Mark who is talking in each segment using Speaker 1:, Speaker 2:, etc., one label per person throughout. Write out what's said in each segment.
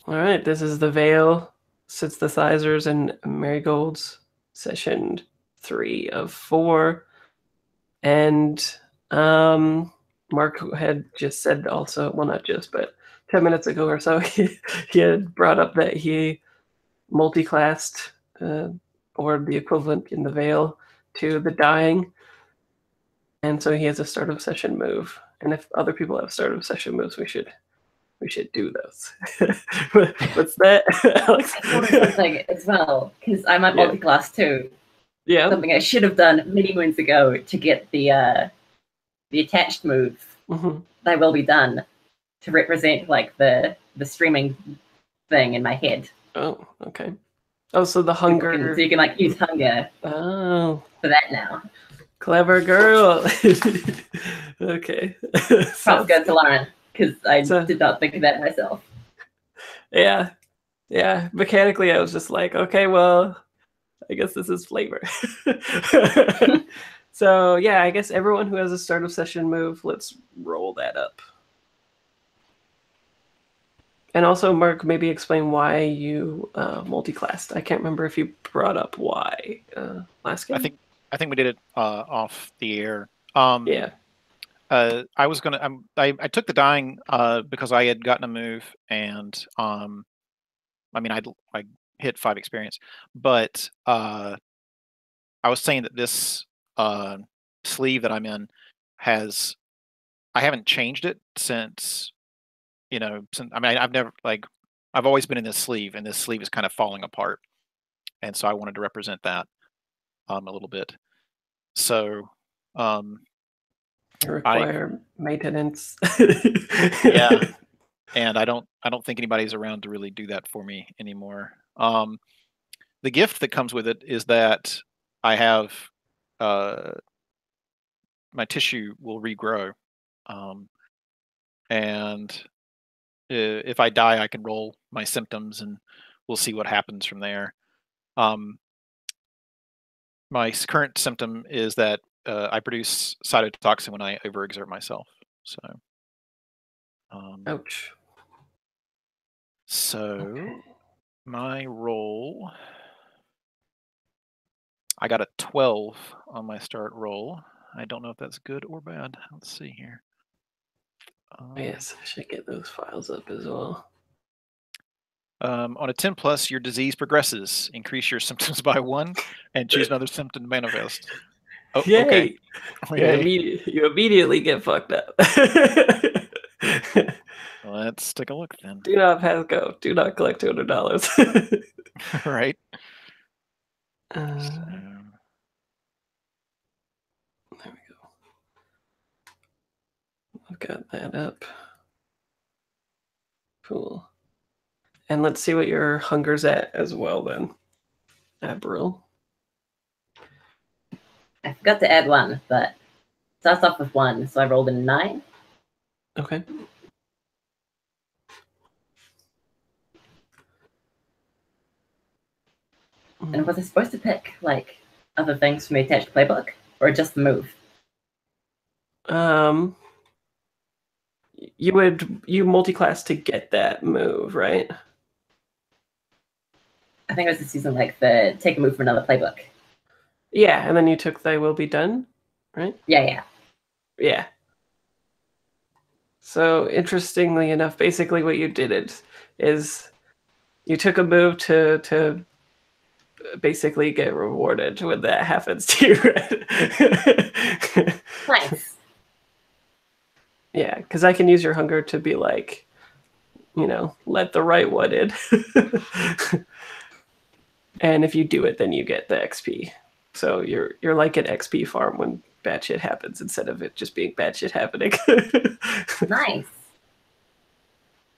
Speaker 1: All right, this is the Veil, Synthesizers, and Marigolds, session 3 of 4. And um, Mark had just said also, well, not just, but 10 minutes ago or so, he had brought up that he multi-classed, or the equivalent in the Veil, to the Dying. And so he has a start of session move. And if other people have start of session moves, we should do those. What's that, Alex?
Speaker 2: I thought of something as well, because I might
Speaker 1: Yeah.
Speaker 2: multi-class too.
Speaker 1: Yeah.
Speaker 2: Something I should have done many moons ago to get the attached move that will be done to represent like the streaming thing in my head.
Speaker 1: Oh, okay. Oh, so the hunger.
Speaker 2: So you can like use hunger
Speaker 1: Oh,
Speaker 2: for that now.
Speaker 1: clever girl. Okay.
Speaker 2: Props go to Lauren, because I did not think of that myself.
Speaker 1: Yeah. Yeah. Mechanically, I was just like, okay, well, I guess this is flavor. So, yeah, I guess everyone who has a start of session move, let's roll that up. And also, Mark, maybe explain why you multi-classed. I can't remember if you brought up why last game.
Speaker 3: I think we did it off the air.
Speaker 1: Yeah.
Speaker 3: I was gonna. I took the dying because I had gotten a move, and I mean, I hit 5 experience, but I was saying that this sleeve that I'm in has. I haven't changed it since, since I mean, I've never I've always been in this sleeve, and this sleeve is kind of falling apart, and so I wanted to represent that a little bit. So
Speaker 1: require maintenance.
Speaker 3: Yeah, and I don't think anybody's around to really do that for me anymore. The gift that comes with it is that I have my tissue will regrow, and if I die, I can roll my symptoms, and we'll see what happens from there. My current symptom is that I produce cytotoxin when I overexert myself. So,
Speaker 1: ouch.
Speaker 3: So, okay. My roll, I got a 12 on my start roll. I don't know if that's good or bad. Let's see here.
Speaker 1: Yes, I should get those files up as well.
Speaker 3: On a 10 plus, your disease progresses. Increase your symptoms by 1 and choose another symptom to manifest. Oh,
Speaker 1: yay!
Speaker 3: Okay.
Speaker 1: You immediately get fucked up.
Speaker 3: Let's take a look then.
Speaker 1: Do not pass go. Do not collect $200.
Speaker 3: Right.
Speaker 1: There we go. I've got that up. Cool. And let's see what your hunger's at as well then, Abril.
Speaker 2: I forgot to add 1, but it starts off with 1, so I rolled a 9.
Speaker 1: Okay.
Speaker 2: And was I supposed to pick like other things from the attached playbook, or just the move?
Speaker 1: You multi-class to get that move, right?
Speaker 2: I think it was the season like the take a move from another playbook.
Speaker 1: Yeah, and then you took Thy Will Be Done, right?
Speaker 2: Yeah.
Speaker 1: So interestingly enough, basically what you did is you took a move to basically get rewarded when that happens to you, right?
Speaker 2: Nice.
Speaker 1: Yeah, because I can use your hunger to be like, let the right one in. And if you do it, then you get the XP. So you're like an XP farm when bad shit happens instead of it just being bad shit happening.
Speaker 2: Nice.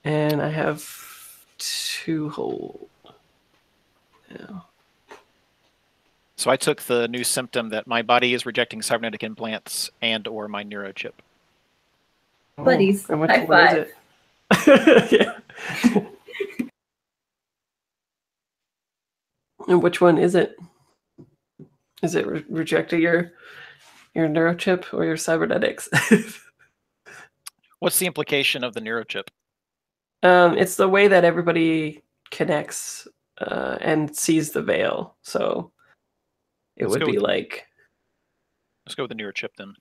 Speaker 1: And I have 2 whole now.
Speaker 3: So I took the new symptom that my body is rejecting cybernetic implants and or my neurochip.
Speaker 2: Buddies,
Speaker 1: and which
Speaker 2: high
Speaker 1: one
Speaker 2: five.
Speaker 1: is it? Yeah. And which one is it? Is it rejecting your neurochip or your cybernetics?
Speaker 3: What's the implication of the neurochip?
Speaker 1: It's the way that everybody connects and sees the veil. So it would be like.
Speaker 3: Let's go with the newer chip then.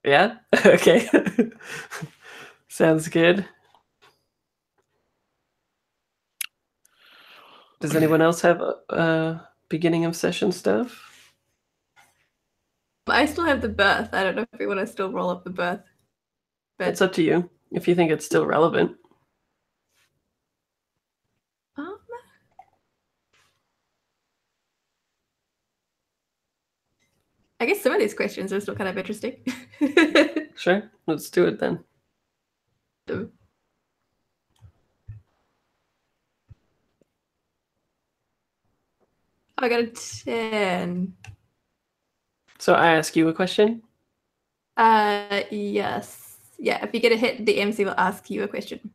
Speaker 1: Yeah. Okay. Sounds good. Does anyone else have a beginning of session stuff?
Speaker 4: I still have the birth. I don't know if we want to still roll up the birth.
Speaker 1: But it's up to you if you think it's still relevant.
Speaker 4: I guess some of these questions are still kind of interesting.
Speaker 1: Sure, let's do it then.
Speaker 4: I got a 10.
Speaker 1: So I ask you a question?
Speaker 4: Yes. Yeah, if you get a hit, the MC will ask you a question.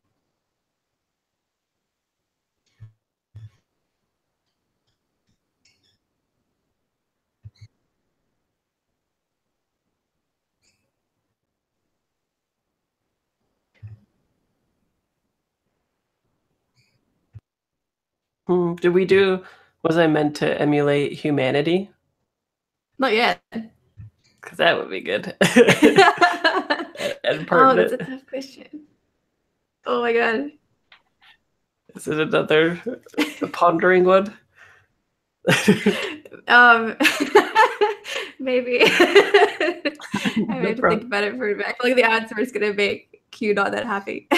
Speaker 1: Did we do, was I meant to emulate humanity?
Speaker 4: Not yet.
Speaker 1: Because that would be good. And
Speaker 4: oh, that's a tough question. Oh my god.
Speaker 1: Is it another pondering one?
Speaker 4: Maybe. I have to think about it for a bit. I feel like the answer is going to make Q not that happy.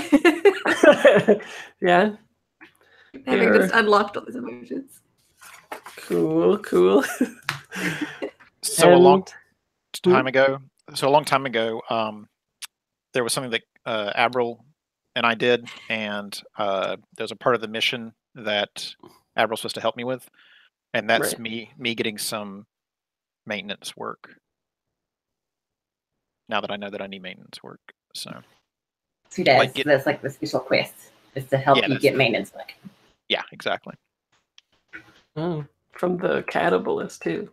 Speaker 1: Yeah.
Speaker 4: Having just unlocked all these emotions.
Speaker 1: Cool.
Speaker 3: So a long time ago, there was something that Avril and I did, and there's a part of the mission that Avril's supposed to help me with, and that's me getting some maintenance work. Now that I know that I need maintenance work, so
Speaker 2: that's like the special quest is to help you get maintenance work.
Speaker 3: Yeah, exactly.
Speaker 1: Oh, from the Catabolist too.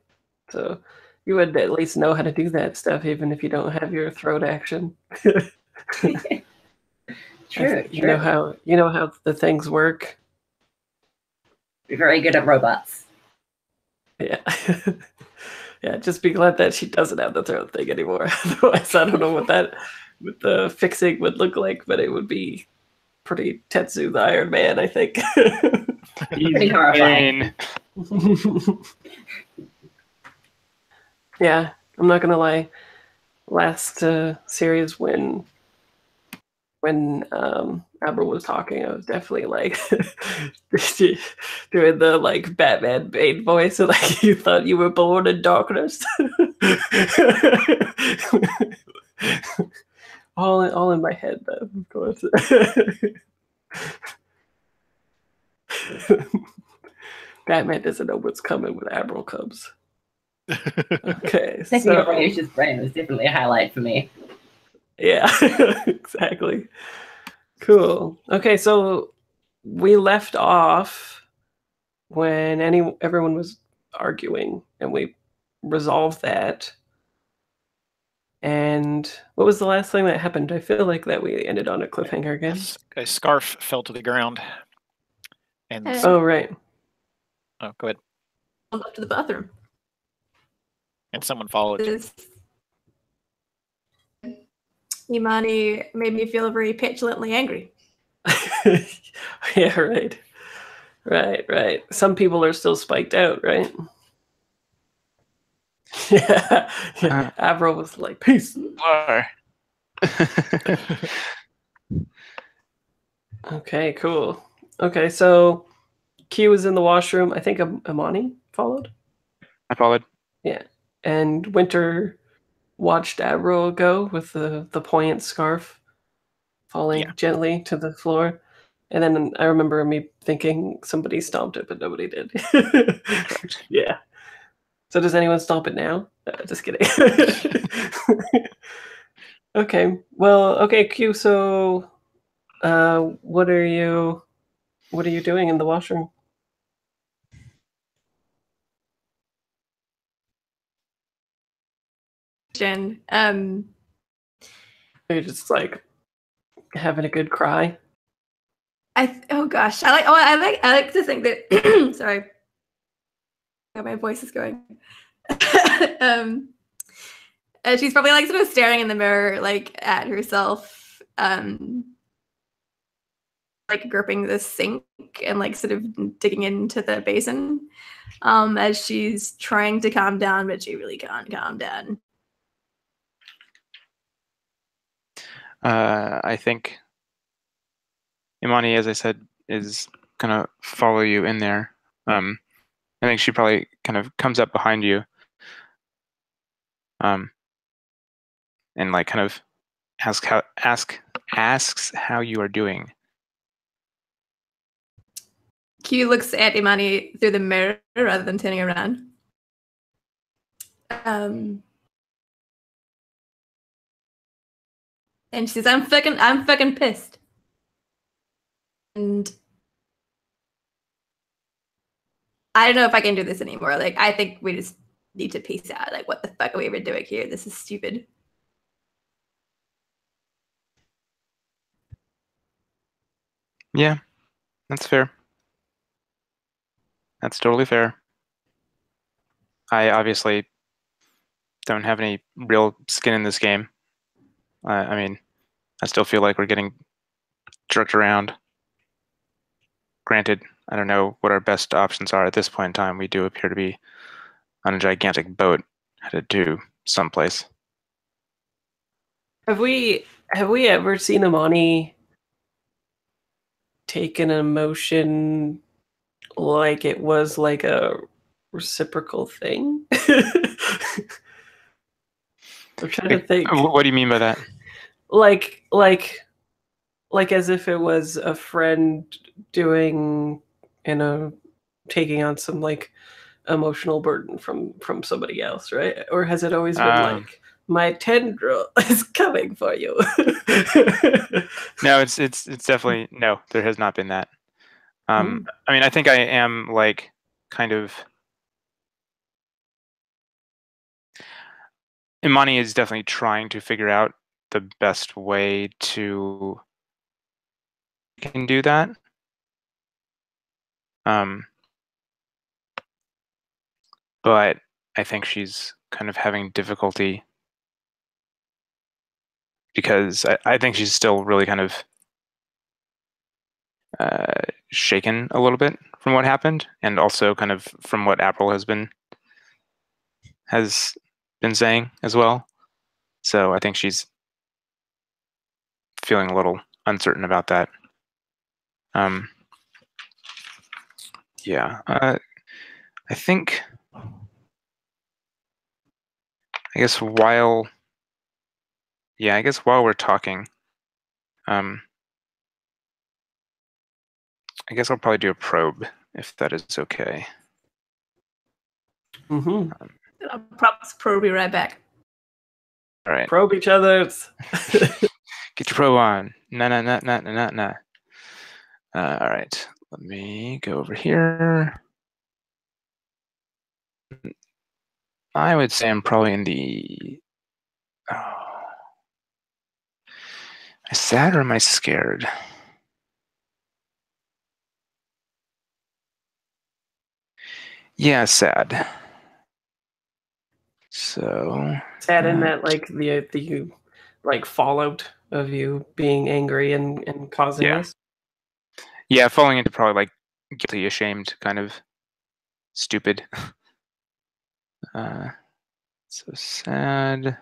Speaker 1: So you would at least know how to do that stuff, even if you don't have your throat action.
Speaker 2: True.
Speaker 1: You know how the things work.
Speaker 2: You're very good at robots.
Speaker 1: Yeah. Yeah, just be glad that she doesn't have the throat thing anymore. Otherwise, I don't know what the fixing would look like, but it would be pretty Tetsu the Iron Man, I think.
Speaker 2: Pretty horrifying.
Speaker 1: Yeah, I'm not gonna lie. Last series when Avril was talking, I was definitely like doing the like Batman Bane voice, and like you thought you were born in darkness. all in my head, though, of course. Batman doesn't know what's coming when Avril comes. Okay,
Speaker 2: thinking of Raish's brain was definitely a highlight for me.
Speaker 1: Yeah, exactly. Cool. Okay, so we left off when everyone was arguing, and we resolved that. And what was the last thing that happened? I feel like that we ended on a cliffhanger again.
Speaker 3: A scarf fell to the ground. And
Speaker 1: oh, right.
Speaker 3: Oh, go ahead.
Speaker 4: I went up to the bathroom.
Speaker 3: And someone followed you.
Speaker 4: Imani made me feel very petulantly angry.
Speaker 1: Yeah, right. Some people are still spiked out, right? Yeah. Avril was like, peace. Okay, cool. Okay, so Q was in the washroom. I think Imani followed.
Speaker 5: I followed.
Speaker 1: Yeah. And Winter watched Avril go with the poignant scarf falling gently to the floor. And then I remember me thinking somebody stomped it, but nobody did. Yeah. So does anyone stomp it now? Just kidding. Okay. Well, okay, Q, so what are you doing in the washroom?
Speaker 4: Jen,
Speaker 1: You're just like having a good cry.
Speaker 4: Oh gosh, I like to think that. Sorry, oh, my voice is going. She's probably like sort of staring in the mirror, like at herself, like gripping the sink and like sort of digging into the basin, as she's trying to calm down, but she really can't calm down.
Speaker 5: I think Imani, as I said, is gonna follow you in there. I think she probably kind of comes up behind you, and like kind of asks how you are doing.
Speaker 4: Q looks at Imani through the mirror rather than turning around. And she says, I'm fucking pissed. And I don't know if I can do this anymore. Like, I think we just need to peace out. Like, what the fuck are we even doing here? This is stupid.
Speaker 5: Yeah, that's fair. That's totally fair. I obviously don't have any real skin in this game. I mean, I still feel like we're getting jerked around. Granted, I don't know what our best options are at this point in time. We do appear to be on a gigantic boat headed to someplace.
Speaker 1: Have we ever seen Imani take an emotion like it was like a reciprocal thing? I'm trying to think.
Speaker 5: What do you mean by that?
Speaker 1: Like as if it was a friend doing, taking on some like emotional burden from somebody else, right? Or has it always been like, my tendril is coming for you?
Speaker 5: No, it's definitely no. There has not been that. I mean, I think I am like kind of. Imani is definitely trying to figure out the best way to can do that. But I think she's kind of having difficulty because I think she's still really kind of shaken a little bit from what happened, and also kind of from what April has been saying as well. So I think she's feeling a little uncertain about that. Yeah, I think. I guess while we're talking, I guess I'll probably do a probe if that is okay.
Speaker 1: Mm-hmm.
Speaker 4: I'll probe you right back.
Speaker 5: All right.
Speaker 1: Probe each other's.
Speaker 5: Get your probe on. Nah. All right. Let me go over here. I would say I'm probably in the. Oh. Am I sad or am I scared? Yeah, sad. So
Speaker 1: sad in that like the like fallout of you being angry and causing this.
Speaker 5: Yeah, falling into probably like guilty, ashamed, kind of stupid. So sad.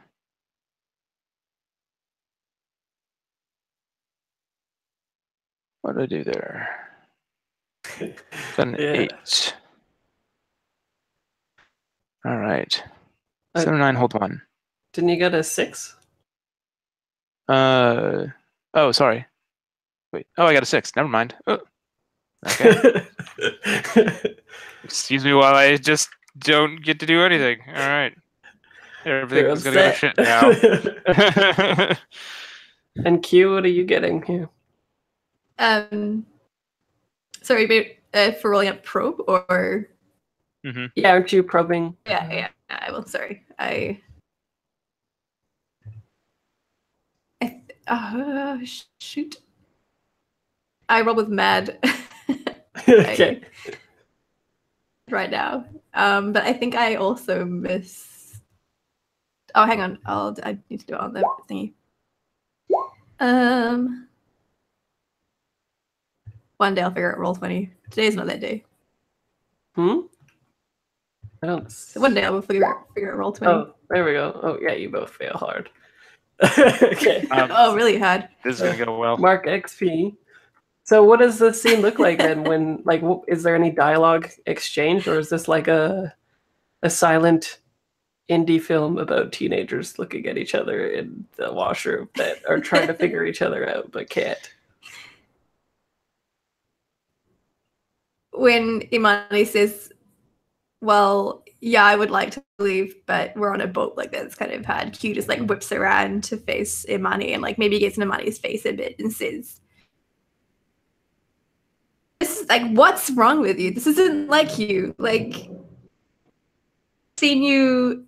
Speaker 5: What did I do there? Got an 8. All right. 7 or 9, hold 1.
Speaker 1: Didn't you get a 6?
Speaker 5: Oh, sorry. Wait. Oh, I got a 6. Never mind. Oh. Okay. Excuse me while I just don't get to do anything. All right. Everything's gonna go to shit now.
Speaker 1: And Q, what are you getting here?
Speaker 4: Sorry, for rolling up probe or.
Speaker 5: Mm-hmm.
Speaker 1: Yeah, aren't you probing?
Speaker 4: Yeah. I will. Sorry, shoot. I roll with mad.
Speaker 1: Okay.
Speaker 4: Right now. But I think I also miss. Oh, hang on. I need to do it on the thingy. One day I'll figure out roll 20. Today's not that day.
Speaker 1: I don't.
Speaker 4: So one day I will figure out roll 20.
Speaker 1: Oh, there we go. Oh yeah, you both fail hard. Okay.
Speaker 4: Oh, really hard.
Speaker 5: This is gonna go well.
Speaker 1: Mark XP. So what does the scene look like then? When like, is there any dialogue exchanged, or is this like a silent indie film about teenagers looking at each other in the washroom that are trying to figure each other out but can't?
Speaker 4: When Imani says, well, yeah, I would like to leave, but we're on a boat, like that's kind of hard. Q just like whips around to face Imani and like maybe gets in Imani's face a bit and says, "This is like, what's wrong with you? This isn't like you. Like, seen you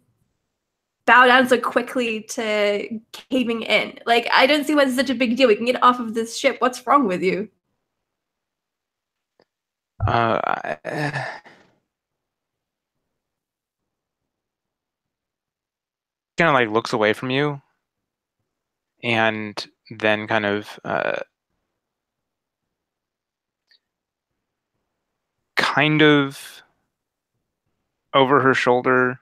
Speaker 4: bow down so quickly to caving in. Like, I don't see why it's such a big deal. We can get off of this ship. What's wrong with you?"
Speaker 5: Kind of like looks away from you and then kind of over her shoulder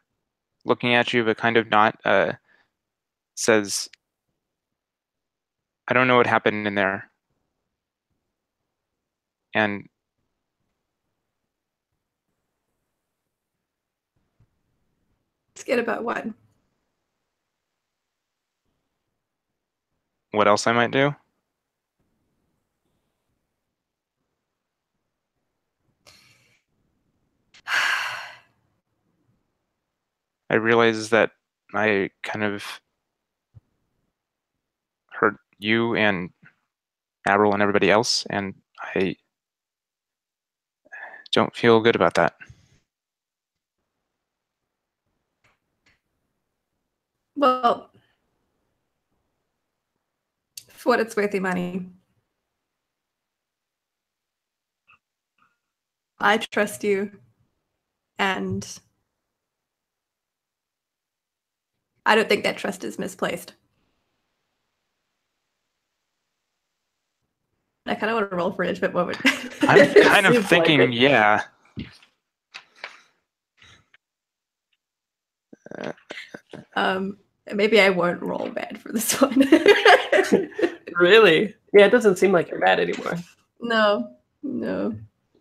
Speaker 5: looking at you but kind of not says, "I don't know what happened in there." And
Speaker 4: Scared about what?
Speaker 5: what else I might do? I realize that I kind of hurt you and Avril and everybody else, and I don't feel good about that.
Speaker 4: Well, for what it's worth, Imani, I trust you, and I don't think that trust is misplaced. I kind of want to roll for it, but what would...
Speaker 5: I'm kind of thinking, like yeah.
Speaker 4: Maybe I won't roll bad for this one.
Speaker 1: Really? Yeah, it doesn't seem like you're mad anymore.
Speaker 4: No.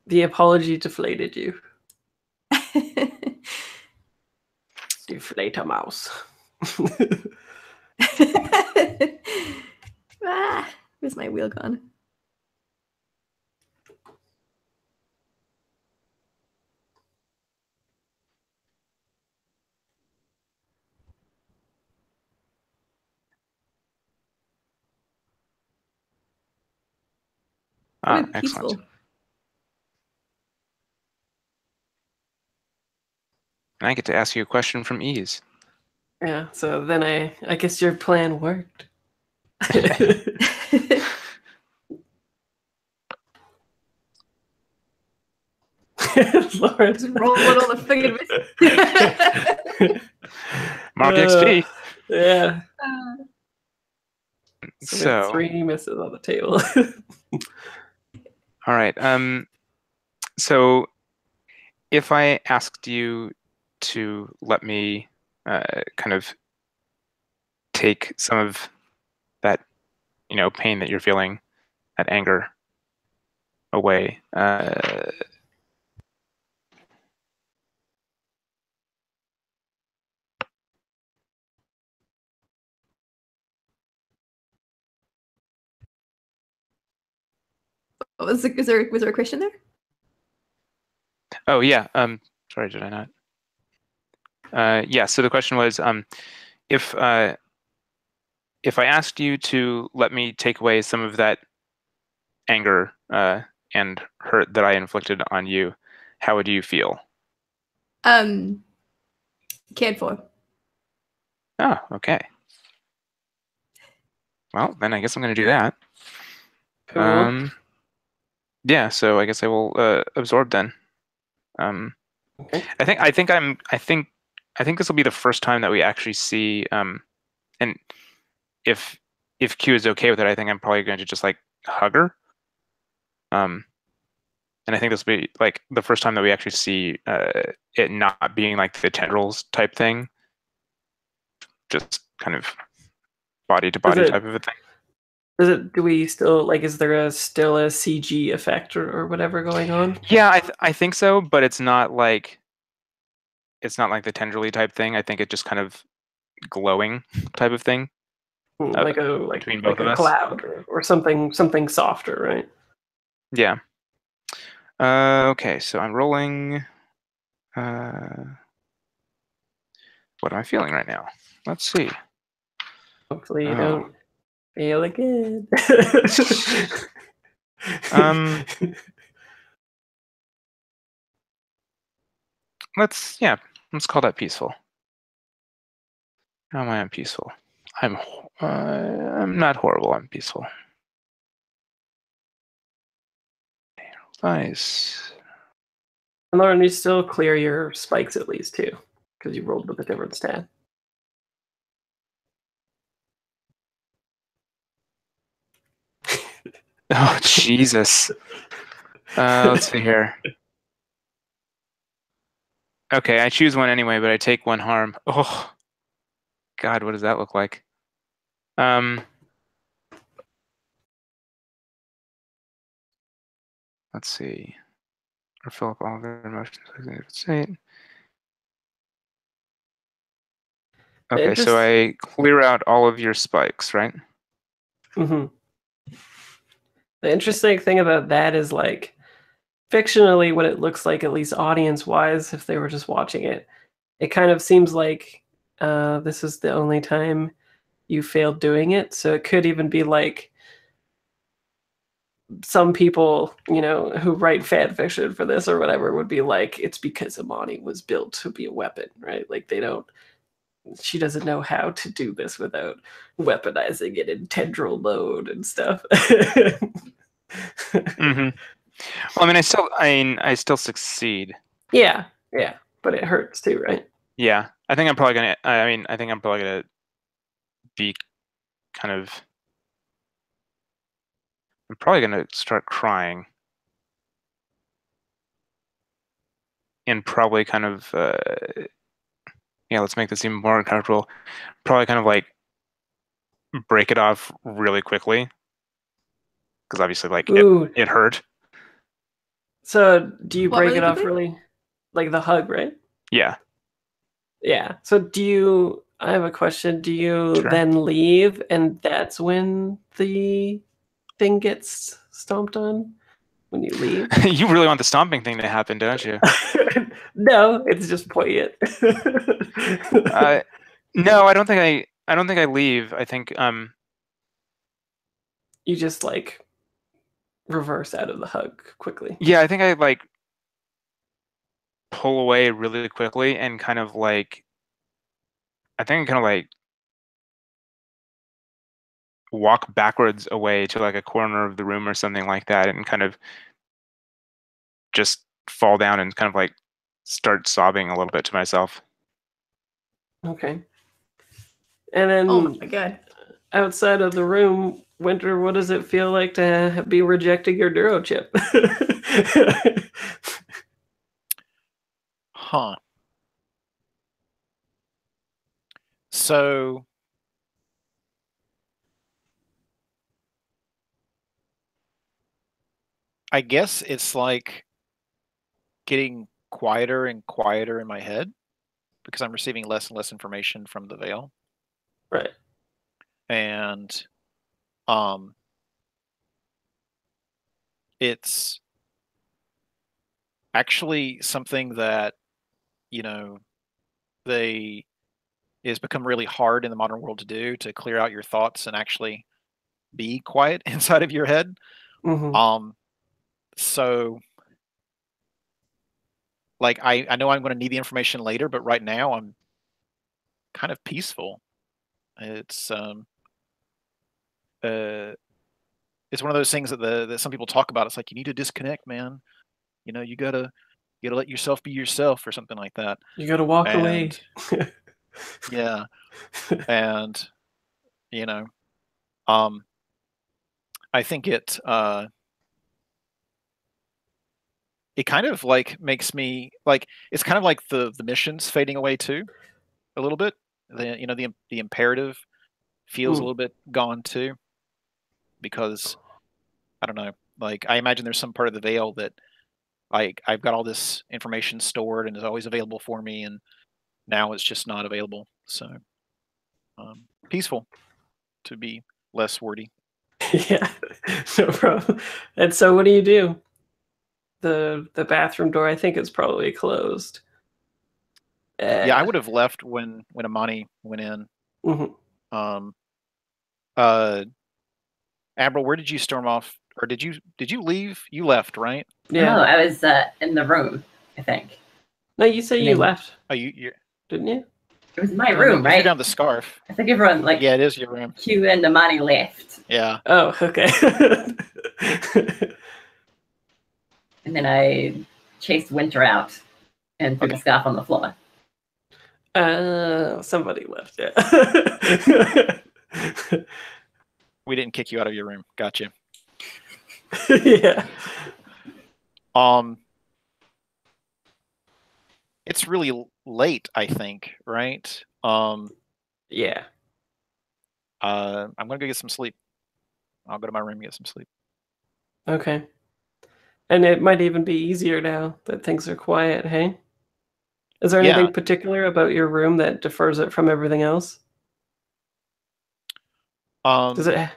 Speaker 1: The apology deflated you. Deflate a mouse.
Speaker 4: Where's my wheel gone?
Speaker 5: Excellent.
Speaker 4: Peaceful.
Speaker 5: And I get to ask you a question from Ease.
Speaker 1: Yeah, so then I guess your plan worked.
Speaker 4: Lawrence rolling all the fingers.
Speaker 5: Mark XP.
Speaker 1: Yeah.
Speaker 5: So
Speaker 1: 3 misses on the table.
Speaker 5: All right. So if I asked you to let me kind of take some of that, pain that you're feeling, that anger away,
Speaker 4: was there a question there?
Speaker 5: Oh yeah. Sorry, did I not? Yeah. So the question was, if I asked you to let me take away some of that anger and hurt that I inflicted on you, how would you feel?
Speaker 4: Cared for.
Speaker 5: Oh, okay. Well, then I guess I'm going to do that.
Speaker 1: Cool.
Speaker 5: Yeah, so I guess I will absorb then.
Speaker 1: Okay.
Speaker 5: I think this will be the first time that we actually see and if Q is okay with it, I think I'm probably going to just like hug her. And I think this will be like the first time that we actually see it not being like the tendrils type thing, just kind of body to body type of a thing.
Speaker 1: Do we still like? Is there still a CG effect or whatever going on?
Speaker 5: Yeah, I think so, but it's not like the tendrily type thing. I think it's just kind of glowing type of thing.
Speaker 1: Like
Speaker 5: between both of us.
Speaker 1: Cloud or something softer, right?
Speaker 5: Yeah. Okay, so I'm rolling. What am I feeling right now? Let's see.
Speaker 1: Hopefully you don't feel again.
Speaker 5: Let's call that peaceful. How am I unpeaceful? I'm not horrible. I'm peaceful. Nice.
Speaker 1: And Lauren, you still clear your spikes at least too, because you rolled with a different stat.
Speaker 5: Oh Jesus. Let's see here. Okay, I choose one anyway, but I take one harm. Oh God, what does that look like? Let's see. Or fill up all of their emotions with a state. Okay, so I clear out all of your spikes, right?
Speaker 1: Mm-hmm. The interesting thing about that is like fictionally what it looks like, at least audience-wise, if they were just watching it, it kind of seems like this is the only time you failed doing it. So it could even be like some people, who write fan fiction for this or whatever would be like, it's because Amani was built to be a weapon, right? Like she doesn't know how to do this without weaponizing it in tendril mode and stuff.
Speaker 5: Mm-hmm. Well, I still succeed.
Speaker 1: Yeah, but it hurts too, right?
Speaker 5: Yeah, I think I'm probably gonna be kind of. I'm probably gonna start crying, and probably kind of. Let's make this even more uncomfortable. Probably kind of like break it off really quickly, because obviously, like it hurt.
Speaker 1: So, do you break it off really, like the hug, right?
Speaker 5: Yeah.
Speaker 1: Yeah. So, I have a question. Do you then leave, and that's when the thing gets stomped on? When you leave?
Speaker 5: You really want the stomping thing to happen, don't you?
Speaker 1: No, it's just poignant.
Speaker 5: No, I don't think I leave. I think
Speaker 1: you just like reverse out of the hug quickly.
Speaker 5: Yeah, I think I like pull away really quickly and kind of like walk backwards away to like a corner of the room or something like that, and kind of just fall down and kind of like start sobbing a little bit to myself.
Speaker 1: Okay. And then,
Speaker 4: oh my God,
Speaker 1: outside of the room, Winter, what does it feel like to be rejecting your neurochip?
Speaker 3: Huh. So I guess it's like getting quieter and quieter in my head because I'm receiving less and less information from the veil.
Speaker 1: Right.
Speaker 3: And it's actually something that, they is become really hard in the modern world to do, to clear out your thoughts and actually be quiet inside of your head.
Speaker 1: Mm-hmm.
Speaker 3: So like I know I'm going to need the information later, but right now I'm kind of peaceful. It's it's one of those things that some people talk about. It's like you need to disconnect, man. You gotta let yourself be yourself or something like that.
Speaker 1: You gotta walk away.
Speaker 3: Yeah, and I think it kind of like makes me like it's kind of like the missions fading away too, a little bit. The imperative feels a little bit gone too, because I don't know. Like I imagine there's some part of the veil that I've got all this information stored and is always available for me, and now it's just not available. So peaceful to be less wordy.
Speaker 1: Yeah, no problem. And so, what do? The bathroom door, I think, is probably closed.
Speaker 3: Yeah, I would have left when Amani went in.
Speaker 1: Mm-hmm.
Speaker 3: Admiral, where did you storm off, or did you leave? You left, right?
Speaker 2: Yeah. No, I was in the room, I think.
Speaker 1: No, you said you left.
Speaker 3: Oh, you
Speaker 1: didn't you?
Speaker 2: It was my room, right?
Speaker 3: You're down the scarf.
Speaker 2: I think everyone
Speaker 3: yeah, it is your room.
Speaker 2: Q and Amani left.
Speaker 3: Yeah.
Speaker 1: Oh, okay.
Speaker 2: And then I chased Winter out and threw the scarf on the floor.
Speaker 1: Somebody left, yeah.
Speaker 3: We didn't kick you out of your room. Gotcha.
Speaker 1: Yeah.
Speaker 3: It's really late, I think, right?
Speaker 1: Yeah.
Speaker 3: I'm gonna go get some sleep. I'll go to my room and get some sleep.
Speaker 1: Okay. And it might even be easier now that things are quiet, hey? Is there anything particular about your room that differs it from everything else? Does it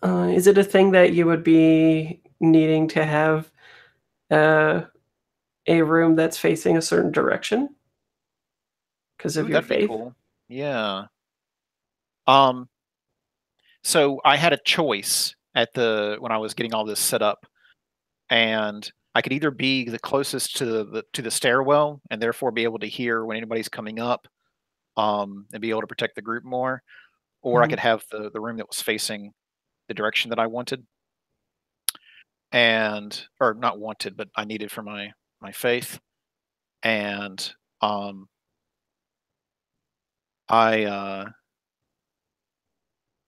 Speaker 1: is it a thing that you would be needing to have a room that's facing a certain direction because of your faith?
Speaker 3: Cool. Yeah. So I had a choice when I was getting all this set up, and I could either be the closest to the stairwell and therefore be able to hear when anybody's coming up, and be able to protect the group more, or I could have the room that was facing the direction that I wanted, or not wanted, but I needed for my faith. And I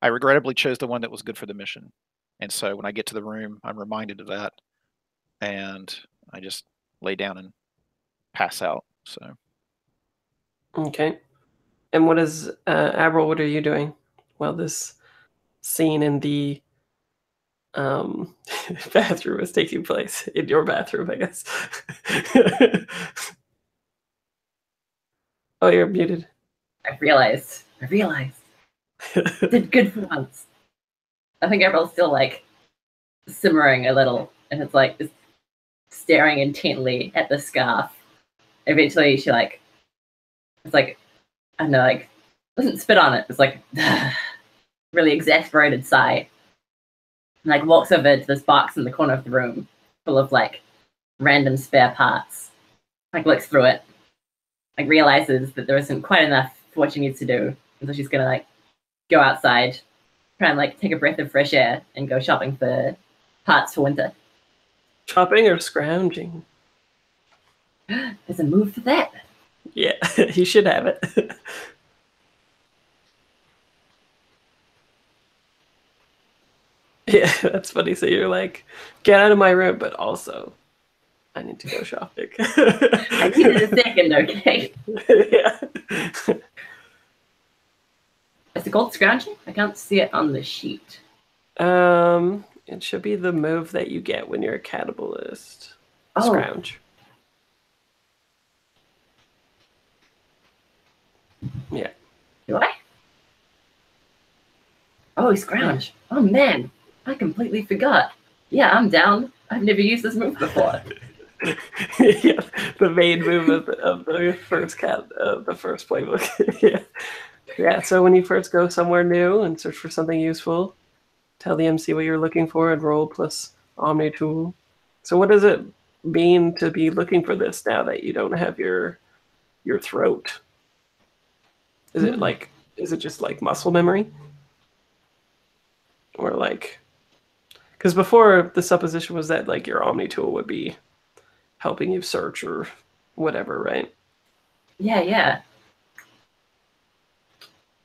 Speaker 3: regrettably chose the one that was good for the mission. And so when I get to the room, I'm reminded of that, and I just lay down and pass out. So.
Speaker 1: Okay. And what is Avril? What are you doing while this scene in the bathroom is taking place? In your bathroom, I guess. Oh, you're muted.
Speaker 2: I realized. Did good for once. I think Avril's still like simmering a little, and it's like just staring intently at the scarf. Eventually, she it's like, I don't know, doesn't spit on it. It's like really exasperated sigh. And walks over to this box in the corner of the room, full of random spare parts. Looks through it, realizes that there isn't quite enough for what she needs to do, and so she's gonna go outside, try and take a breath of fresh air, and go shopping for parts for Winter.
Speaker 1: Shopping or scrounging?
Speaker 2: There's a move for that.
Speaker 1: Yeah, you should have it. Yeah, that's funny. So you're like, get out of my room, but also, I need to go shopping.
Speaker 2: I needed a second, okay?
Speaker 1: Yeah.
Speaker 2: Is it called scrounging? I can't see it on the sheet.
Speaker 1: It should be the move that you get when you're a cannibalistic.
Speaker 2: Oh.
Speaker 1: Scrounge. Yeah.
Speaker 2: Do I? Oh, scrounge. Yeah. Oh, man. I completely forgot. Yeah, I'm down. I've never used this move before.
Speaker 1: Yeah, the main move of the first playbook. Yeah. Yeah, so when you first go somewhere new and search for something useful, tell the MC what you're looking for and roll plus Omni tool. So what does it mean to be looking for this now that you don't have your throat? Is it just like muscle memory? or like, because before the supposition was that like your Omni tool would be helping you search or whatever, right?
Speaker 2: Yeah.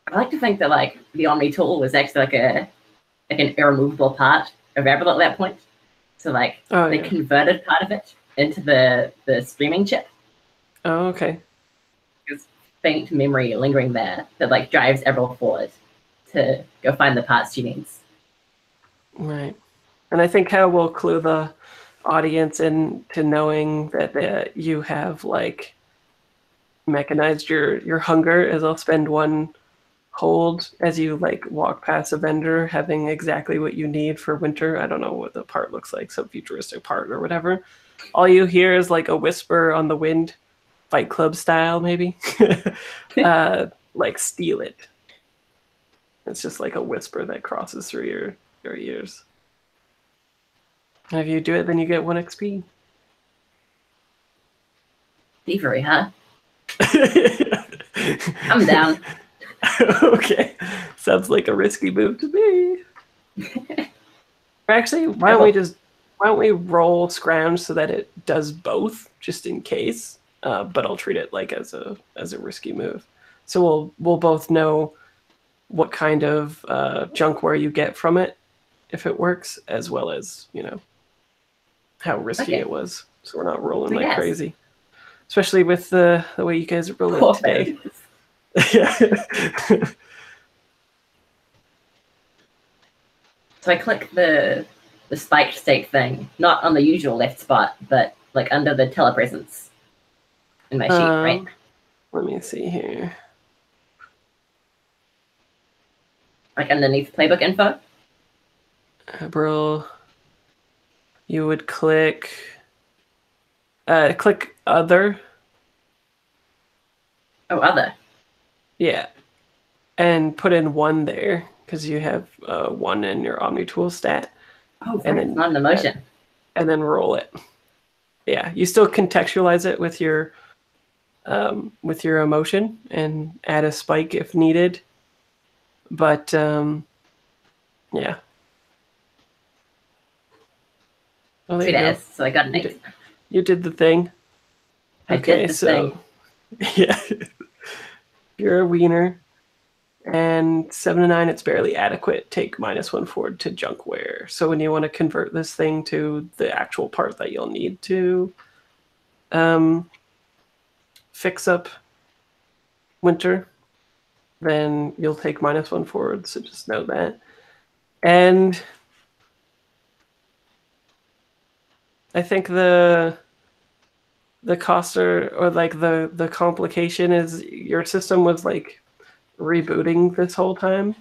Speaker 2: I like to think that like the Omni tool was actually like an irremovable part of Avril at that point. So like they converted part of it into the streaming chip.
Speaker 1: Oh, okay.
Speaker 2: There's faint memory lingering there that like drives Avril forward to go find the parts she needs.
Speaker 1: Right. And I think how we'll clue the audience into knowing that you have like mechanized your hunger is I'll spend one hold as you like walk past a vendor having exactly what you need for winter. I don't know what the part looks like, some futuristic part or whatever. All you hear is like a whisper on the wind, Fight Club style maybe. Like steal it. It's just like a whisper that crosses through your ears. And if you do it, then you get 1 XP.
Speaker 2: Thievery, huh? I'm down.
Speaker 1: Okay. Sounds like a risky move to me. Actually, why don't we roll scrounge so that it does both, just in case? But I'll treat it like as a risky move. So we'll both know what kind of junkware you get from it, if it works, as well as, you know, how risky it was. So we're not rolling like crazy. Especially with the way you guys are rolling today. Yeah.
Speaker 2: So I click the spiked stake thing, not on the usual left spot, but like under the telepresence in my sheet, right?
Speaker 1: Let me see here.
Speaker 2: Like underneath playbook info?
Speaker 1: Abril, you would click other.
Speaker 2: Oh, other.
Speaker 1: Yeah. And put in 1 there, because you have 1 in your Omni tool stat.
Speaker 2: Oh, and then, it's not an emotion.
Speaker 1: And then roll it. Yeah. You still contextualize it with your emotion and add a spike if needed. But yeah.
Speaker 2: Oh, there you go. So I got an 8.
Speaker 1: You did the thing.
Speaker 2: I did the thing.
Speaker 1: Yeah. You're a wiener. And 7 to 9, it's barely adequate. Take -1 forward to junkware. So when you want to convert this thing to the actual part that you'll need to fix up winter, then you'll take -1 forward. So just know that. And I think the cost or like the complication is your system was like rebooting this whole time,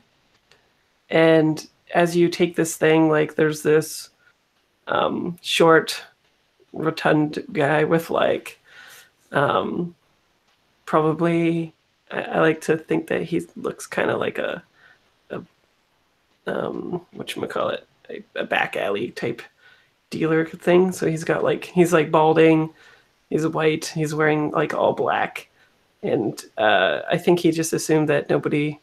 Speaker 1: and as you take this thing, like there's this short rotund guy with like probably I like to think that he looks kind of like a whatchamacallit, a back alley type dealer thing. So he's like balding, he's white, he's wearing like all black. And I think he just assumed that nobody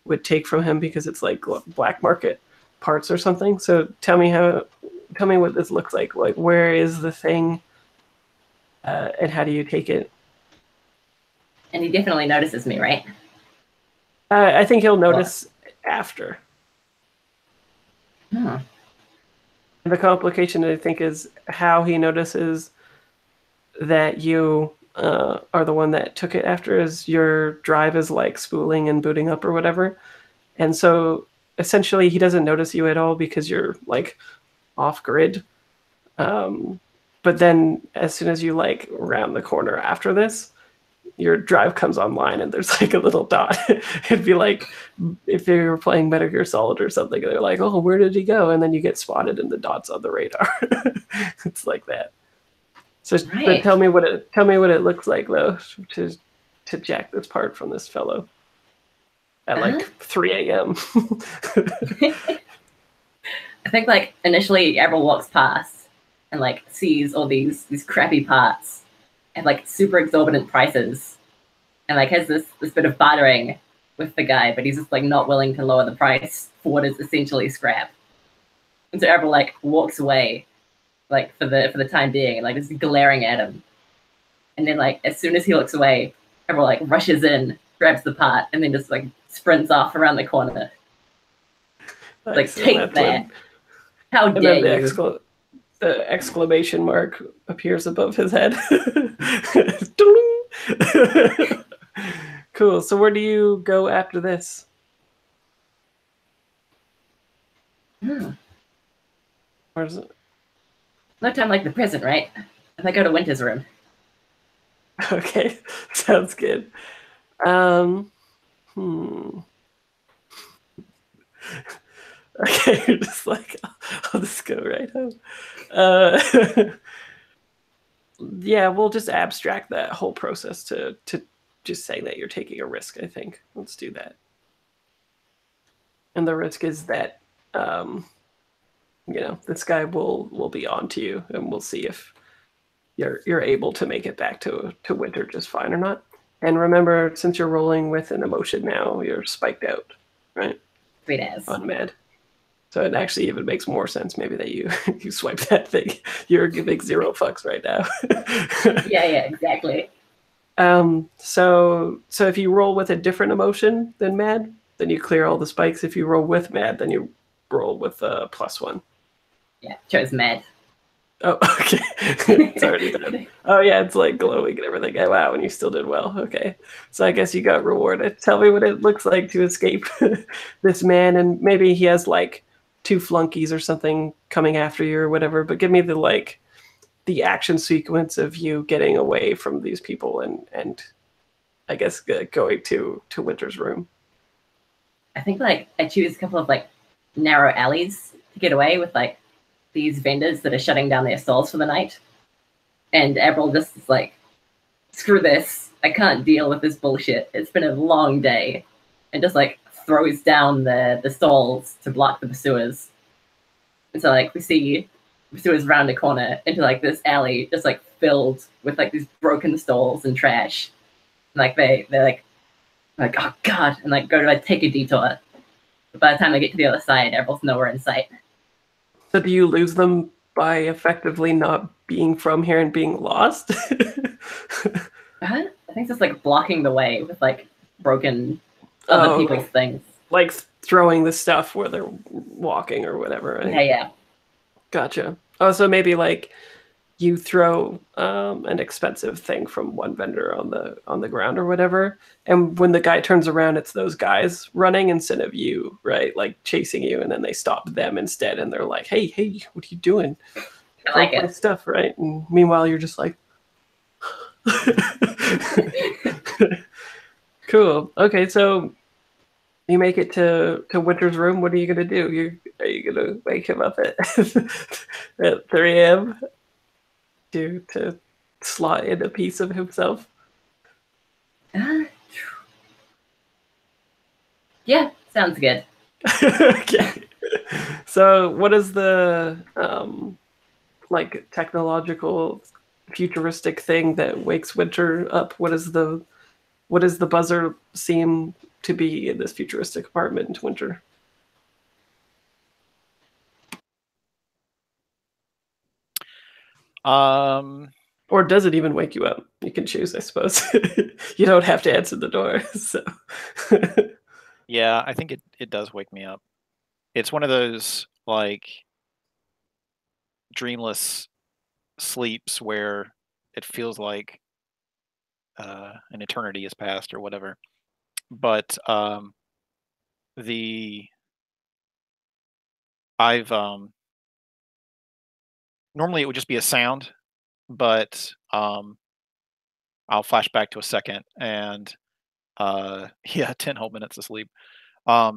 Speaker 1: would take from him because it's like black market parts or something. So tell me what this looks like. Like, where is the thing, and how do you take it?
Speaker 2: And he definitely notices me, right?
Speaker 1: I think he'll notice after.
Speaker 2: Hmm.
Speaker 1: The complication, I think, is how he notices that you are the one that took it after, is your drive is like spooling and booting up or whatever. And so essentially he doesn't notice you at all because you're like off grid. But then as soon as you like round the corner after this, your drive comes online and there's like a little dot. It'd be like if they were playing Metal Gear Solid or something, they're like, oh, where did he go? And then you get spotted and the dot's on the radar. It's like that. So but tell me what it looks like though, to jack this part from this fellow at like 3 a.m.
Speaker 2: I think like initially Avril walks past and like sees all these crappy parts at like super exorbitant prices, and like has this bit of bartering with the guy, but he's just like not willing to lower the price for what is essentially scrap. And so Avril like walks away, like for the time being, and like is glaring at him. And then like as soon as he looks away, Avril like rushes in, grabs the part, and then just like sprints off around the corner. Like take that! How
Speaker 1: and
Speaker 2: dare
Speaker 1: then
Speaker 2: you!
Speaker 1: The exclamation mark appears above his head. Cool. So where do you go after this? Where's it?
Speaker 2: No time like the present, right? If I go to Winter's room.
Speaker 1: Okay, sounds good. Okay, you're just like, I'll just go right home. Yeah, we'll just abstract that whole process to just say that you're taking a risk, I think. Let's do that. And the risk is that, this guy will be on to you, and we'll see if you're able to make it back to Winter just fine or not. And remember, since you're rolling with an emotion now, you're spiked out, right?
Speaker 2: Sweet ass.
Speaker 1: On mad. So it actually even makes more sense maybe that you you swipe that thing. You're giving 0 fucks right now.
Speaker 2: Yeah, exactly.
Speaker 1: So if you roll with a different emotion than mad, then you clear all the spikes. If you roll with mad, then you roll with a +1.
Speaker 2: Yeah, chose mad.
Speaker 1: Oh, okay. It's already done. Oh yeah, it's like glowing and everything. Oh, wow, and you still did well. Okay. So I guess you got rewarded. Tell me what it looks like to escape this man, and maybe he has like 2 flunkies or something coming after you or whatever, but give me the action sequence of you getting away from these people and I guess going to Winter's room.
Speaker 2: I think like I choose a couple of like narrow alleys to get away with like these vendors that are shutting down their stalls for the night. And Avril just is like, screw this. I can't deal with this bullshit. It's been a long day. And just like throws down the stalls to block the pursuers. And so like we see pursuers round a corner into like this alley just like filled with like these broken stalls and trash. And like they're like, oh god, and like go to like take a detour. But by the time they get to the other side, Avril's nowhere in sight.
Speaker 1: So do you lose them by effectively not being from here and being lost?
Speaker 2: I think it's just like blocking the way with like broken other people's things.
Speaker 1: Like throwing the stuff where they're walking or whatever. Right?
Speaker 2: Yeah.
Speaker 1: Gotcha. Oh, so maybe like you throw an expensive thing from one vendor on the ground or whatever, and when the guy turns around, it's those guys running instead of you, right? Like chasing you, and then they stop them instead, and they're like, "Hey, what are you doing?"
Speaker 2: I like it.
Speaker 1: Stuff, right? And meanwhile, you're just like, cool. Okay, so you make it to Winter's room. What are you gonna do? Are you gonna wake him up at 3 a.m. to slot in a piece of himself?
Speaker 2: Yeah, sounds good.
Speaker 1: Okay. So what is the like technological futuristic thing that wakes Winter up? What does the buzzer seem to be in this futuristic apartment, Winter? Or does it even wake you up? You can choose, I suppose. You don't have to answer the door. So
Speaker 3: Yeah, I think it does wake me up. It's one of those like dreamless sleeps where it feels like an eternity has passed or whatever. But I've normally it would just be a sound, but I'll flash back to a second and yeah, 10 whole minutes of sleep. I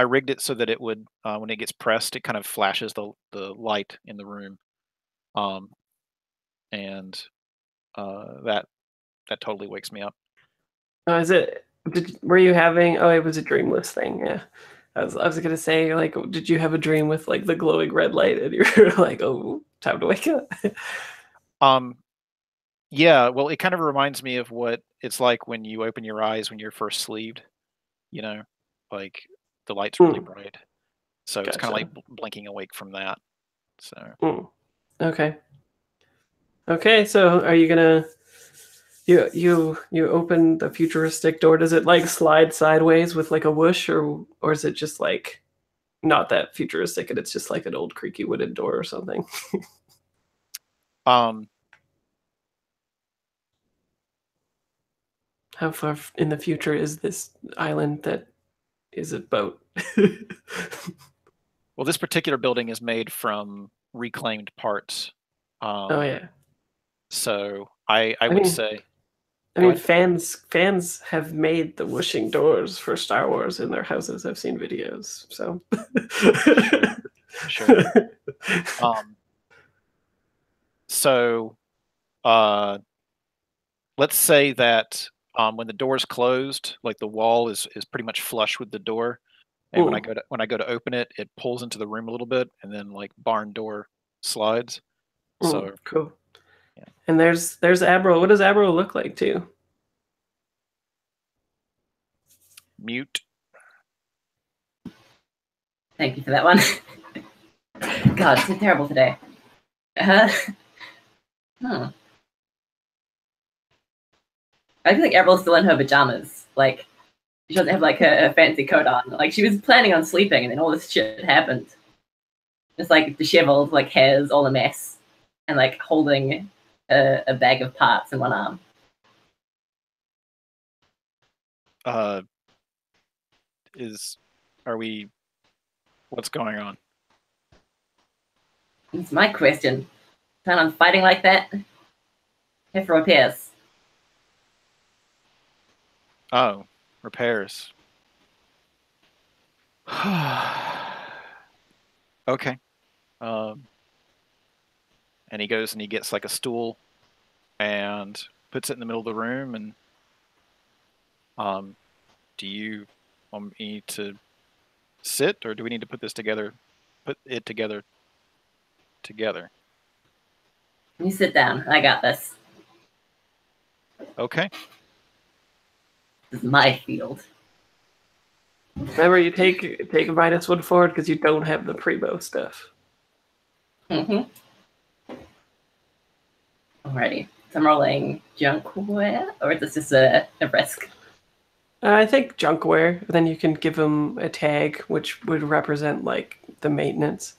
Speaker 3: rigged it so that it would when it gets pressed, it kind of flashes the light in the room. And that totally wakes me up.
Speaker 1: is it? Were you having? Oh, it was a dreamless thing. Yeah, I was gonna say, like, did you have a dream with like the glowing red light, and you're like, oh, time to wake up?
Speaker 3: Yeah, well, it kind of reminds me of what it's like when you open your eyes when you're first sleeved. you know, like the light's really
Speaker 1: Hmm.
Speaker 3: bright. So it's kind of
Speaker 1: Gotcha.
Speaker 3: like blinking awake from that. So
Speaker 1: Okay. Okay, so are you gonna you open the futuristic door? Does it like slide sideways with like a whoosh, or is it just like not that futuristic and it's just like an old creaky wooden door or something?
Speaker 3: um
Speaker 1: How far in the future is this island that is a boat?
Speaker 3: well, this particular building is made from reclaimed parts.
Speaker 1: Oh yeah.
Speaker 3: So I would
Speaker 1: mean,
Speaker 3: say
Speaker 1: I
Speaker 3: go
Speaker 1: mean,
Speaker 3: ahead.
Speaker 1: fans have made the whooshing doors for Star Wars in their houses. I've seen videos. So
Speaker 3: Sure. So let's say that when the door's closed, like the wall is pretty much flush with the door, and when I go to open it, it pulls into the room a little bit, and then like barn door slides. So
Speaker 1: cool.
Speaker 3: yeah.
Speaker 1: And there's Abril. What does Abril look like too?
Speaker 3: Mute.
Speaker 2: Thank you for that one. God, it's terrible today. I feel like April's still in her pajamas. Like, she doesn't have like a fancy coat on. Like, she was planning on sleeping, and then all this shit happened. It's like disheveled, like hairs, all a mess, and like holding a bag of parts in one arm.
Speaker 3: What's going on?
Speaker 2: That's my question. Plan on fighting like that? Here for repairs.
Speaker 3: Oh, repairs. Okay. And he goes and he gets like a stool and puts it in the middle of the room. And do you want me to sit, or do we need to put this together? Put it together.
Speaker 2: You sit down. I got this.
Speaker 3: Okay.
Speaker 2: This is my field.
Speaker 1: Remember, you take a -1 forward because you don't have the primo stuff.
Speaker 2: Alrighty. So I'm rolling junkware, or is this just a risk?
Speaker 1: I think junkware. Then you can give them a tag, which would represent like the maintenance.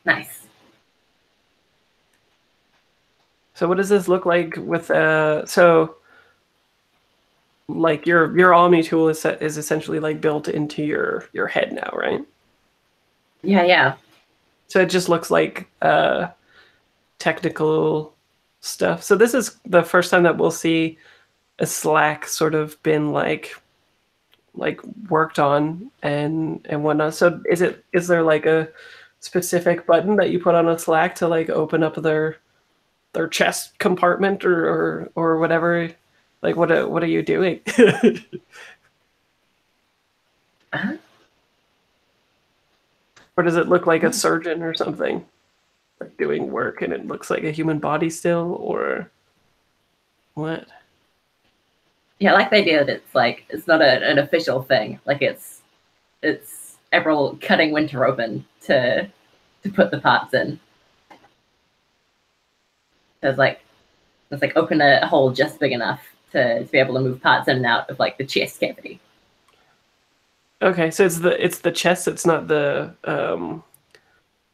Speaker 2: Nice.
Speaker 1: So what does this look like with so like your Omni tool is essentially like built into your head now, right?
Speaker 2: Yeah.
Speaker 1: So it just looks like technical stuff. So this is the first time that we'll see a Slack sort of been like worked on and whatnot. So is there like a specific button that you put on a Slack to like open up their chest compartment or whatever? Like what are you doing? Or does it look like a surgeon or something like doing work and it looks like a human body still, or what?
Speaker 2: Yeah, I like the idea that it's like it's not an official thing. Like it's April cutting winter open to put the parts in. So it's like open a hole just big enough to be able to move parts in and out of like the chest cavity.
Speaker 1: Okay, so it's the chest. It's not the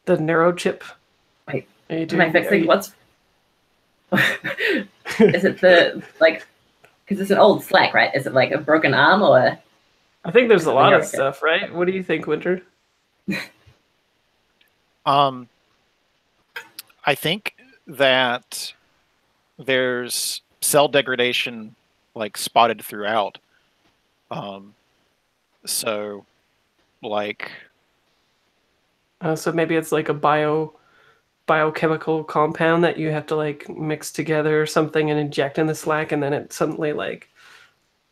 Speaker 1: neuro chip.
Speaker 2: Wait, am I fixing what's? Is it the like? Because it's an old Slack, right? Is it like a broken arm or?
Speaker 1: I think there's a lot of stuff, right? What do you think, Winter?
Speaker 3: I think that there's cell degradation like spotted throughout. So like
Speaker 1: so maybe it's like a biochemical compound that you have to like mix together or something and inject in the Slack, and then it suddenly like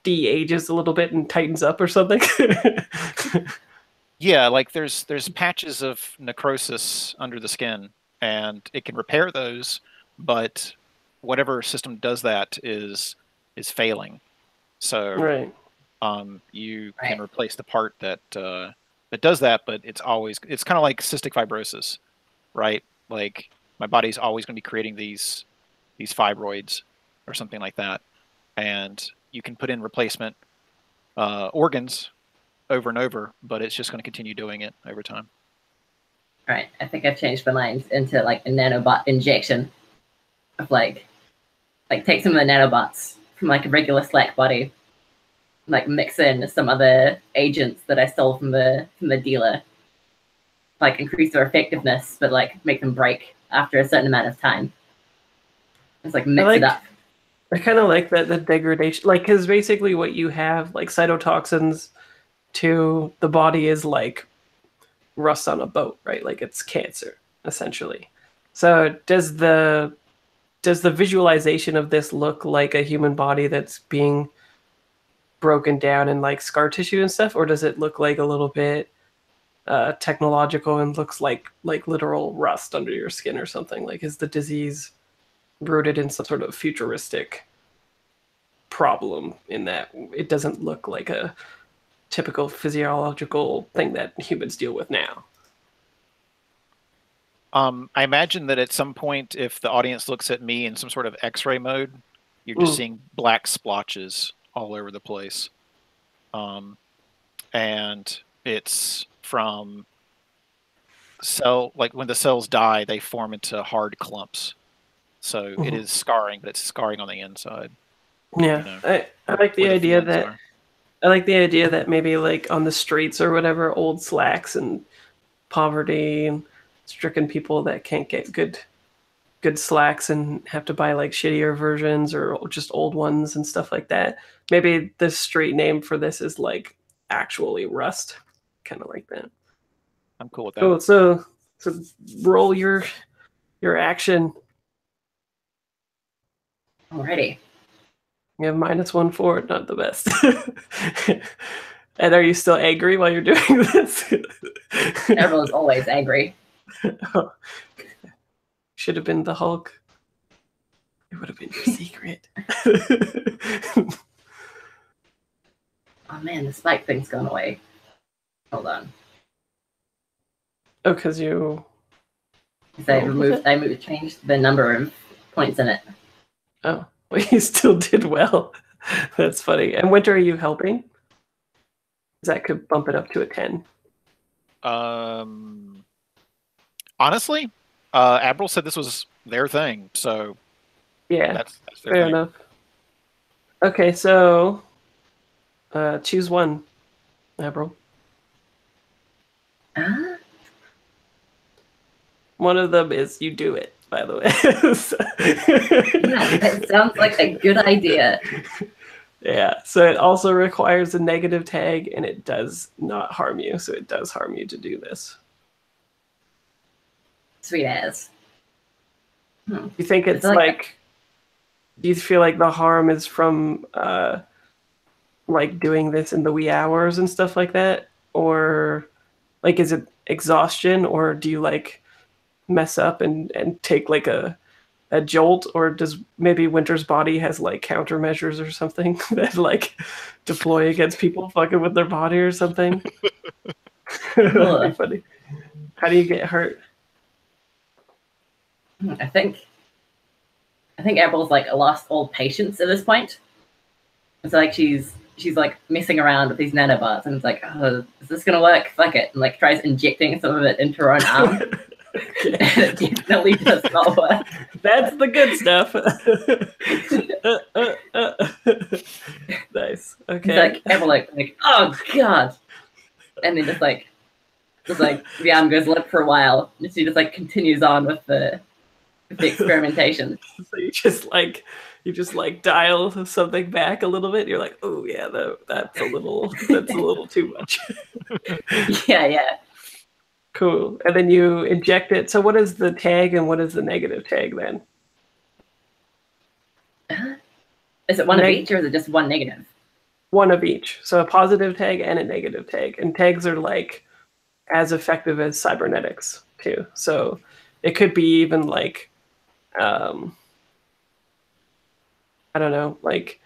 Speaker 1: de-ages a little bit and tightens up or something.
Speaker 3: Yeah, like there's patches of necrosis under the skin, and it can repair those, but whatever system does that is failing. So
Speaker 1: right.
Speaker 3: you
Speaker 2: Right.
Speaker 3: can replace the part that that does that, but it's kind of like cystic fibrosis, right? Like my body's always going to be creating these fibroids or something like that, and you can put in replacement organs over and over, but it's just going to continue doing it over time.
Speaker 2: Right. I think I've changed my mind into like a nanobot injection of like take some of the nanobots from like a regular Slack body, like mix in some other agents that I stole from the dealer, like increase their effectiveness, but like make them break after a certain amount of time. It's like mix it up.
Speaker 1: I kind of like that, the degradation, like, because basically what you have, like, cytotoxins to the body is like rust on a boat, right? Like it's cancer, essentially. So does the visualization of this look like a human body that's being broken down in like scar tissue and stuff, or does it look like a little bit technological and looks like literal rust under your skin or something? Like, is the disease rooted in some sort of futuristic problem in that it doesn't look like a typical physiological thing that humans deal with now?
Speaker 3: I imagine that at some point, if the audience looks at me in some sort of X-ray mode, you're just seeing black splotches all over the place. And it's from like when the cells die, they form into hard clumps. So it is scarring, but it's scarring on the inside.
Speaker 1: Yeah, you know, I like the idea that maybe like on the streets or whatever, old slacks and poverty and stricken people that can't get good slacks and have to buy like shittier versions or just old ones and stuff like that. Maybe the street name for this is like actually rust, kind of like that.
Speaker 3: I'm cool with that.
Speaker 1: Cool. So roll your action.
Speaker 2: Alrighty.
Speaker 1: You have -1 for it, not the best. And are you still angry while you're doing this?
Speaker 2: Everyone's always angry.
Speaker 1: Oh. Should have been the Hulk. It would have been your secret.
Speaker 2: Oh man, the spike thing's gone away. Hold on.
Speaker 1: Oh, because you...
Speaker 2: I changed the number of points in it.
Speaker 1: Oh, well, you still did well. That's funny. And Winter, are you helping? That could bump it up to a 10.
Speaker 3: Honestly, Abril said this was their thing, so
Speaker 1: yeah,
Speaker 3: that's their
Speaker 1: fair
Speaker 3: thing.
Speaker 1: enough. Okay, so choose one, Abril. One of them is you do it, by the way.
Speaker 2: Yeah, that sounds like a good idea.
Speaker 1: Yeah, so it also requires a negative tag, and it does not harm you, so it does harm you to do this.
Speaker 2: Sweet as.
Speaker 1: You think it's like do you feel like the harm is from like doing this in the wee hours and stuff like that? Or like is it exhaustion, or do you like mess up and take like a jolt, or does maybe Winter's body has like countermeasures or something that like deploy against people fucking with their body or something? That'd be funny. How do you get hurt?
Speaker 2: I think April's like lost all patience at this point. It's like she's like messing around with these nanobots, and it's like, oh, is this gonna work? Fuck it, and like tries injecting some of it into her own arm. And it definitely does not work.
Speaker 1: That's the good stuff. Nice. Okay.
Speaker 2: It's like April like, oh god, and then just like the arm goes limp for a while, and she just like continues on with the experimentation.
Speaker 1: So you just like dial something back a little bit. You're like, oh yeah, that's a little too much.
Speaker 2: Yeah.
Speaker 1: Cool. And then you inject it. So what is the tag and what is the negative tag then?
Speaker 2: Is it one of each, or is it just one negative?
Speaker 1: One of each. So a positive tag and a negative tag. And tags are like as effective as cybernetics too. So it could be even like I don't know, like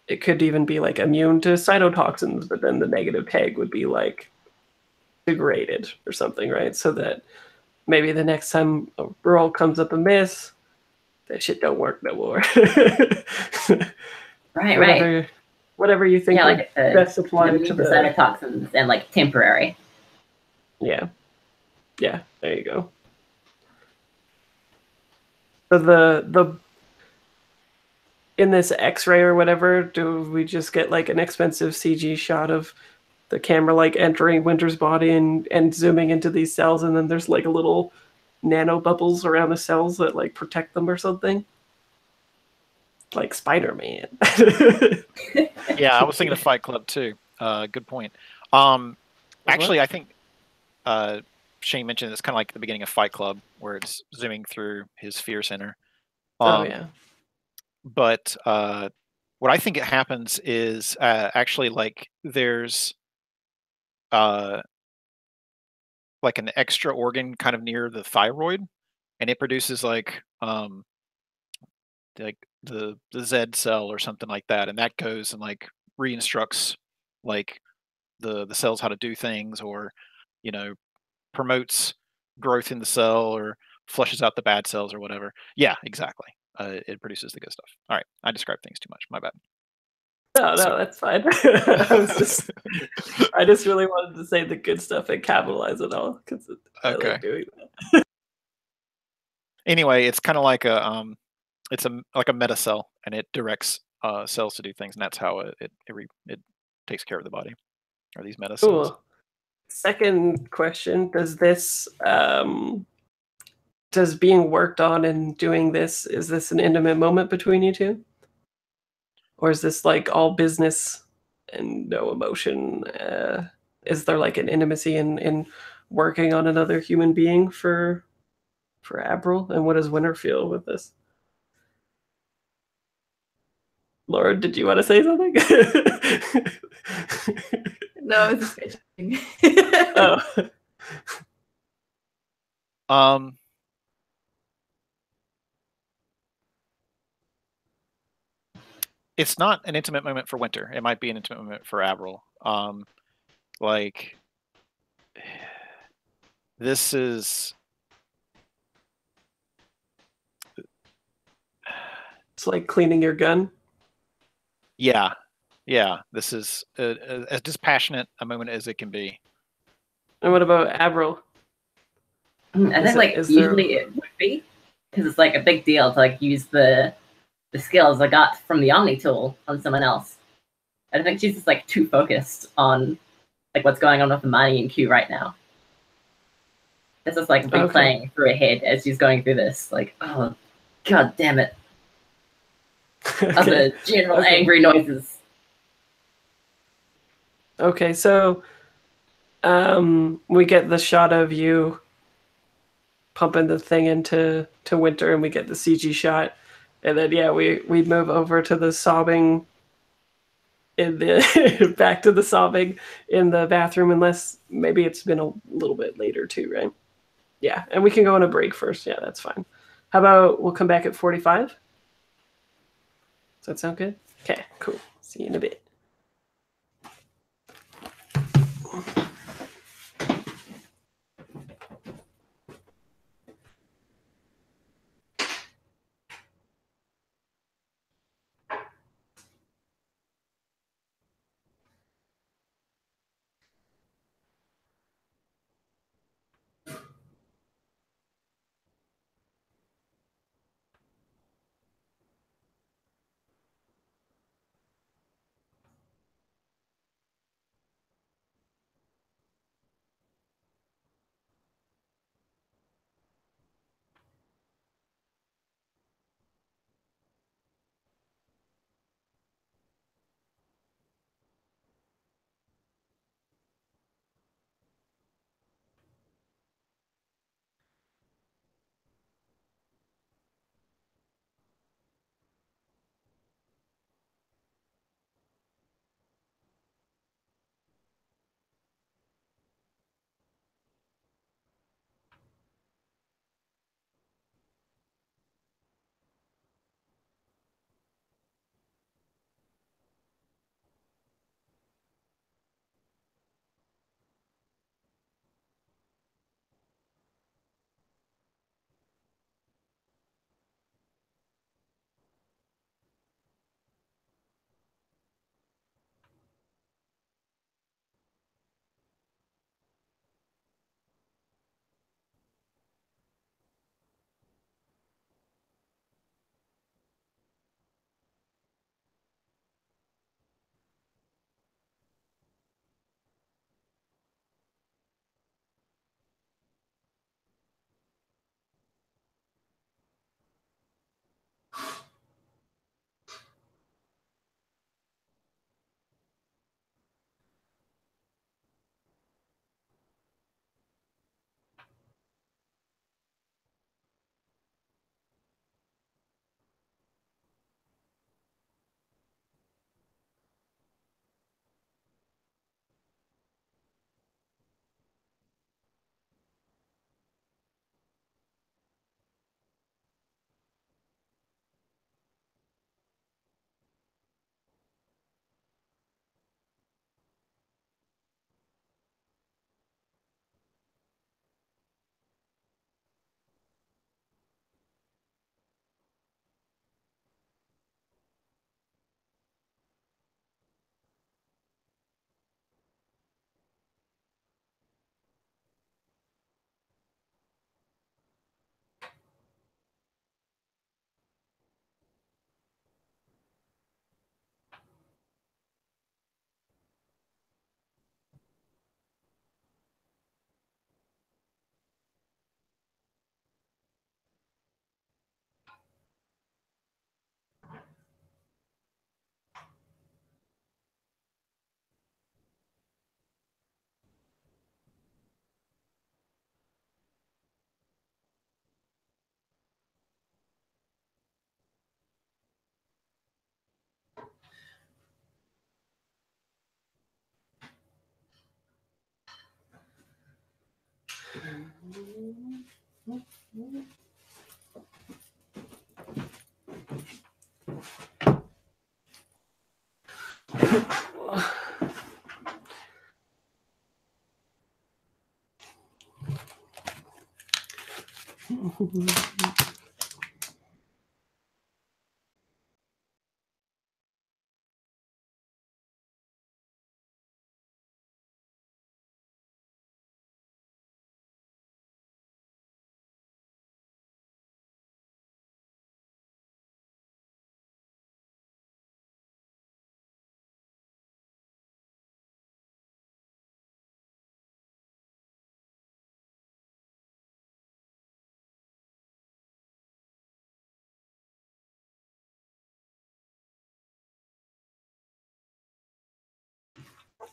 Speaker 1: it could even be like immune to cytotoxins, but then the negative tag would be like degraded or something, right? So that maybe the next time a roll comes up amiss, that shit don't work no more.
Speaker 2: Right.
Speaker 1: Whatever you think would
Speaker 2: like
Speaker 1: best apply to the
Speaker 2: cytotoxins and like temporary.
Speaker 1: Yeah, there you go. So the in this X-ray or whatever, do we just get like an expensive CG shot of the camera like entering Winter's body and zooming into these cells, and then there's like a little nano bubbles around the cells that like protect them or something? Like Spider-Man.
Speaker 3: Yeah, I was thinking of Fight Club too. Good point. Actually, I think Shane mentioned it's kind of like the beginning of Fight Club, where it's zooming through his fear center.
Speaker 1: Oh yeah.
Speaker 3: But what I think it happens is actually like there's like an extra organ kind of near the thyroid, and it produces like the Z cell or something like that, and that goes and like reinstructs like the cells how to do things, or you know, promotes growth in the cell, or flushes out the bad cells or whatever. Yeah, exactly. It produces the good stuff. All right, I described things too much. My bad.
Speaker 1: No, that's fine. I just really wanted to say the good stuff and capitalize it all because I like doing that.
Speaker 3: Anyway, it's kind of like it's like a meta cell, and it directs cells to do things, and that's how it takes care of the body, or these meta cells.
Speaker 1: Cool. Second question: does being worked on and doing this, is this an intimate moment between you two, or is this like all business and no emotion? Is there like an intimacy in working on another human being for Abril, and what does Winter feel with this? Laura, did you want to say something?
Speaker 4: No, it's just pitching.
Speaker 3: Oh. It's not an intimate moment for Winter. It might be an intimate moment for Avril. Like this is.
Speaker 1: It's like cleaning your gun.
Speaker 3: Yeah. This is as dispassionate a moment as it can be.
Speaker 1: And what about Avril?
Speaker 2: I think like usually it would be, because it's like a big deal to like use the skills I got from the Omni tool on someone else. I think she's just like too focused on like what's going on with the Marty and Q right now. It's just like replaying through her head as she's going through this. Like, oh, god damn it! Other general angry noises.
Speaker 1: Okay, so we get the shot of you pumping the thing into Winter, and we get the CG shot, and then we move over to the sobbing in the back to the sobbing in the bathroom, unless maybe it's been a little bit later too, right? Yeah, and we can go on a break first. Yeah, that's fine. How about we'll come back at 45? Does that sound good? Okay, cool. See you in a bit.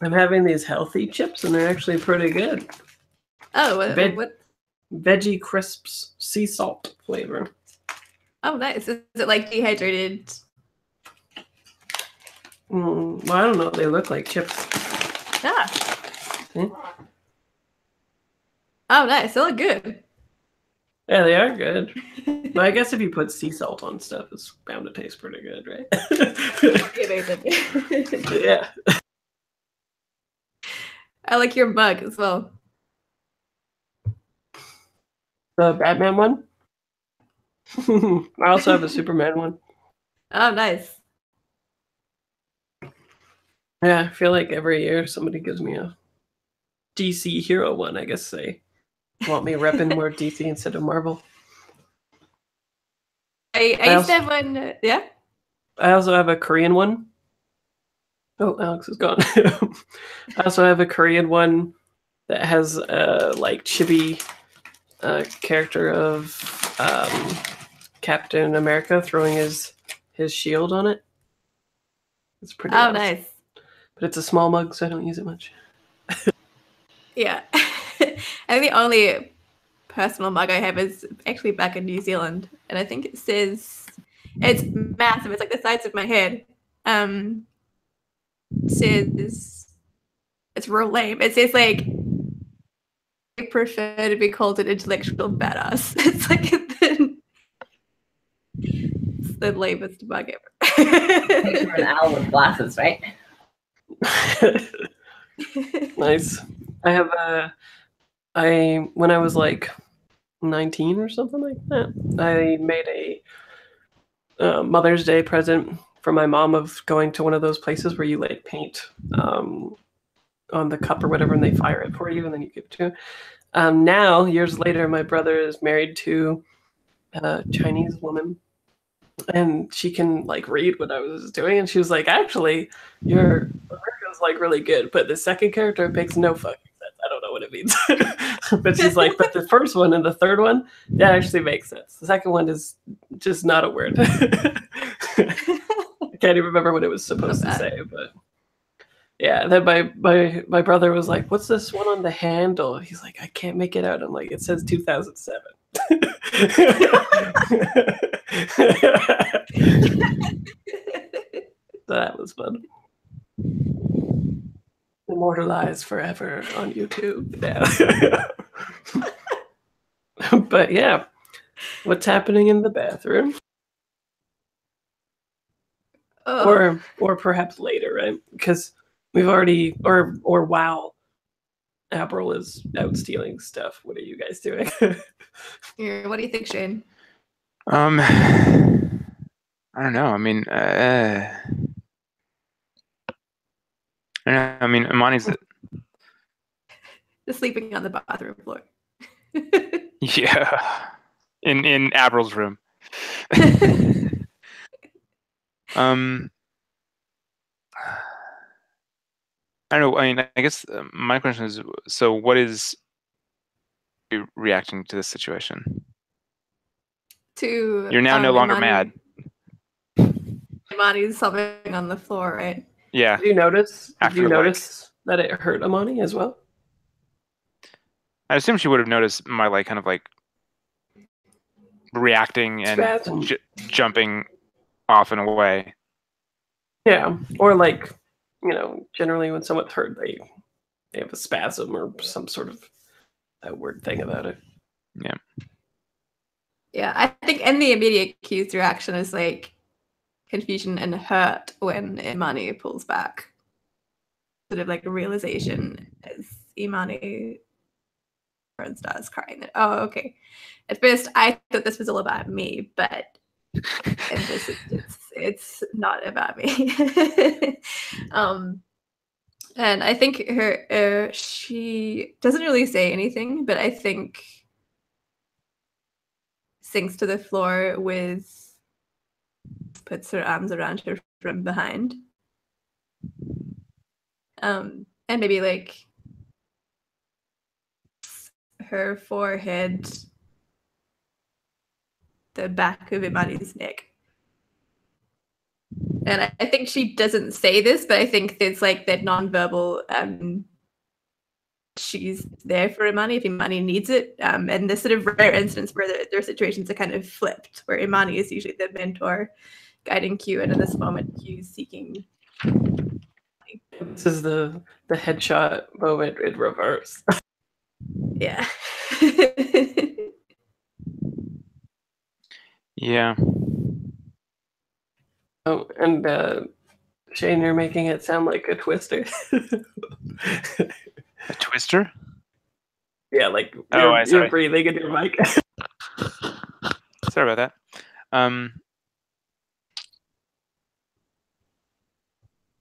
Speaker 1: I'm having these healthy chips, and they're actually pretty good.
Speaker 4: Oh,
Speaker 1: Veg-
Speaker 4: what?
Speaker 1: Veggie crisps, sea salt flavor.
Speaker 4: Oh, nice. Is it like dehydrated?
Speaker 1: Well, I don't know. They look like chips.
Speaker 4: Ah.
Speaker 1: Hmm?
Speaker 4: Oh, nice. They look good.
Speaker 1: Yeah, they are good. But I guess if you put sea salt on stuff, it's bound to taste pretty good, right? Yeah.
Speaker 4: I like your mug as well.
Speaker 1: The Batman one. I also have a Superman one.
Speaker 4: Oh, nice.
Speaker 1: Yeah, I feel like every year somebody gives me a DC hero one. I guess they want me repping more DC instead of Marvel.
Speaker 4: I used to have one. Yeah.
Speaker 1: I also have a Korean one. Oh, Alex is gone. I also have a Korean one that has like chibi character of Captain America throwing his shield on it. It's pretty
Speaker 4: Oh,
Speaker 1: awesome.
Speaker 4: nice.
Speaker 1: But it's a small mug, so I don't use it much.
Speaker 4: Yeah. I think the only personal mug I have is actually back in New Zealand, and I think it says it's massive. It's like the size of my head. It says it's real lame. It says like I prefer to be called an intellectual badass. It's like it's the lamest mug ever.
Speaker 2: You're an owl with glasses, right?
Speaker 1: Nice. I have when I was like 19 or something like that, I made a Mother's Day present for my mom of going to one of those places where you like paint on the cup or whatever, and they fire it for you, and then you give it to. Now, years later, my brother is married to a Chinese woman, and she can like read what I was doing, and she was like, "Actually, your is like really good, but the second character makes no fucking sense. I don't know what it means." But she's like, "But the first one and the third one, that actually makes sense. The second one is just not a word." I can't even remember what it was supposed to say, but yeah. Then my brother was like, "What's this one on the handle?" He's like, "I can't make it out." I'm like, "It says 2007." So that was fun. Immortalized forever on YouTube. Yeah. But yeah, what's happening in the bathroom?
Speaker 4: Oh.
Speaker 1: Or perhaps later, right? Because we've already or while April is out stealing stuff. What are you guys doing?
Speaker 4: Yeah, what do you think, Shane?
Speaker 5: I don't know. I mean, I don't know. I mean, Imani's
Speaker 4: Just sleeping on the bathroom floor.
Speaker 5: yeah, in April's room. I don't know. I mean, I guess my question is: so, what is you reacting to this situation?
Speaker 4: To
Speaker 5: You're now no longer mad.
Speaker 4: Imani's something on the floor, right?
Speaker 5: Yeah.
Speaker 1: Did you notice?
Speaker 5: After,
Speaker 1: Did you
Speaker 5: like-
Speaker 1: notice that it hurt Amani as well?
Speaker 5: I assume she would have noticed my like kind of like reacting and
Speaker 1: Spasm.
Speaker 5: jumping off and away.
Speaker 1: Yeah, or like, generally when someone's hurt, they have a spasm or some sort of that weird thing about it.
Speaker 4: Yeah, I think in the immediate cue's reaction is like confusion and hurt when Imani pulls back. Sort of like a realization as Imani starts crying that, oh, okay. At first I thought this was all about me, but in this it's not about me. And I think her she doesn't really say anything, but I think sinks to the floor puts her arms around her from behind. And maybe like her forehead, the back of Imani's neck. And I think she doesn't say this, but I think it's like that nonverbal, she's there for Imani if Imani needs it. And this sort of rare instance where their situations are kind of flipped, where Imani is usually the mentor guiding Q, and in this moment Q's seeking.
Speaker 1: This is the headshot moment in reverse.
Speaker 4: Yeah.
Speaker 5: Yeah.
Speaker 1: Oh, and Shane, you're making it sound like a twister.
Speaker 5: A twister?
Speaker 1: Yeah, like
Speaker 5: sorry.
Speaker 1: you're breathing in your mic.
Speaker 5: Sorry about that.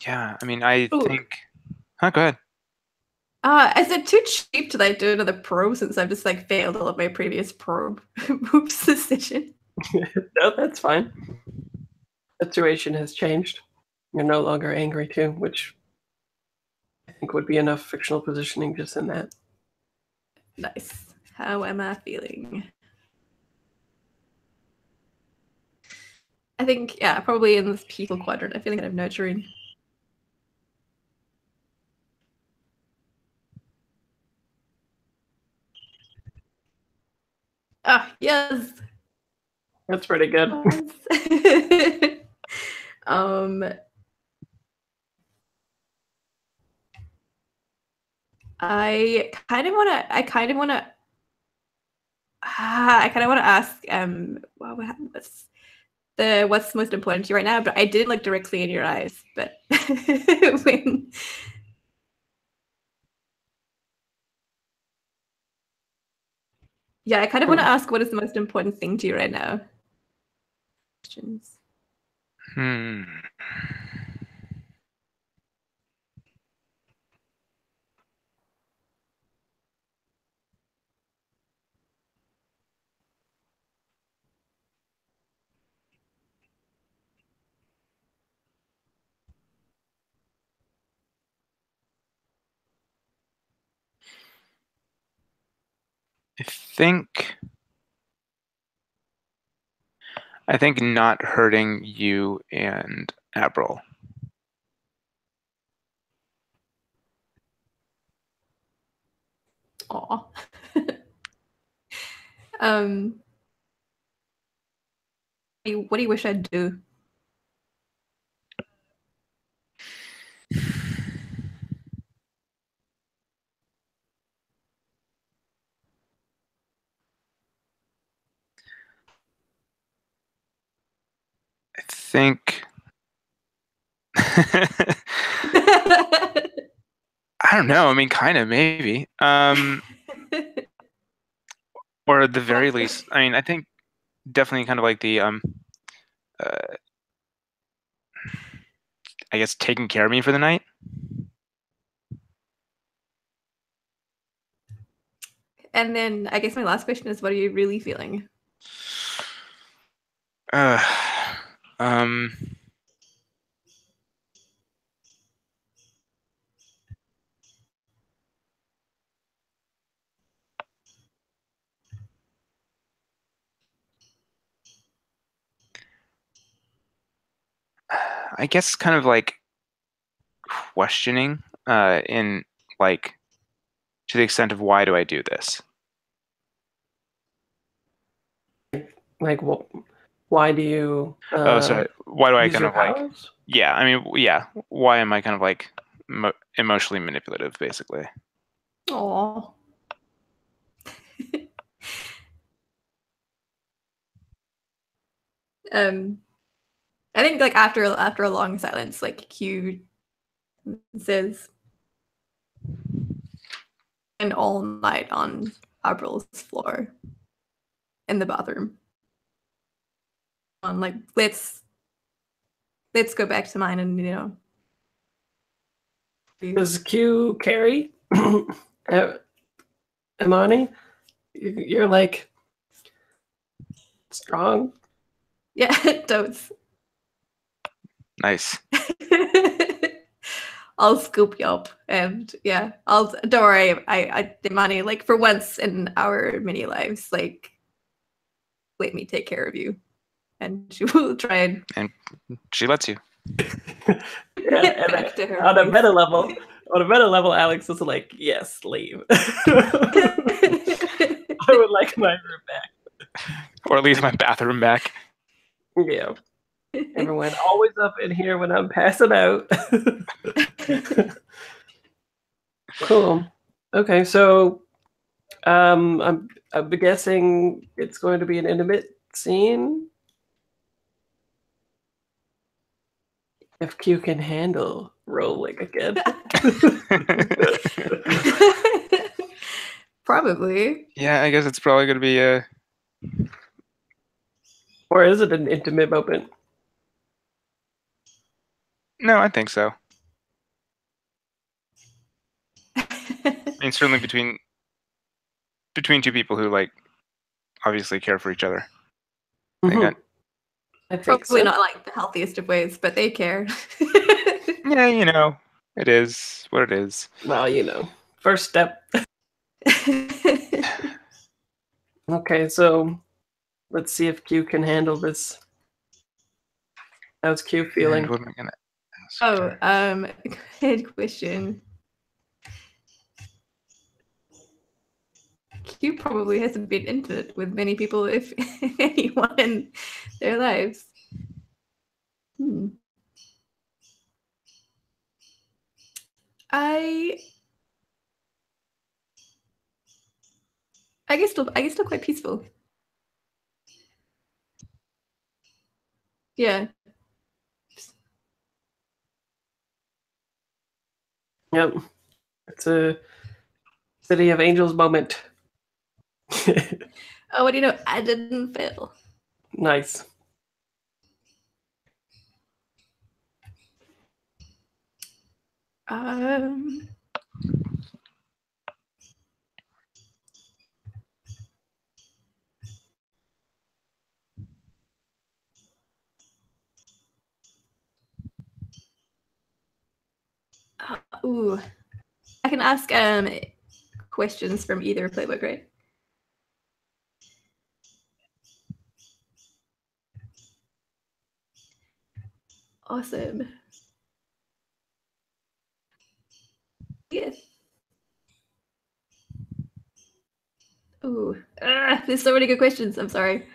Speaker 5: Yeah, I mean, I think. Huh, go ahead.
Speaker 4: Is it too cheap to like do another probe since I've just like failed all of my previous probe moves decision?
Speaker 1: No, that's fine. The situation has changed. You're no longer angry too, which I think would be enough fictional positioning just in that.
Speaker 4: Nice. How am I feeling? I think, yeah, probably in this peaceful quadrant. I'm feeling kind of nurturing. Ah, yes.
Speaker 1: That's pretty good.
Speaker 4: I kind of want to ask what's most important to you right now, but I didn't look directly in your eyes, but when yeah, I kind of want to ask what is the most important thing to you right now. Questions.
Speaker 5: I think not hurting you and Avril.
Speaker 4: Aw. What do you wish I'd do?
Speaker 5: I think. I don't know. I mean, kind of, maybe. Or at the very least, I mean, I think definitely kind of like the I guess taking care of me for the night.
Speaker 4: And then I guess my last question is, what are you really feeling?
Speaker 5: I guess kind of like questioning in like to the extent of why do I do this?
Speaker 1: Like, why do you?
Speaker 5: Sorry. Why do I
Speaker 1: use
Speaker 5: kind
Speaker 1: your
Speaker 5: of like?
Speaker 1: powers?
Speaker 5: Yeah, I mean, yeah. Why am I kind of like emotionally manipulative, basically?
Speaker 4: Aw. I think like after a long silence, like Q says, "And all night on April's floor in the bathroom. On like let's go back to mine and
Speaker 1: Does Q carry Imani? You're like strong.
Speaker 4: Yeah, totes.
Speaker 5: Nice.
Speaker 4: I'll scoop you up, and yeah, don't worry. I Imani, like for once in our mini lives, like let me take care of you, and she will try and
Speaker 5: She lets you.
Speaker 1: Yeah, and
Speaker 4: back to her
Speaker 1: on a
Speaker 4: place.
Speaker 1: meta level, Alex is like, yes, leave. I would like my room back.
Speaker 5: Or at least my bathroom back.
Speaker 1: Yeah. Everyone always up in here when I'm passing out. Cool. Okay, so I'm guessing it's going to be an intimate scene. If Q can handle rolling again.
Speaker 4: Probably.
Speaker 5: Yeah, I guess it's probably going to be a.
Speaker 1: Or is it an intimate moment?
Speaker 5: No, I think so. I mean, certainly between two people who like obviously care for each other. I think that,
Speaker 1: I think
Speaker 4: Probably
Speaker 1: so.
Speaker 4: not like the healthiest of ways, but they care.
Speaker 5: yeah, it is what it is.
Speaker 1: Well, first step. Okay, so let's see if Q can handle this. How's Q feeling?
Speaker 5: And what am I gonna ask
Speaker 4: Oh,
Speaker 5: her?
Speaker 4: good question. Q probably hasn't been intimate with many people, if anyone in their lives. I guess still quite peaceful. Yeah.
Speaker 1: Yep. It's a City of Angels moment.
Speaker 4: Oh, what do you know? I didn't fail.
Speaker 1: Nice.
Speaker 4: Ooh. I can ask questions from either playbook, right? Awesome. Yes. Ooh. There's so many good questions. I'm sorry.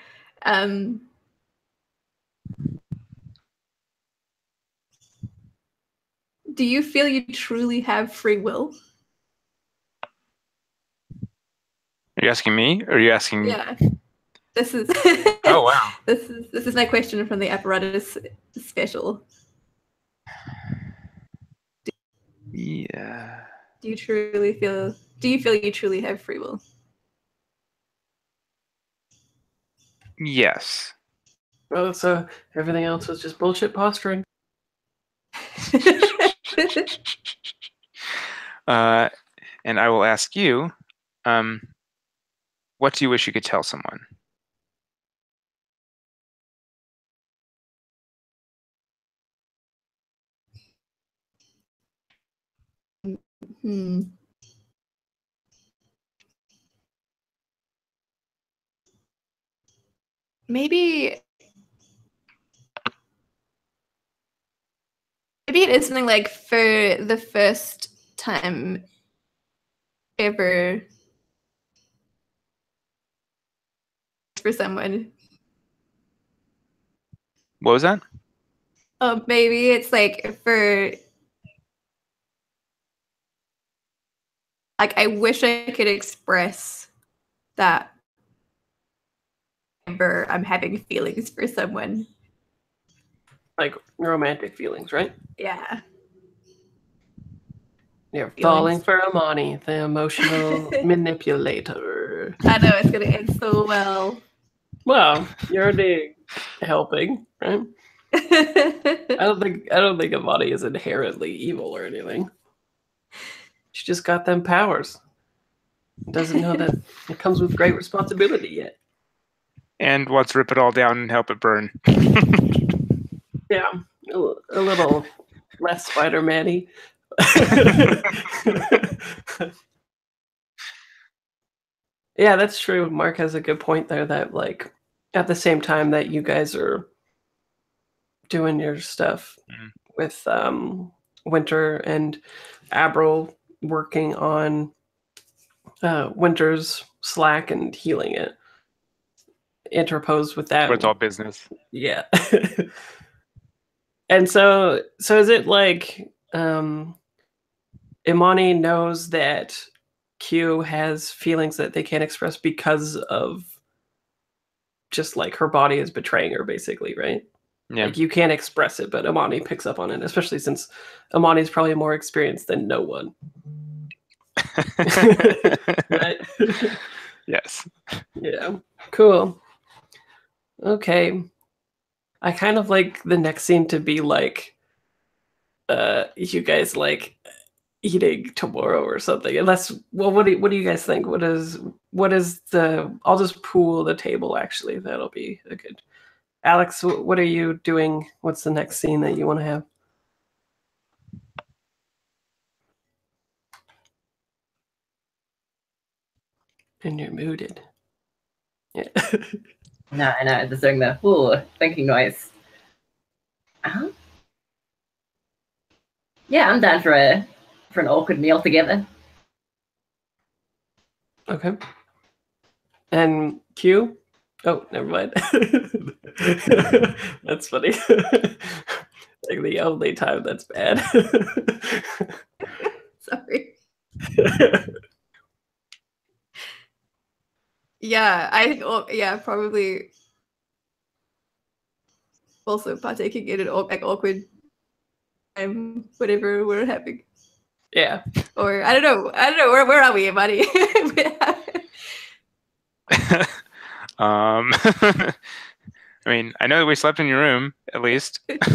Speaker 4: Do you feel you truly have free will?
Speaker 5: Are you asking me, or are you asking?
Speaker 4: Yeah. This is.
Speaker 5: Oh wow.
Speaker 4: This is my question from the apparatus special.
Speaker 5: Yeah.
Speaker 4: Do you feel you truly have free will?
Speaker 5: Yes.
Speaker 1: Oh, so everything else was just bullshit posturing.
Speaker 5: And I will ask you, what do you wish you could tell someone?
Speaker 4: Maybe it is something like for the first time ever for someone.
Speaker 5: What was that?
Speaker 4: Oh, maybe it's like for like I wish I could express that I'm remember I'm having feelings for someone.
Speaker 1: Like romantic feelings, right?
Speaker 4: Yeah.
Speaker 1: You're
Speaker 4: Feelings.
Speaker 1: falling for Amani, the emotional manipulator.
Speaker 4: I know it's gonna end so well.
Speaker 1: Well, you're already helping, right? I don't think Amani is inherently evil or anything. She just got them powers. Doesn't know that it comes with great responsibility yet.
Speaker 5: And wants to rip it all down and help it burn.
Speaker 1: Yeah, a little less Spider-Man-y. Yeah, that's true. Mark has a good point there that like at the same time that you guys are doing your stuff with Winter and Abril working on Winter's Slack and healing it. Interposed with that.
Speaker 5: Where it's all business.
Speaker 1: Yeah. And so is it like Imani knows that Q has feelings that they can't express because of just like her body is betraying her, basically, right?
Speaker 5: Yeah.
Speaker 1: Like you can't express it, but Imani picks up on it, especially since Imani's probably more experienced than no one. Right?
Speaker 5: Yes.
Speaker 1: Yeah. Cool. Okay. I kind of like the next scene to be like you guys like eating tomorrow or something. Unless well what do you guys think? What is the I'll just pool the table actually. That'll be a good. Alex, what are you doing? What's the next scene that you want to have? And you're muted. Yeah.
Speaker 2: No, I know. Just doing the thinking noise. Yeah, I'm down for an awkward meal together.
Speaker 1: Okay. And Q? Oh, never mind. That's funny. Like the only time that's bad.
Speaker 4: Sorry. Yeah, I think. Yeah, probably. Also partaking in an awkward time, whatever we're having.
Speaker 1: Yeah.
Speaker 4: Or I don't know. Where are we, buddy?
Speaker 5: I mean, I know that we slept in your room, at least.
Speaker 4: It's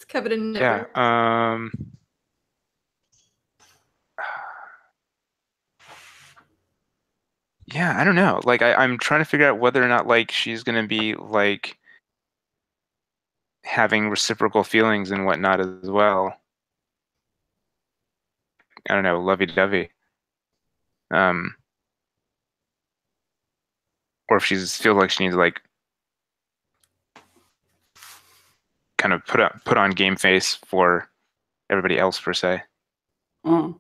Speaker 4: covered in
Speaker 5: Yeah. Yeah, I don't know. Like, I'm trying to figure out whether or not like she's gonna be like having reciprocal feelings and whatnot as well. I don't know, lovey-dovey. Or if she's feels like she needs to like kind of put on game face for everybody else per se.
Speaker 1: Mm.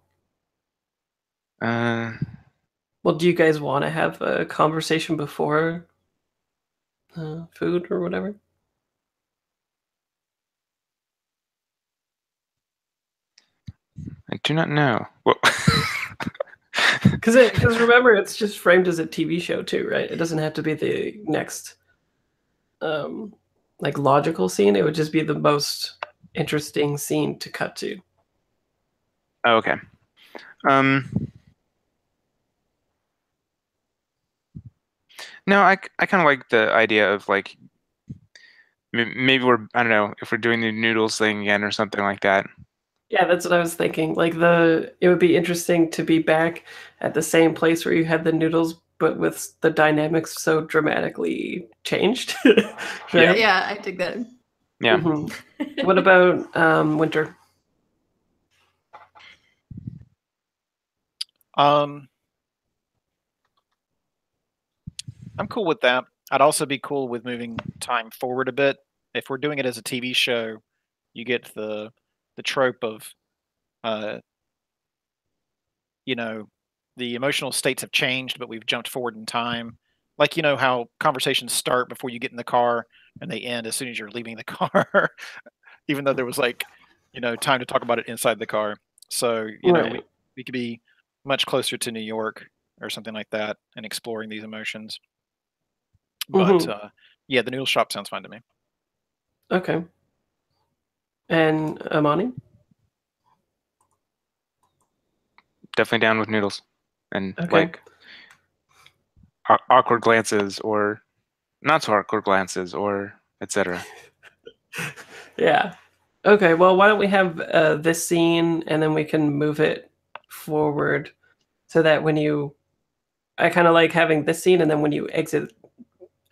Speaker 1: Well, do you guys want to have a conversation before food or whatever?
Speaker 5: I do not know. Well,
Speaker 1: Because remember, it's just framed as a TV show too, right? It doesn't have to be the next like logical scene. It would just be the most interesting scene to cut to.
Speaker 5: oh, okay. No, I kind of like the idea of like maybe I don't know if we're doing the noodles thing again or something like that.
Speaker 1: Yeah, that's what I was thinking. Like it would be interesting to be back at the same place where you had the noodles, but with the dynamics so dramatically changed. Right?
Speaker 4: Yeah, I dig that.
Speaker 5: Yeah.
Speaker 1: Mm-hmm. What about Winter?
Speaker 3: I'm cool with that. I'd also be cool with moving time forward a bit. If we're doing it as a TV show, you get the trope of, you know, the emotional states have changed, but we've jumped forward in time. Like, you know how conversations start before you get in the car and they end as soon as you're leaving the car, even though there was like, you know, time to talk about it inside the car. So, you know,
Speaker 1: Right.
Speaker 3: we could be much closer to New York or something like that, and exploring these emotions. But yeah, the noodle shop sounds fine to me.
Speaker 1: Okay. And Amani?
Speaker 5: Definitely down with noodles, and
Speaker 1: Okay.
Speaker 5: like awkward glances or not so awkward glances or etc.
Speaker 1: Yeah. Okay, well, why don't we have this scene and then we can move it forward so that when you. I kind of like having this scene and then when you exit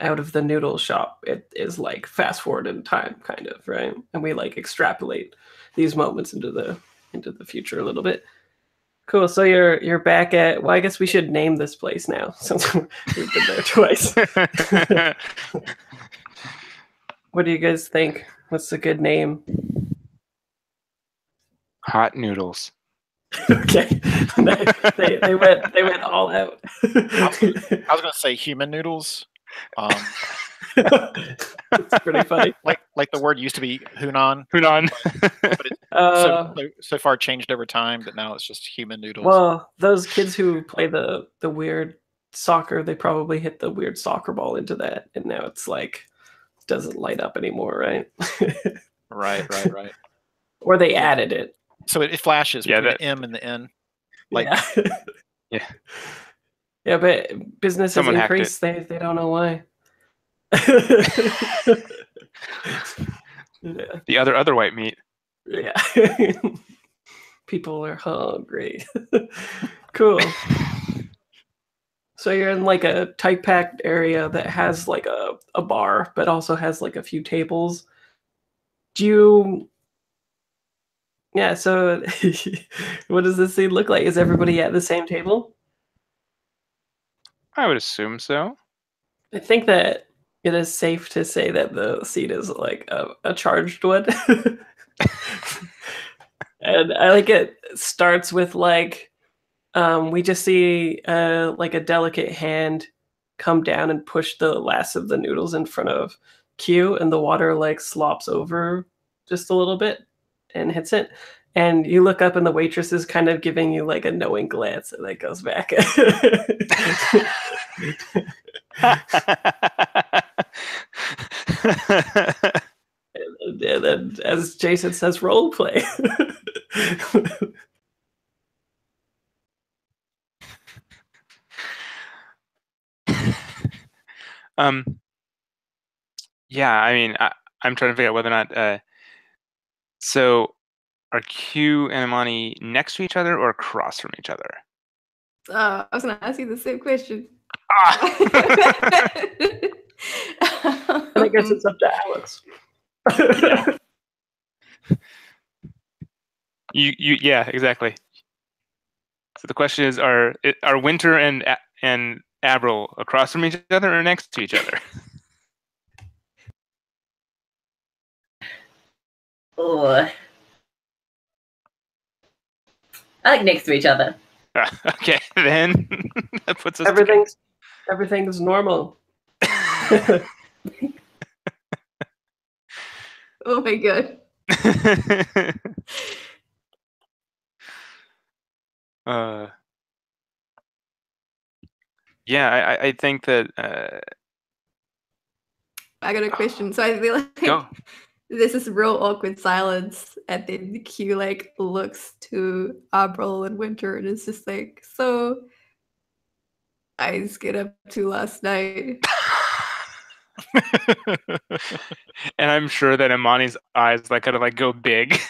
Speaker 1: out of the noodle shop, it is like fast forward in time, kind of, right? And we like extrapolate these moments into the future a little bit. Cool. So you're back at. Well, I guess we should name this place now since we've been there twice. What do you guys think? What's a good name?
Speaker 5: Hot noodles.
Speaker 1: Okay, they went all out.
Speaker 3: I was gonna say human noodles.
Speaker 1: It's pretty funny.
Speaker 3: Like the word used to be Hunan,
Speaker 5: Hunan.
Speaker 3: but it's so far changed over time that now it's just human noodles.
Speaker 1: Well, those kids who play the weird soccer, they probably hit the weird soccer ball into that, and now it's like doesn't light up anymore, right?
Speaker 3: Right.
Speaker 1: Or they added it.
Speaker 3: So it flashes between the M and the N. Like
Speaker 1: yeah. Yeah, but business has increased. They don't know why. Yeah.
Speaker 5: The other white meat.
Speaker 1: Yeah. People are hungry. Cool. So you're in like a tight packed area that has like a bar, but also has like a few tables. Yeah, so what does this scene look like? Is everybody at the same table?
Speaker 5: I would assume so.
Speaker 1: I think that it is safe to say that the seat is like a charged one. And I like it starts with like we just see like a delicate hand come down and push the last of the noodles in front of Q, and the water like slops over just a little bit and hits it. And you look up and the waitress is kind of giving you like a knowing glance and it goes back. And then, as Jason says, role play.
Speaker 5: Yeah, I mean, I'm trying to figure out whether or not. So, are Q and Amani next to each other or across from each other?
Speaker 4: I was going to ask you the same question.
Speaker 1: I guess it's up to Alex.
Speaker 5: Yeah, exactly. So the question is: Are Winter and Avril across from each other or next to each other?
Speaker 2: Oh, I like next to each other.
Speaker 5: Okay, then that puts us.
Speaker 1: Everything's normal.
Speaker 4: Oh my god.
Speaker 5: Yeah, I think that.
Speaker 4: I got a question. So I feel like
Speaker 5: Go.
Speaker 4: There's this real awkward silence, and then Q like looks to April and Winter, and it's just like, so I just get up to last night.
Speaker 5: And I'm sure that Imani's eyes like kind of like go big,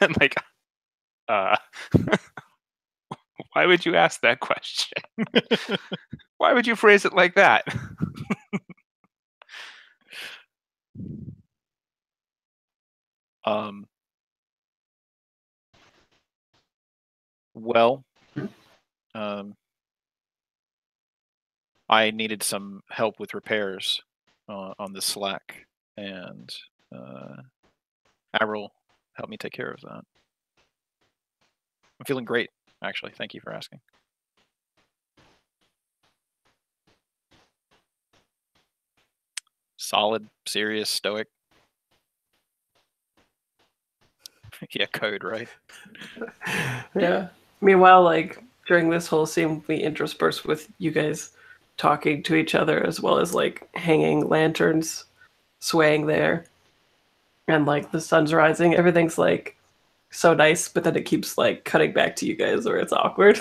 Speaker 5: and like, why would you ask that question? Why would you phrase it like that?
Speaker 3: Well, I needed some help with repairs on the Slack, and Avril helped me take care of that. I'm feeling great, actually. Thank you for asking. Solid, serious, stoic. Yeah, code, right?
Speaker 1: Yeah. Meanwhile, like during this whole scene, we intersperse with you guys talking to each other, as well as like hanging lanterns swaying there, and like the sun's rising. Everything's like so nice, but then it keeps like cutting back to you guys, or it's awkward.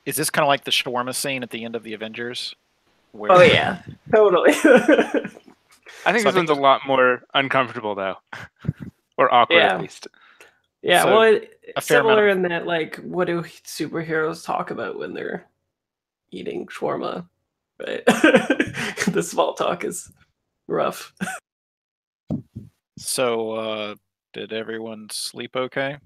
Speaker 3: Is this kind of like the shawarma scene at the end of the Avengers? Where...
Speaker 1: Oh yeah, totally.
Speaker 5: I think
Speaker 3: So
Speaker 5: this one's a lot more uncomfortable though, or awkward
Speaker 1: Yeah.
Speaker 5: at least.
Speaker 1: Yeah,
Speaker 3: So,
Speaker 1: well,
Speaker 3: a fair
Speaker 1: similar
Speaker 3: amount
Speaker 1: in that, like, what do superheroes talk about when they're eating shawarma? Right? The small talk is rough.
Speaker 3: So, did everyone sleep okay?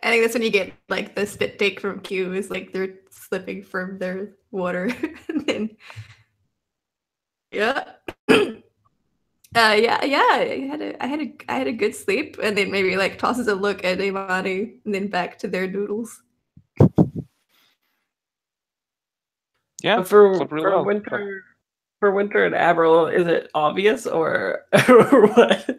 Speaker 4: I think that's when you get like the spit take from Q is like they're slipping from their water. And then yeah. I had a good sleep, and then maybe like tosses a look at Imani, and then back to their noodles.
Speaker 5: Yeah,
Speaker 1: But for
Speaker 5: slept really well.
Speaker 1: Winter and Avril, is it obvious or or what?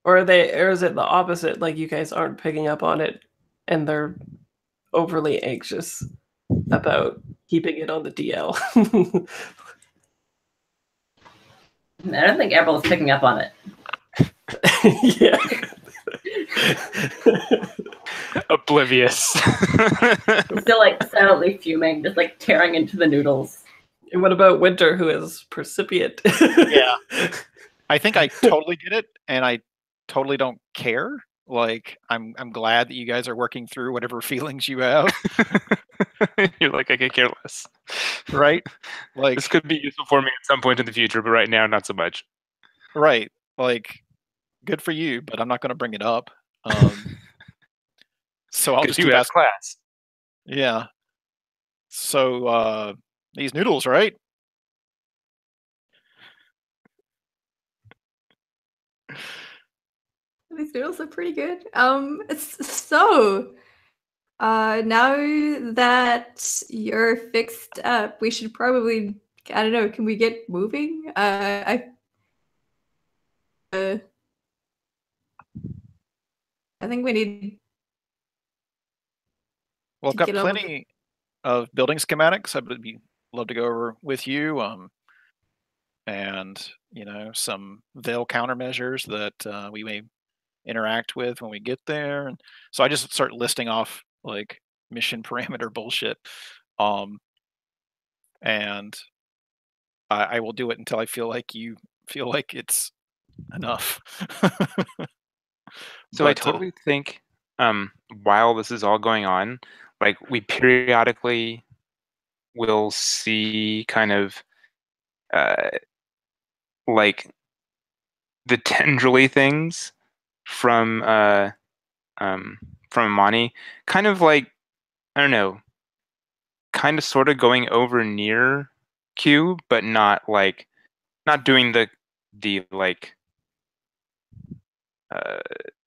Speaker 1: Or is it the opposite? Like you guys aren't picking up on it, and they're overly anxious about keeping it on the DL.
Speaker 2: I don't think April's picking up on it.
Speaker 1: Yeah.
Speaker 5: Oblivious.
Speaker 2: Still like silently fuming, just like tearing into the noodles.
Speaker 1: And what about Winter, who is percipient?
Speaker 3: Yeah. I think I totally get it, and I totally don't care. Like, I'm glad that you guys are working through whatever feelings you have.
Speaker 5: You're like, I could care less.
Speaker 3: Right? Like,
Speaker 5: This could be useful for me at some point in the future, but right now, not so much.
Speaker 3: right. Like, good for you, but I'm not going to bring it up. So I'll just
Speaker 5: you
Speaker 3: keep
Speaker 5: have
Speaker 3: asking.
Speaker 5: class.
Speaker 3: Yeah. So, these noodles, right?
Speaker 4: These noodles are pretty good. Now that you're fixed up, we should probably, I don't know, can we get moving? I think we need
Speaker 3: Well, I've
Speaker 4: to
Speaker 3: got
Speaker 4: get on with
Speaker 3: plenty of building schematics. I would love to go over with you. And some veil countermeasures that we may interact with when we get there. And so I just start listing off like mission parameter bullshit. And I will do it until I feel like you feel like it's enough.
Speaker 5: So I
Speaker 3: But,
Speaker 5: totally think while this is all going on, like we periodically will see kind of like the tendrily things from Amani, kind of like, I don't know, kind of sort of going over near Q, but not doing the like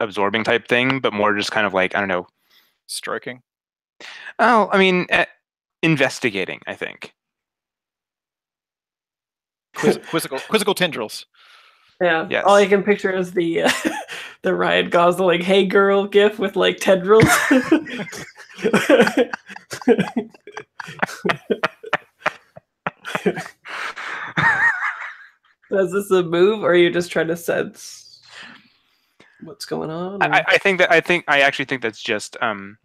Speaker 5: absorbing type thing, but more just kind of like, I don't know.
Speaker 3: stroking.
Speaker 5: Oh, I mean, investigating, I think.
Speaker 3: Quizzical tendrils.
Speaker 1: Yeah.
Speaker 5: Yes.
Speaker 1: All I can picture is the the Ryan Gosling "Hey Girl" gif with like tendrils. Is this a move, or are you just trying to sense what's going on?
Speaker 5: I actually think that's just
Speaker 1: like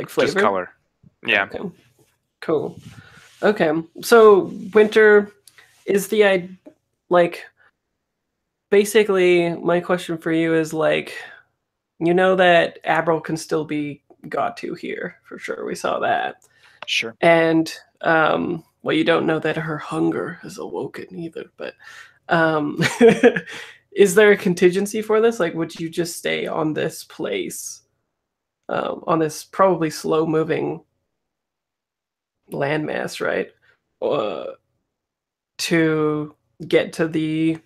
Speaker 1: flavor,
Speaker 5: just color. Yeah.
Speaker 1: Okay. Cool. Okay. So Winter is the like basically my question for you is like, you know that Avril can still be got to here for sure. We saw that.
Speaker 3: Sure.
Speaker 1: And well, you don't know that her hunger has awoken either, but is there a contingency for this? Like, would you just stay on this place, on this probably slow moving landmass, right? To get to the,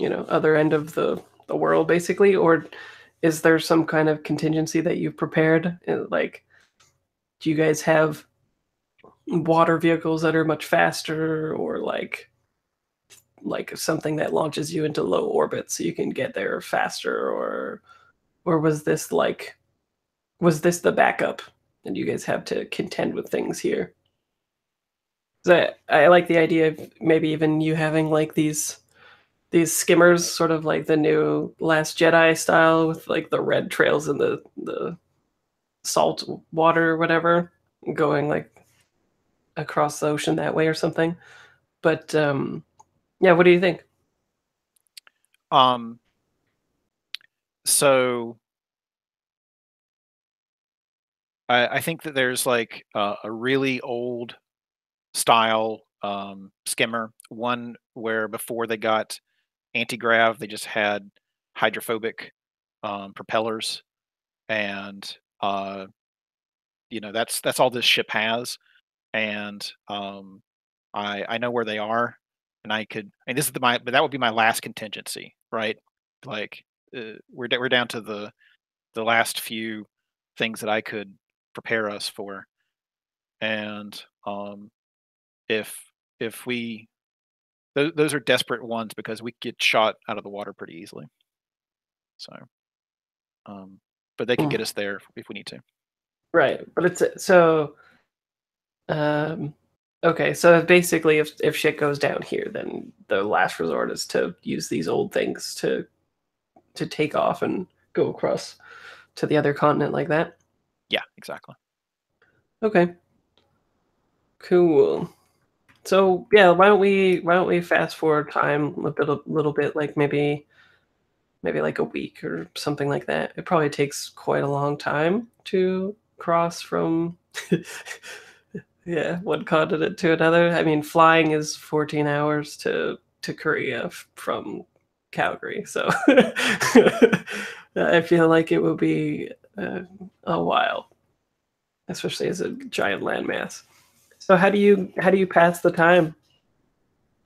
Speaker 1: other end of the world, basically? Or is there some kind of contingency that you've prepared? Like, do you guys have water vehicles that are much faster, or like something that launches you into low orbit so you can get there faster, or was this the backup and you guys have to contend with things here? I like the idea of maybe even you having like these skimmers, sort of like the new Last Jedi style, with like the red trails in the salt water or whatever, going like across the ocean that way or something. But yeah, what do you think?
Speaker 3: So I think that there's like a really old style skimmer, one where before they got anti-grav, they just had hydrophobic propellers, and that's all this ship has. And I know where they are, and I could. And this is but that would be my last contingency, right? Like we're down to the last few things that I could prepare us for, and if we those are desperate ones because we get shot out of the water pretty easily. So, but they can get us there if we need to.
Speaker 1: Right, but it's so. Okay, so basically, if shit goes down here, then the last resort is to use these old things to take off and go across to the other continent like that.
Speaker 3: Yeah, exactly.
Speaker 1: Okay. Cool. So yeah, why don't we fast forward time a little bit, like maybe like a week or something like that. It probably takes quite a long time to cross from yeah, one continent to another. I mean, flying is 14 hours to Korea from Calgary, so I feel like it will be a while, especially as a giant landmass. So how do you pass the time?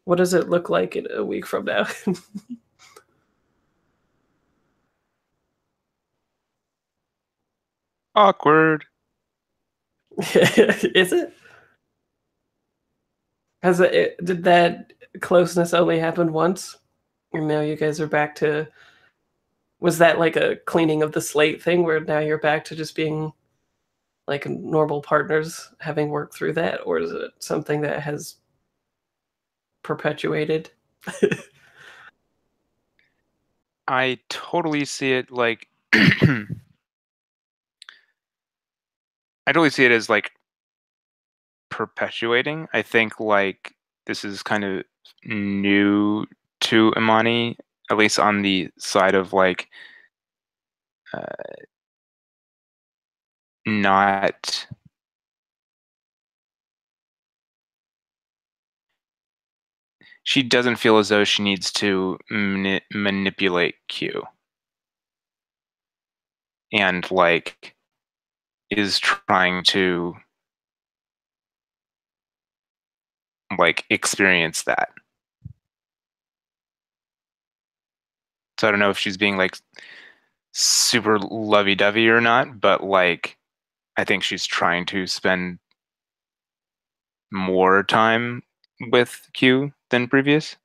Speaker 1: What does it look like in a week from now?
Speaker 5: Awkward.
Speaker 1: Is it? Did that closeness only happen once? And now you guys are back to. Was that like a cleaning of the slate thing where now you're back to just being like normal partners, having worked through that, or is it something that has perpetuated?
Speaker 5: I totally see it like I totally see it as like perpetuating. I think like this is kind of new to Imani, at least on the side of like not she doesn't feel as though she needs to manipulate Q, and like is trying to like experience that. So I don't know if she's being like super lovey-dovey or not, but like I think she's trying to spend more time with Q than previous.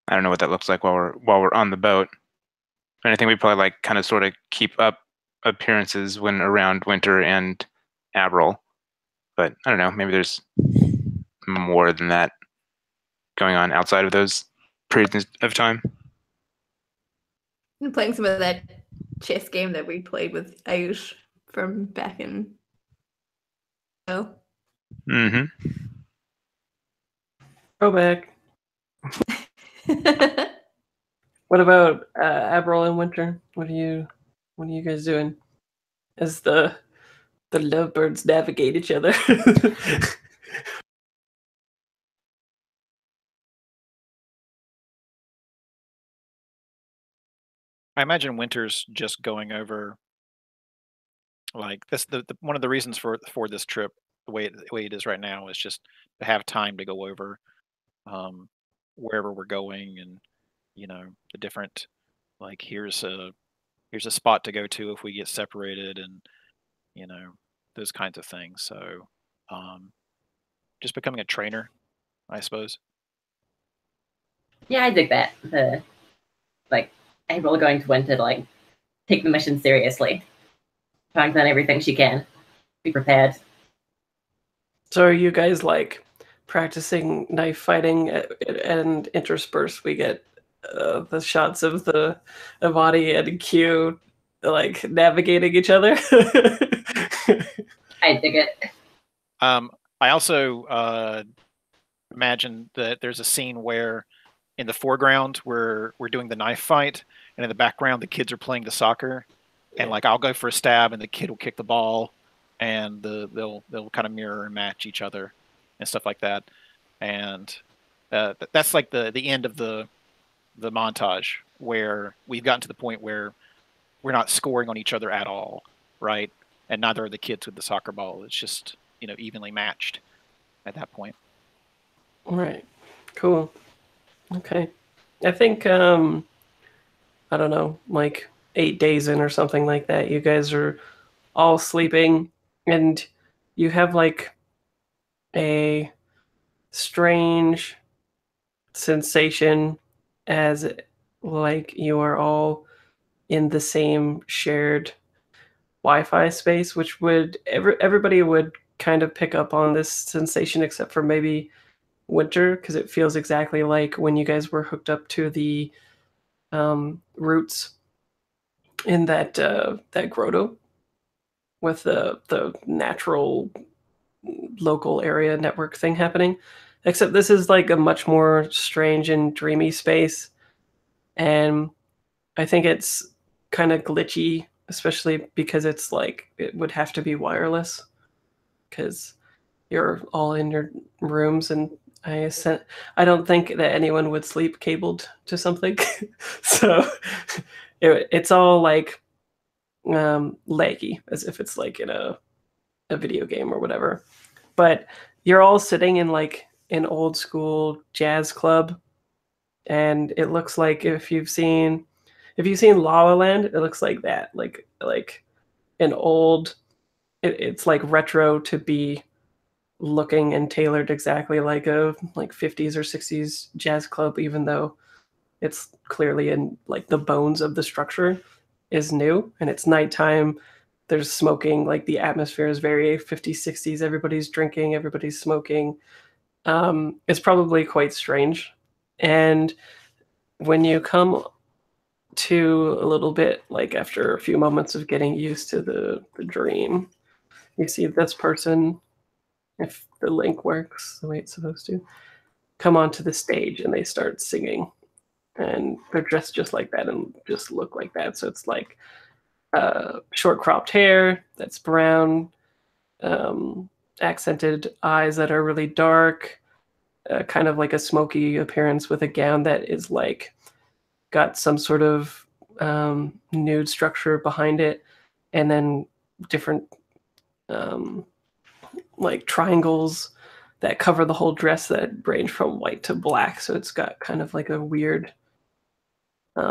Speaker 5: I don't know what that looks like while we're on the boat. And I think we probably like kind of sort of keep up appearances when around Winter and Avril. But I don't know, maybe there's more than that going on outside of those periods of time.
Speaker 4: I'm playing some of that chess game that we played with Ayush from back in. Oh.
Speaker 5: Mm-hmm.
Speaker 1: Go back. What about Avril and Winter? What are you guys doing as the lovebirds navigate each other?
Speaker 3: I imagine Winter's just going over like this. The one of the reasons for this trip, the way it is right now, is just to have time to go over wherever we're going, and the different, like, here's a spot to go to if we get separated, and those kinds of things. So just becoming a trainer, I suppose.
Speaker 2: Yeah, I dig that. Like, April going to Winter to like take the mission seriously, trying to learn everything she can, be prepared.
Speaker 1: So are you guys like practicing knife fighting, and interspersed we get the shots of the Avati and Q like navigating each other?
Speaker 2: I dig it.
Speaker 3: I also imagine that there's a scene where in the foreground we're doing the knife fight, and in the background the kids are playing the soccer, and like I'll go for a stab and the kid will kick the ball, and they'll kind of mirror and match each other and stuff like that. And that's like the end of the montage, where we've gotten to the point where we're not scoring on each other at all, right? And neither are the kids with the soccer ball. It's just evenly matched at that point.
Speaker 1: Right. Cool. Okay. I think I don't know, like 8 days in or something like that, you guys are all sleeping, and you have like a strange sensation as like you are all in the same shared Wi-Fi space, which would everybody would kind of pick up on this sensation except for maybe Winter, because it feels exactly like when you guys were hooked up to the roots in that grotto with the natural local area network thing happening. Except this is like a much more strange and dreamy space, and I think it's kind of glitchy, especially because it's like it would have to be wireless because you're all in your rooms, and I don't think that anyone would sleep cabled to something. So it's all like laggy, as if it's like in a video game or whatever. But you're all sitting in like an old school jazz club, and it looks like if you've seen La La Land, it looks like that, like an old. It's like retro to be looking and tailored exactly like a 50s or 60s jazz club, even though it's clearly in like the bones of the structure is new, and it's nighttime. There's smoking, like the atmosphere is very 50s, 60s. Everybody's drinking, everybody's smoking. It's probably quite strange. And when you come to a little bit, like after a few moments of getting used to the dream, you see this person, if the link works the way it's supposed to, come onto the stage and they start singing. And they're dressed just like that and just look like that. So it's like short cropped hair that's brown, accented eyes that are really dark, kind of like a smoky appearance with a gown that is like got some sort of nude structure behind it, and then different like triangles that cover the whole dress that range from white to black. So it's got kind of like a weird I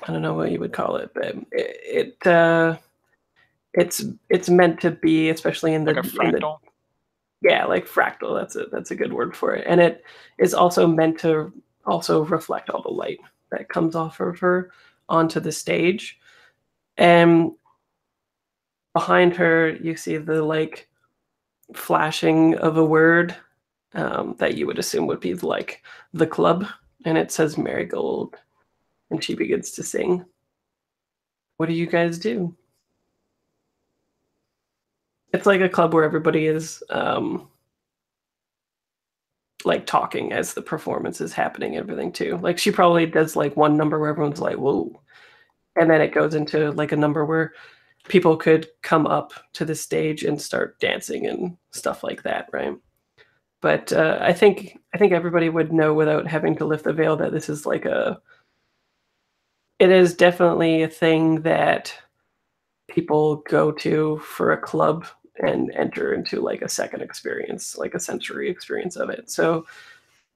Speaker 1: don't know what you would call it, but it's meant to be, especially in the
Speaker 3: like a fractal.
Speaker 1: Yeah, like fractal. That's a good word for it. And it is also meant to also reflect all the light that comes off of her onto the stage. And behind her, you see the like flashing of a word that you would assume would be like the club, and it says Marigold, and she begins to sing. What do you guys do? It's like a club where everybody is like talking as the performance is happening and everything too. Like she probably does like one number where everyone's like, whoa. And then it goes into like a number where people could come up to the stage and start dancing and stuff like that, right? But I think everybody would know without having to lift the veil that this is like it is definitely a thing that people go to for a club and enter into like a second experience, like a sensory experience of it. So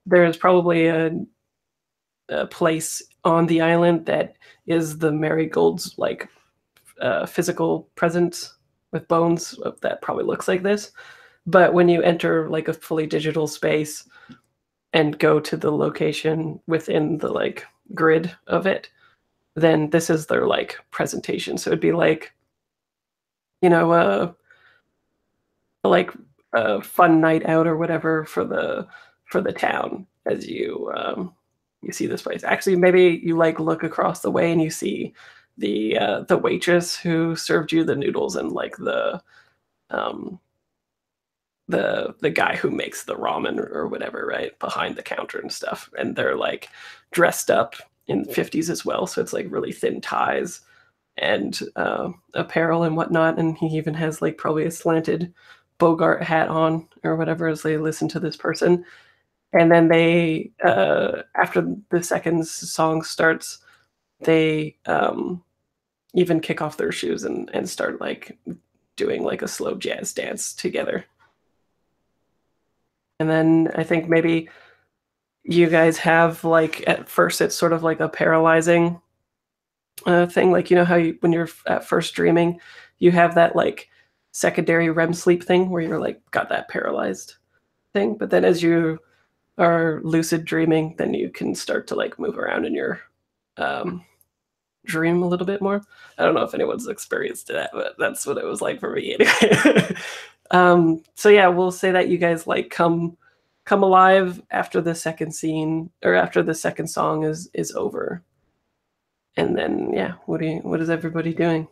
Speaker 1: there's probably a place on the island that is the Marigolds like physical presence with bones that probably looks like this. But when you enter like a fully digital space and go to the location within the like grid of it, then this is their like presentation. So it'd be like, you know, like a fun night out or whatever for the town as you see this place. Actually, maybe you like look across the way and you see the waitress who served you the noodles and like um the guy who makes the ramen or whatever, right, behind the counter and stuff. And they're like dressed up in the 50s as well. So it's like really thin ties and apparel and whatnot. And he even has like probably a slanted Bogart hat on or whatever as they listen to this person. And then they, after the second song starts, they even kick off their shoes and start like doing like a slow jazz dance together. And then I think maybe you guys have like, at first it's sort of like a paralyzing thing. Like, you know how when you're at first dreaming, you have that like secondary REM sleep thing where you're like got that paralyzed thing. But then as you are lucid dreaming, then you can start to like move around in your dream a little bit more. I don't know if anyone's experienced that, but that's what it was like for me anyway. So yeah, we'll say that you guys like come alive after the second scene or after the second song is over. And then yeah, what is everybody doing?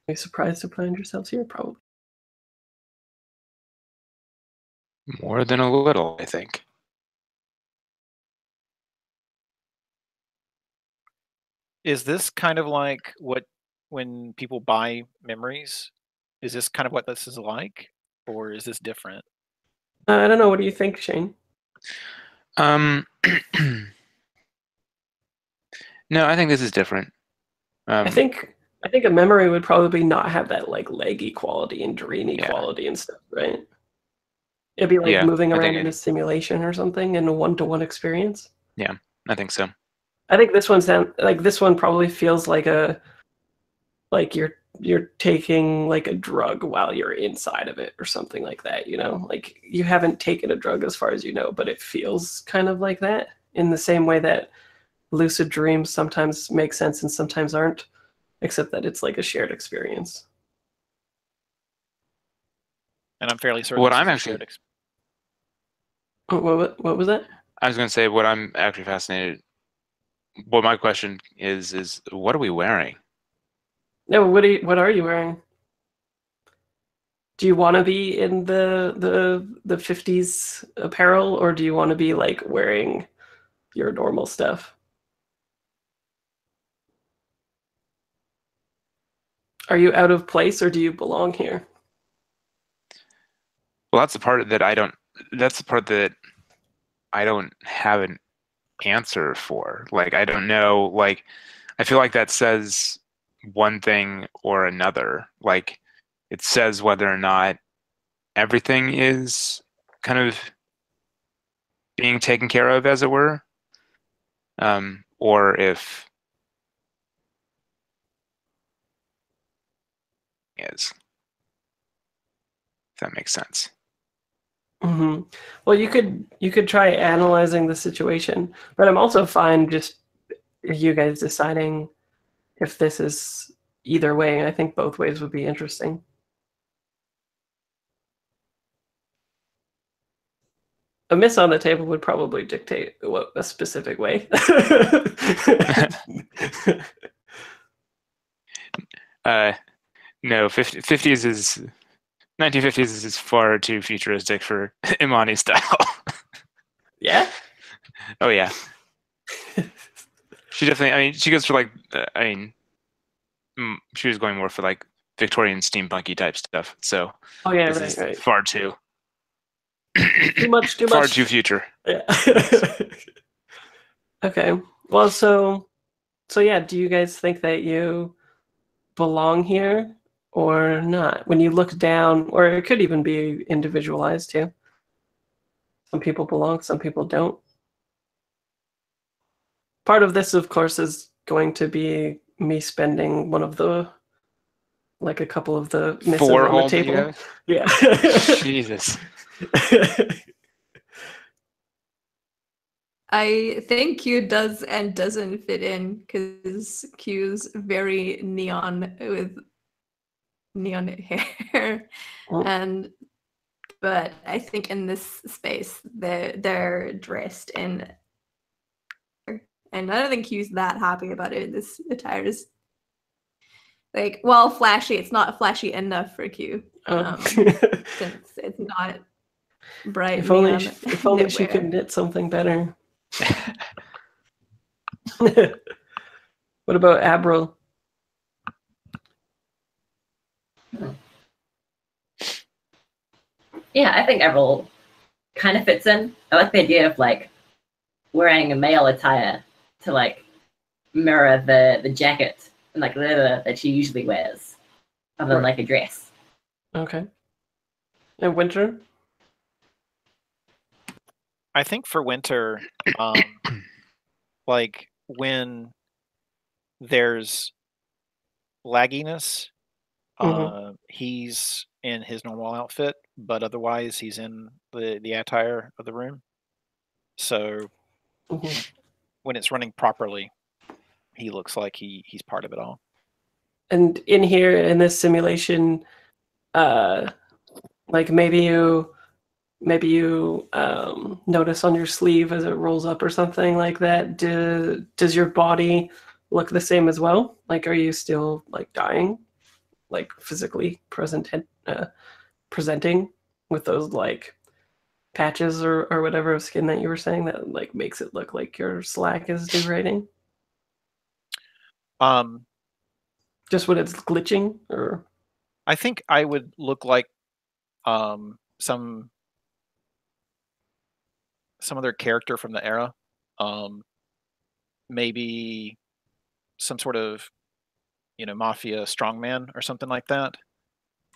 Speaker 1: Are you surprised to find yourselves here? Probably.
Speaker 5: More than a little, I think.
Speaker 3: Is this kind of like when people buy memories? Is this kind of what this is like, or is this different?
Speaker 1: I don't know. What do you think, Shane?
Speaker 5: No, I think this is different.
Speaker 1: I think a memory would probably not have that like leggy quality and dreamy quality and stuff, right? It'd be like moving around in a simulation or something in a one-to-one experience.
Speaker 5: Yeah, I think so.
Speaker 1: I think this one probably feels like you're taking like a drug while you're inside of it or something like that, you know? Like you haven't taken a drug as far as you know, but it feels kind of like that in the same way that lucid dreams sometimes make sense and sometimes aren't, except that it's like a shared experience.
Speaker 3: And I'm fairly certain
Speaker 5: what was that? I was going to say what I'm actually fascinated. What my question is what are we wearing?
Speaker 1: No, what are you wearing? Do you want to be in the 50s apparel, or do you want to be like wearing your normal stuff? Are you out of place or do you belong here?
Speaker 5: Well, that's the part that I don't have an answer for. Like, I don't know, like, I feel like that says one thing or another. Like, it says whether or not everything is kind of being taken care of, as it were, or if is. If that makes sense.
Speaker 1: Mm-hmm. Well, you could try analyzing the situation, but I'm also fine just you guys deciding if this is either way. I think both ways would be interesting. A miss on the table would probably dictate what a specific way.
Speaker 5: No, 50s is 1950s is far too futuristic for Imani style.
Speaker 1: Yeah?
Speaker 5: Oh yeah. She definitely, I mean, she goes for like, she was going more for like Victorian steampunky type stuff. So
Speaker 1: oh yeah,
Speaker 5: this is
Speaker 1: right.
Speaker 5: far too
Speaker 1: much
Speaker 5: far too future.
Speaker 1: Yeah. Okay. Well, so yeah, do you guys think that you belong here or not? When you look down, or it could even be individualized too. Some people belong, some people don't. Part of this, of course, is going to be me spending a couple of the misses
Speaker 5: 4
Speaker 1: on the
Speaker 5: holes you
Speaker 1: table.
Speaker 5: have?
Speaker 1: Yeah.
Speaker 5: Jesus.
Speaker 4: I think Q does and doesn't fit in because Q's very neon with neon hair,
Speaker 1: Mm.
Speaker 4: but I think in this space they're dressed in, and I don't think Q's that happy about it. This attire is like, well, flashy. It's not flashy enough for Q, since it's not bright
Speaker 1: If only,
Speaker 4: neon.
Speaker 1: if only she
Speaker 4: knitwear.
Speaker 1: could knit something better. What about Abril?
Speaker 2: Yeah, I think Everil kind of fits in. I like the idea of like wearing a male attire to like mirror the jacket and like leather that she usually wears, other than
Speaker 1: Right.
Speaker 2: like a dress.
Speaker 1: Okay. And Winter?
Speaker 3: I think for Winter, like when there's lagginess, he's in his normal outfit, but otherwise he's in the attire of the room. So when it's running properly, he looks like he's part of it all.
Speaker 1: And in here, in this simulation, like maybe you notice on your sleeve as it rolls up or something like that. Does your body look the same as well? Like, are you still like dying, like physically presenting with those like patches or whatever of skin that you were saying that like makes it look like your slack is degrading? Just when it's glitching, or
Speaker 3: I think I would look like some other character from the era. Maybe some sort of mafia strongman or something like that.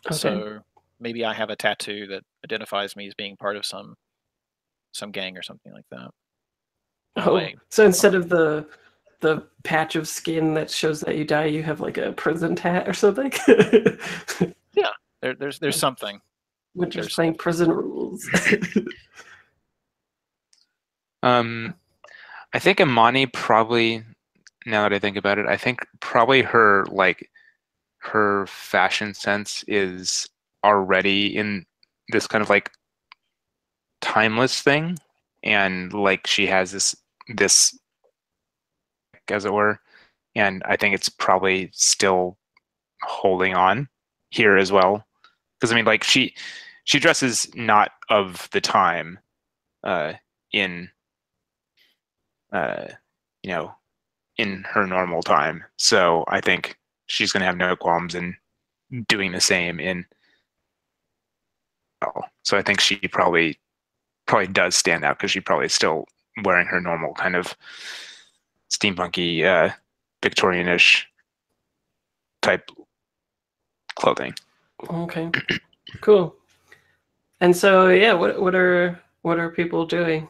Speaker 1: okay.
Speaker 3: So maybe I have a tattoo that identifies me as being part of some gang or something like that.
Speaker 1: So instead of the patch of skin that shows that you die, you have like a prison tat or something.
Speaker 3: Yeah, there's something.
Speaker 1: Winter's playing prison rules.
Speaker 5: I think Imani probably, now that I think about it, I think probably her fashion sense is already in this kind of like timeless thing, and like she has this as it were, and I think it's probably still holding on here as well, because I mean like she dresses not of the time in in her normal time, so I think she's going to have no qualms in doing the same in, so I think she probably does stand out because she probably is still wearing her normal kind of steampunky Victorian-ish type clothing.
Speaker 1: Okay, cool. And so yeah, what are people doing?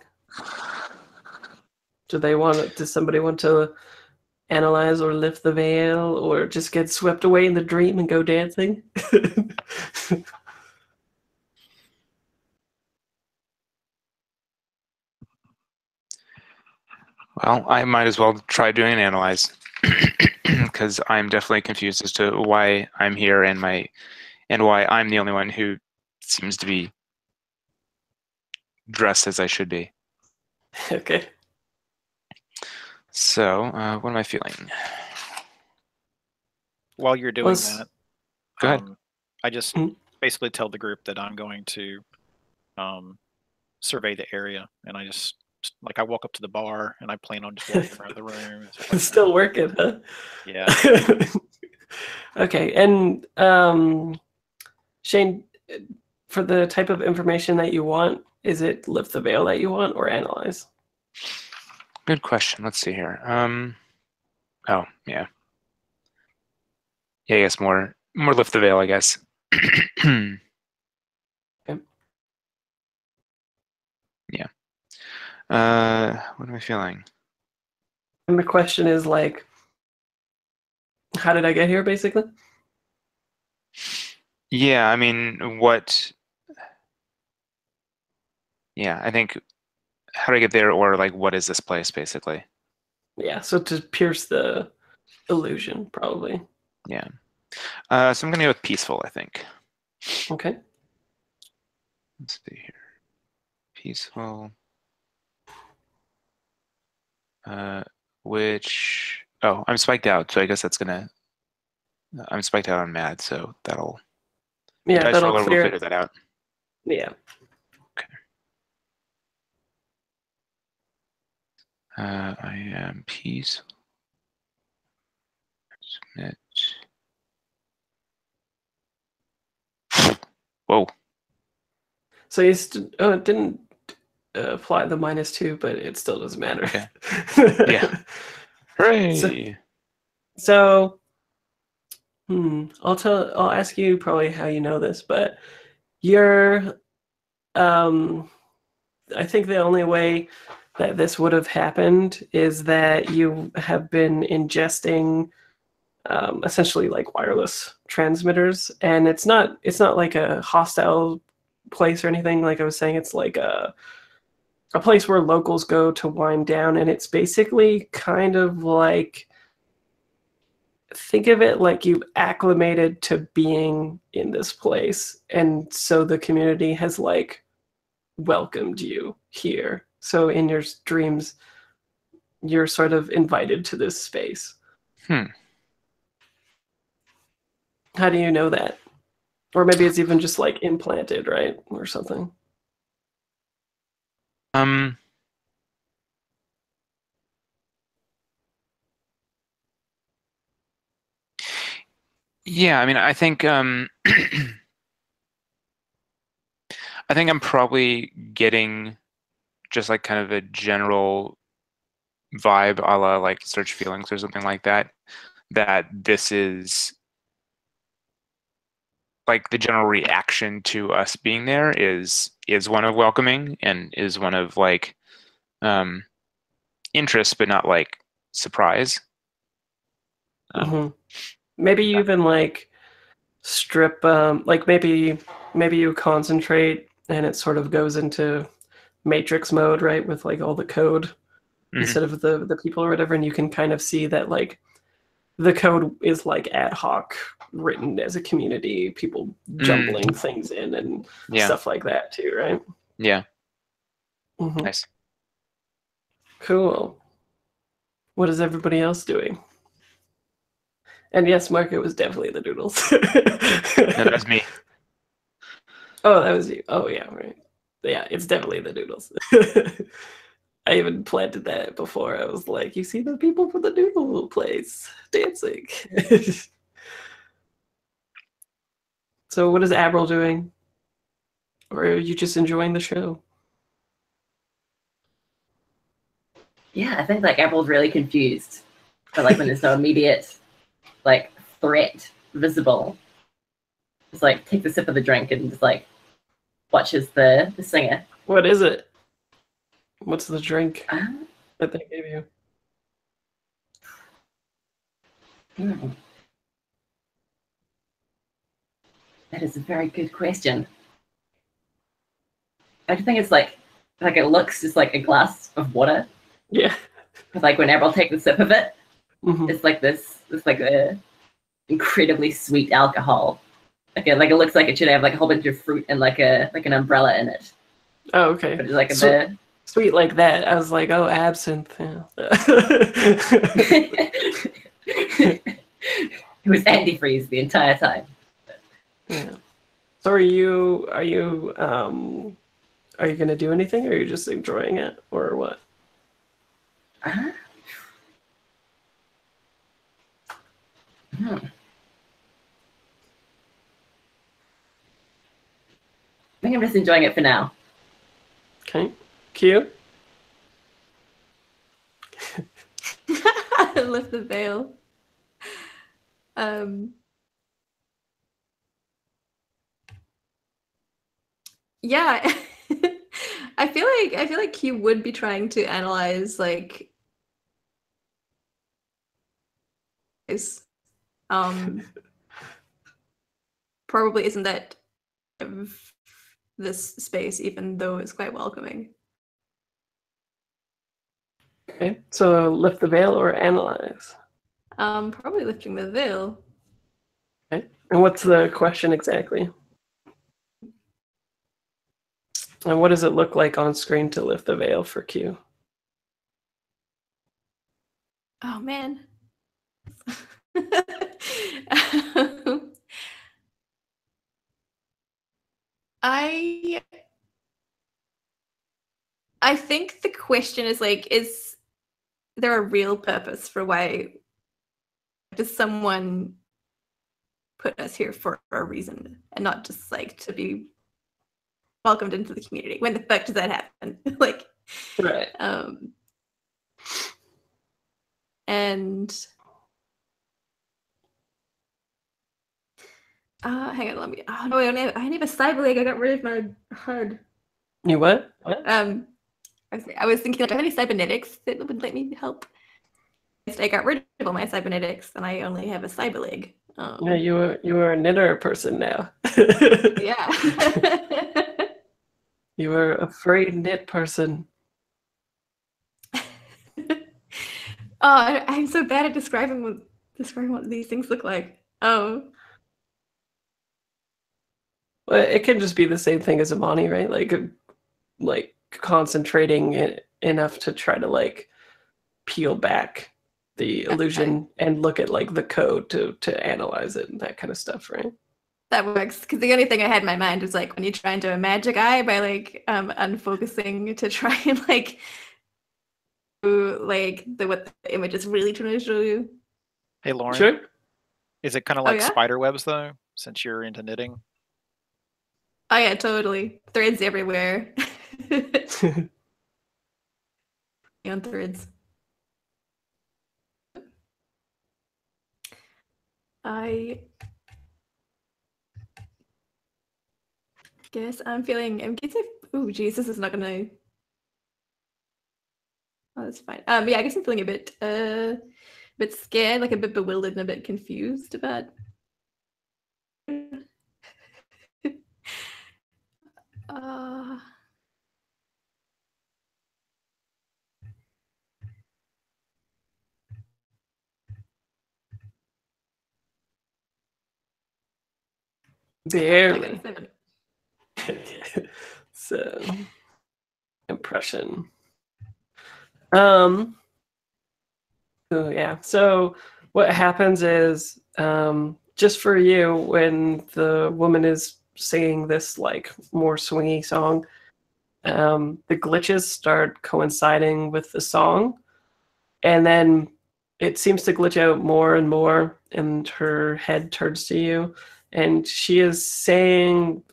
Speaker 1: Does somebody want to analyze or lift the veil, or just get swept away in the dream and go dancing?
Speaker 5: Well, I might as well try doing an analyze because I'm definitely confused as to why I'm here and why I'm the only one who seems to be dressed as I should be.
Speaker 1: Okay.
Speaker 5: So, what am I feeling?
Speaker 3: While you're doing that,
Speaker 5: go ahead.
Speaker 3: I just basically tell the group that I'm going to survey the area, and I just like I walk up to the bar and I plan on just walking around the room. And
Speaker 1: Still working, huh?
Speaker 3: Yeah.
Speaker 1: Okay, and Shane, for the type of information that you want, is it lift the veil that you want or analyze?
Speaker 5: Good question. Let's see here. Oh, yeah. Yeah, I guess more lift the veil, I guess. Okay. Yeah. What am I feeling?
Speaker 1: And the question is like, how did I get here, basically?
Speaker 5: Yeah, I mean, what? Yeah, I think how do I get there, or like, what is this place, basically?
Speaker 1: Yeah, so to pierce the illusion, probably.
Speaker 5: Yeah. So I'm gonna go with peaceful, I think.
Speaker 1: Okay.
Speaker 5: Let's see here. Peaceful. Which I'm spiked out, so I guess that's gonna. I'm spiked out on mad, so that'll. The
Speaker 1: Yeah,
Speaker 5: dice
Speaker 1: that'll
Speaker 5: roller will
Speaker 1: clear.
Speaker 5: figure that out.
Speaker 1: Yeah.
Speaker 5: I am peace. Submit. Whoa.
Speaker 1: So you it didn't apply the -2, but it still doesn't matter.
Speaker 5: Okay. Yeah. Hooray!
Speaker 1: So, I'll ask you probably how you know this, but you're I think the only way that this would have happened is that you have been ingesting essentially like wireless transmitters, and it's not like a hostile place or anything. Like I was saying, it's like a place where locals go to wind down, and it's basically kind of like, think of it like you've acclimated to being in this place, and so the community has like welcomed you here. So in your dreams, you're sort of invited to this space. How do you know that? Or maybe it's even just like implanted, right? Or something.
Speaker 5: Yeah, I mean, I think I think I'm probably getting just like kind of a general vibe, a la like Search Feelings or something like that. That this is like the general reaction to us being there is one of welcoming and is one of like interest, but not like surprise.
Speaker 1: Maybe you even like strip, like maybe you concentrate and it sort of goes into matrix mode, right, with like all the code instead of the people or whatever, and you can kind of see that like the code is like ad hoc written as a community, people jumbling things in and stuff like that too, right?
Speaker 5: Yeah. Nice.
Speaker 1: Cool. What is everybody else doing? And yes, Mark, it was definitely the noodles.
Speaker 5: No, that was me.
Speaker 1: Oh, that was you. Oh, yeah, right. Yeah, it's definitely the noodles. I even planted that before. I was like, you see the people from the noodle place dancing. So what is Avril doing? Or are you just enjoying the show?
Speaker 2: Yeah, I think like Apple's really confused. But like when there's no immediate like threat visible, just like takes a sip of the drink and just like watches the singer.
Speaker 1: What is it? What's the drink that they gave you?
Speaker 2: That is a very good question. I think it's like it looks just like a glass of water.
Speaker 1: Yeah.
Speaker 2: But like when April takes a sip of it, it's like it's like a incredibly sweet alcohol. Like it looks like it should have like a whole bunch of fruit and like an umbrella in it.
Speaker 1: Oh, okay.
Speaker 2: But it's like
Speaker 1: sweet like that. I was like, oh, absinthe. Yeah.
Speaker 2: It was antifreeze the entire time.
Speaker 1: Yeah. So are you gonna do anything, or are you just enjoying it, or what?
Speaker 2: I think I'm just enjoying it for now.
Speaker 1: Okay. Q?
Speaker 4: Lift the veil. Yeah. I feel like he would be trying to analyze like is probably isn't that of this space, even though it's quite welcoming.
Speaker 1: Okay, so lift the veil or analyze.
Speaker 4: Probably lifting the veil.
Speaker 1: Okay, and what's the question exactly? And what does it look like on screen to lift the veil for Q?
Speaker 4: Oh man. I think the question is like, is there a real purpose for why does someone put us here for a reason and not just like to be welcomed into the community? When the fuck does that happen? Like,
Speaker 1: Right.
Speaker 4: And hang on, let me. Oh no, I don't have a cyber leg. I got rid of my HUD.
Speaker 1: You what?
Speaker 4: I was thinking like, do I have any cybernetics that would let me help? I got rid of all my cybernetics, and I only have a cyber leg.
Speaker 1: Yeah, you were a knitter person now.
Speaker 4: Yeah.
Speaker 1: You were a free knit person.
Speaker 4: Oh, I'm so bad at describing what these things look like.
Speaker 1: Well, it can just be the same thing as Amani, right? Like concentrating enough to try to like peel back the illusion and look at like the code to analyze it and that kind of stuff, right?
Speaker 4: That works, because the only thing I had in my mind was like when you try and do a magic eye by like unfocusing to try and like do like what the image is really trying to show you.
Speaker 3: Hey, Lauren.
Speaker 1: Sure.
Speaker 3: Is it kind of like
Speaker 4: yeah?
Speaker 3: spider webs though, since you're into knitting?
Speaker 4: Oh yeah, totally. Threads everywhere. On threads. I guess I'm guessing. Oh, geez, this is not gonna. Oh, that's fine. Yeah, I guess I'm feeling a bit scared, like a bit bewildered and a bit confused about. uh,
Speaker 1: Barely.
Speaker 4: I got a 7.
Speaker 1: So impression. So yeah. So what happens is just for you when the woman is singing this like more swingy song, the glitches start coinciding with the song, and then it seems to glitch out more and more, and her head turns to you, and she is saying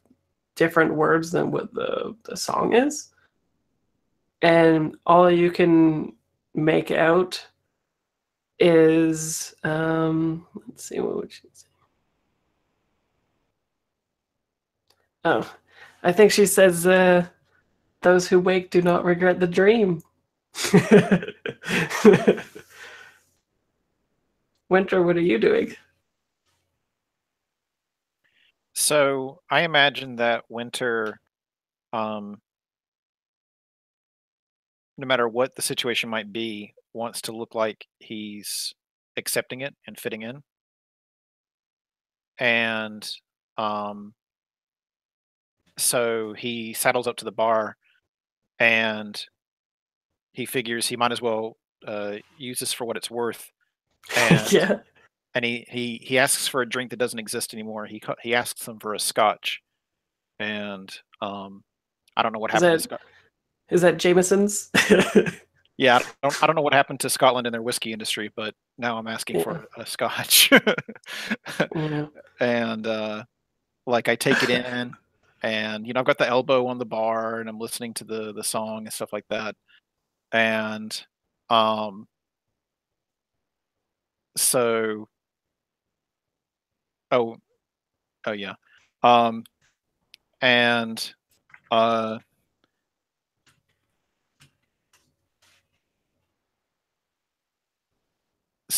Speaker 1: different words than what the song is, and all you can make out is let's see, what would she say? Oh, I think she says those who wake do not regret the dream. Winter, what are you doing?
Speaker 3: So I imagine that Winter, no matter what the situation might be, wants to look like he's accepting it and fitting in. And so he saddles up to the bar and he figures he might as well use this for what it's worth. And
Speaker 1: Yeah.
Speaker 3: and he asks for a drink that doesn't exist anymore. He asks them for a scotch, and I don't know what happened to Scotland.
Speaker 1: Is that Jameson's?
Speaker 3: Yeah, I don't know what happened to Scotland in their whiskey industry, but now I'm asking for a scotch.
Speaker 1: Yeah.
Speaker 3: And like I take it in, and I've got the elbow on the bar, and I'm listening to the song and stuff like that. And so oh yeah. And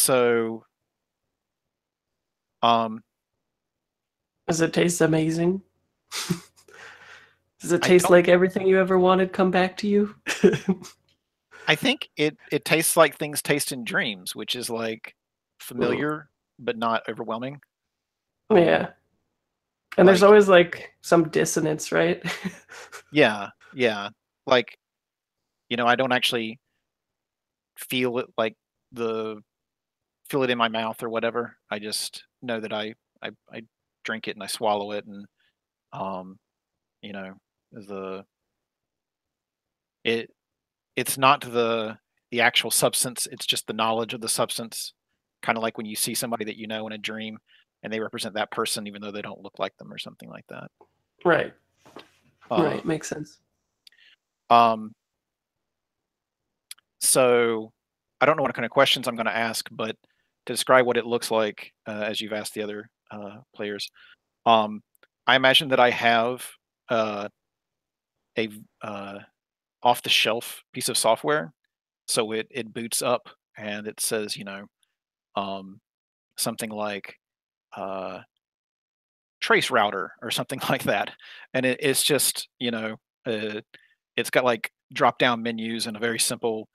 Speaker 3: So,
Speaker 1: Does it taste amazing? Does it
Speaker 3: I
Speaker 1: taste
Speaker 3: don't-
Speaker 1: like everything you ever wanted come back to you?
Speaker 3: I think it tastes like things taste in dreams, which is like familiar but not overwhelming.
Speaker 1: Yeah. And there's
Speaker 3: like-
Speaker 1: always like some dissonance, right?
Speaker 3: Yeah. Like, I don't actually feel it feel it in my mouth or whatever. I just know that I drink it and I swallow it, and you know, the it's not the actual substance, it's just the knowledge of the substance. Kind of like when you see somebody that you know in a dream and they represent that person even though they don't look like them or something like that.
Speaker 1: Right.
Speaker 3: Uh,
Speaker 1: Right. Makes sense.
Speaker 3: So I don't know what kind of questions I'm going to ask, but to describe what it looks like, as you've asked the other players, I imagine that I have a off-the-shelf piece of software, so it boots up and it says, something like trace router or something like that, and it's just it's got like drop-down menus and a very simple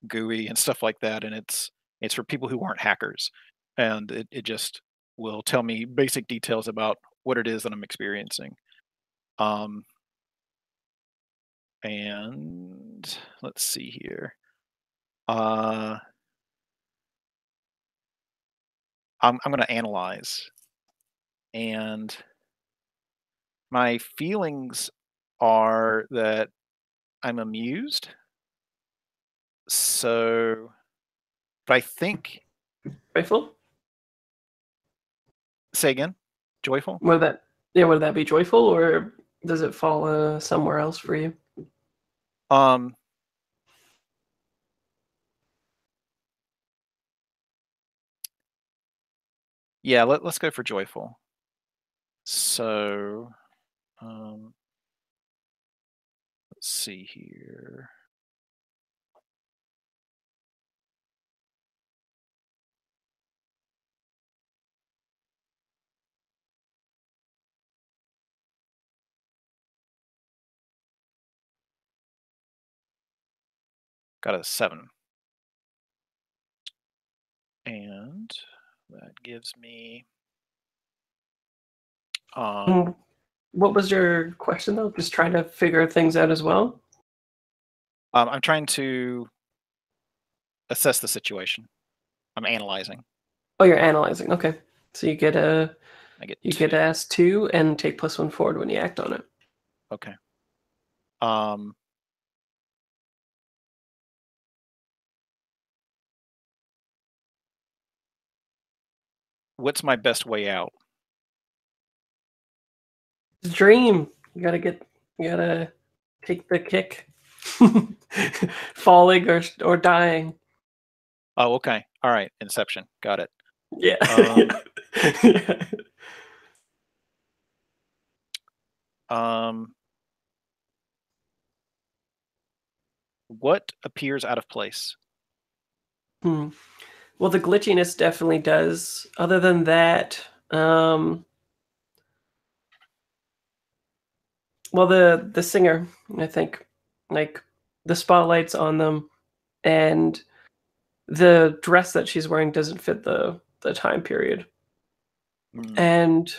Speaker 3: GUI and stuff like that, and it's for people who aren't hackers, and it just will tell me basic details about what it is that I'm experiencing. And let's see here. I'm going to analyze, and my feelings are that I'm amused. So, but I think.
Speaker 1: Joyful?
Speaker 3: Say again. Joyful.
Speaker 1: Would that be joyful, or does it fall somewhere else for you?
Speaker 3: Yeah, let's go for joyful. So, let's see here. Got a 7. And that gives me
Speaker 1: What was your question though? Just trying to figure things out as well?
Speaker 3: I'm trying to assess the situation. I'm analyzing.
Speaker 1: Oh, you're analyzing. Okay. So you get
Speaker 3: I get
Speaker 1: you
Speaker 3: 2.
Speaker 1: get to ask 2 and take +1 forward when you act on it.
Speaker 3: Okay. What's my best way out?
Speaker 1: Dream. You gotta take the kick. Falling or dying.
Speaker 3: Oh, okay. All right. Inception. Got it.
Speaker 1: Yeah.
Speaker 3: What appears out of place?
Speaker 1: Well, the glitchiness definitely does. Other than that, well, the singer, I think, like the spotlights on them, and the dress that she's wearing doesn't fit the time period, and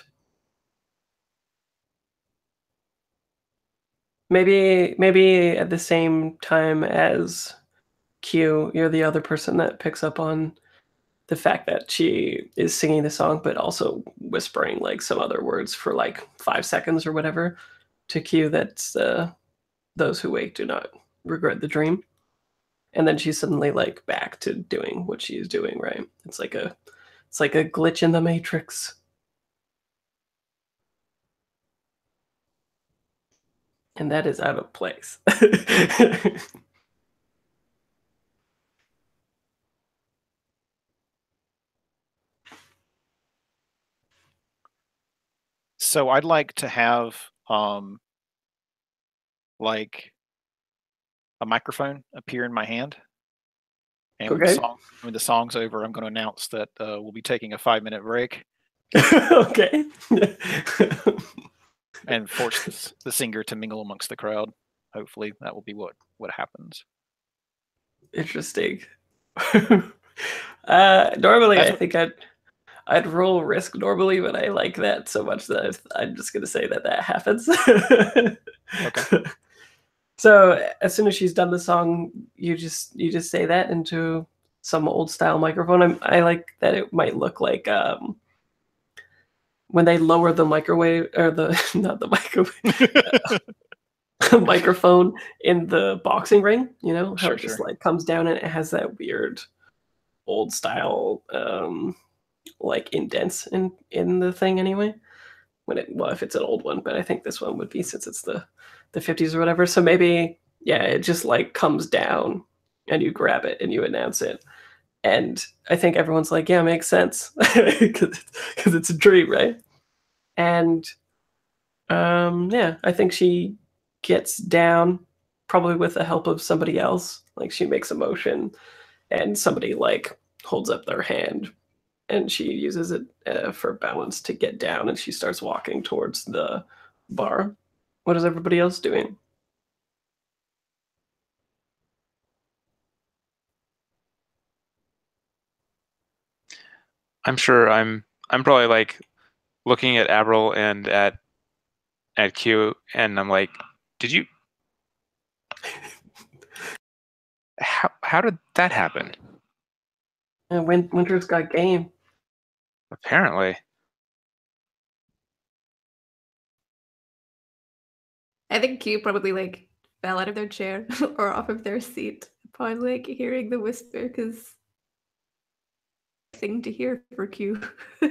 Speaker 1: maybe at the same time as Q, you're the other person that picks up on the fact that she is singing the song, but also whispering like some other words for like 5 seconds or whatever to Q. That's those who wake do not regret the dream. And then she's suddenly like back to doing what she's doing, right? It's like a glitch in the matrix. And that is out of place.
Speaker 3: So I'd like to have like a microphone appear in my hand, And
Speaker 1: Okay.
Speaker 3: when the song's over, I'm going to announce that we'll be taking a 5-minute break
Speaker 1: Okay.
Speaker 3: and force the singer to mingle amongst the crowd. Hopefully, that will be what happens.
Speaker 1: Interesting. Normally,
Speaker 3: That's
Speaker 1: I
Speaker 3: what-
Speaker 1: think I'd roll risk normally, but I like that so much that I'm just gonna say that happens.
Speaker 3: Okay.
Speaker 1: So as soon as she's done the song, you just say that into some old style microphone. I like that it might look like when they lower the microwave or the not the microwave microphone in the boxing ring. You know how
Speaker 3: Sure,
Speaker 1: it just
Speaker 3: sure.
Speaker 1: like comes down and it has that weird old style like indents in the thing anyway. If it's an old one, but I think this one would be since it's the 50s or whatever. So maybe it just like comes down and you grab it and you announce it. And I think everyone's like, yeah, makes sense because it's a dream, right? And I think she gets down probably with the help of somebody else. Like she makes a motion and somebody like holds up their hand and she uses it for balance to get down and she starts walking towards the bar. What is everybody else doing?
Speaker 5: I'm sure I'm probably like looking at Avril and at Q, and I'm like, did you? How did that happen?
Speaker 1: And Winter's got game.
Speaker 5: Apparently.
Speaker 4: I think Q probably like fell out of their chair or off of their seat upon like hearing the whisper because thing to hear for Q. I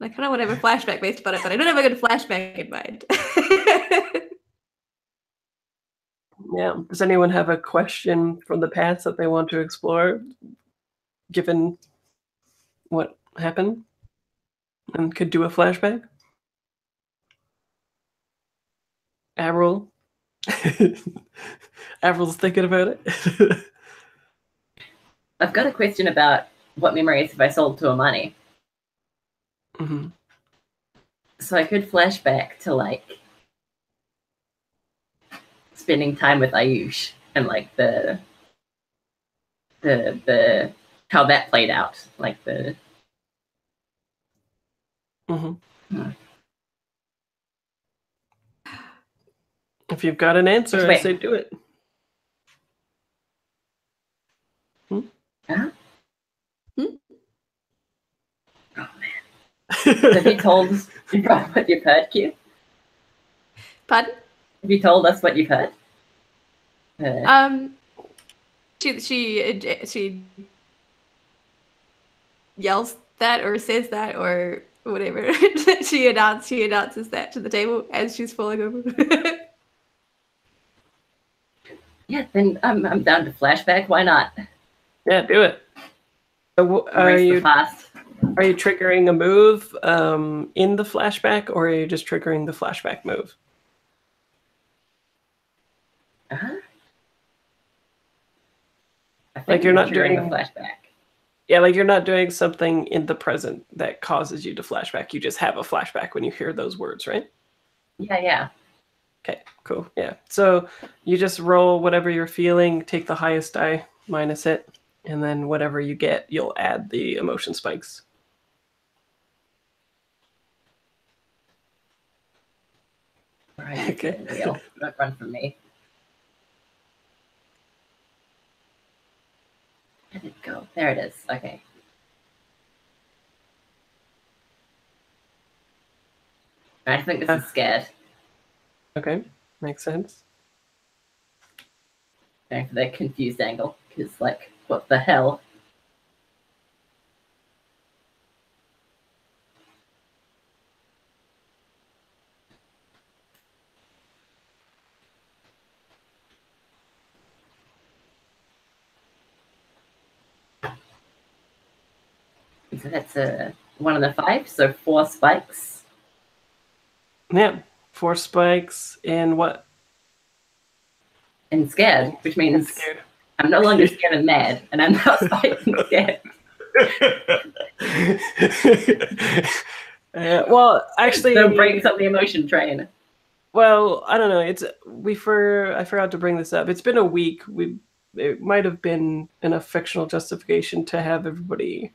Speaker 4: kind of want to have a flashback based on it, but I don't have a good flashback in mind.
Speaker 1: Yeah. Does anyone have a question from the past that they want to explore, given what happened, and could do a flashback? Avril. Avril's thinking about it.
Speaker 2: I've got a question about what memories have I sold to Amani.
Speaker 1: Mm-hmm.
Speaker 2: So I could flashback to like spending time with Ayush and like the how that played out, like the.
Speaker 1: Mm-hmm. If you've got an answer, I say do it.
Speaker 2: Huh? Oh man! Have you told us what you've heard, Q?
Speaker 4: Pardon?
Speaker 2: Have you told us what you've heard?
Speaker 4: She yells that or says that or whatever. she announces that to the table as she's falling over.
Speaker 2: Yeah, then I'm down to flashback. Why not?
Speaker 1: Yeah, do it. So, are you triggering a move in the flashback, or are you just triggering the flashback move?
Speaker 2: Uh-huh.
Speaker 1: Like you're not doing
Speaker 2: a flashback.
Speaker 1: Yeah, like you're not doing something in the present that causes you to flashback. You just have a flashback when you hear those words, right?
Speaker 2: Yeah.
Speaker 1: Okay, cool. Yeah. So you just roll whatever you're feeling, take the highest die, minus it, and then whatever you get, you'll add the emotion spikes.
Speaker 2: Right,
Speaker 1: okay.
Speaker 2: Don't run from me. Where did it go? There it is. Okay. I think this is scared.
Speaker 1: Okay, makes sense.
Speaker 2: Going for the confused angle, because, like, what the hell? So that's a 1 and a 5, so 4 spikes.
Speaker 1: Yeah, 4 spikes in what?
Speaker 2: And scared, which means
Speaker 1: scared.
Speaker 2: I'm no longer scared and mad, and I'm now spiking scared.
Speaker 1: Well, actually,
Speaker 2: So breaks up the emotion train.
Speaker 1: well, I don't know. I forgot to bring this up. It's been a week. It might have been enough fictional justification to have everybody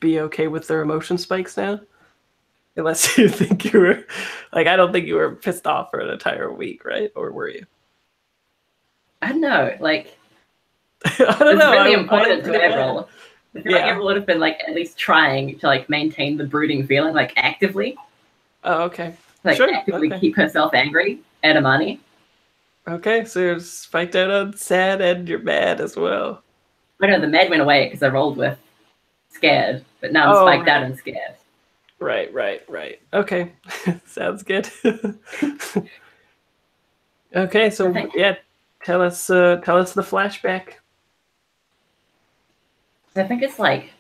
Speaker 1: be okay with their emotion spikes now. Unless you think you were like, I don't think you were pissed off for an entire week, right? Or were you?
Speaker 2: I don't know, like
Speaker 1: I don't
Speaker 2: it's
Speaker 1: know.
Speaker 2: really
Speaker 1: I'm
Speaker 2: important to
Speaker 1: pretty mad.
Speaker 2: Avril. I feel like Avril would have been like at least trying to like maintain the brooding feeling, like actively,
Speaker 1: Oh, okay.
Speaker 2: like
Speaker 1: Sure,
Speaker 2: actively
Speaker 1: okay.
Speaker 2: keep herself angry at Imani.
Speaker 1: Okay, so you're spiked out on sad and you're mad as well.
Speaker 2: I know the mad went away because I rolled with scared, but now I'm
Speaker 1: Oh,
Speaker 2: spiked
Speaker 1: right.
Speaker 2: out and scared.
Speaker 1: Right. Okay. Sounds good. Okay, so
Speaker 2: Thank-
Speaker 1: yeah, tell us the flashback.
Speaker 2: I think it's like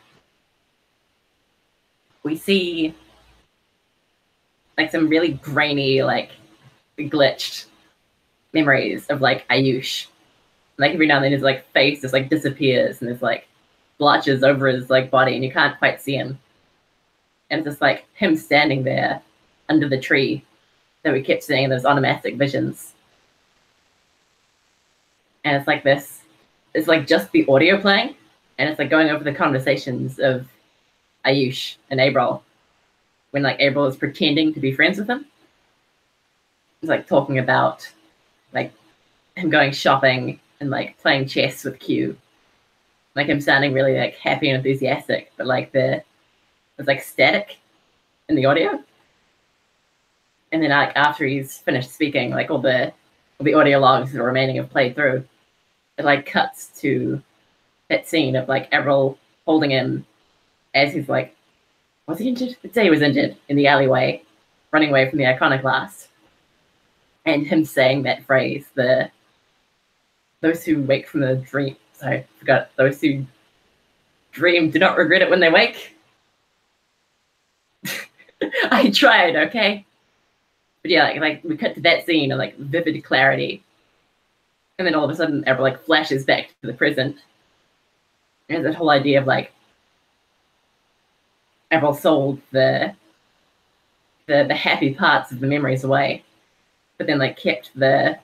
Speaker 2: we see like some really grainy, like glitched memories of like Ayush. Like every now and then his like face just like disappears and there's like blotches over his like body and you can't quite see him. And it's just like him standing there under the tree that we kept seeing in those onomastic visions. And it's like this, it's like just the audio playing, and it's like going over the conversations of Ayush and Abril when like Abril is pretending to be friends with him. It's like talking about like him going shopping and like playing chess with Q. Like him sounding really like happy and enthusiastic, but like there's like static in the audio. And then like after he's finished speaking, like all the audio logs that are remaining have played through. It like cuts to that scene of like Avril holding him as he's like, was he injured? Let's say he was injured in the alleyway, running away from the iconoclast. And him saying that phrase, those who wake from the dream, sorry, I forgot, those who dream do not regret it when they wake. I tried, okay? But yeah, like we cut to that scene of like vivid clarity. And then all of a sudden, Avril like flashes back to the present. There's that whole idea of like Avril sold the happy parts of the memories away, but then like kept the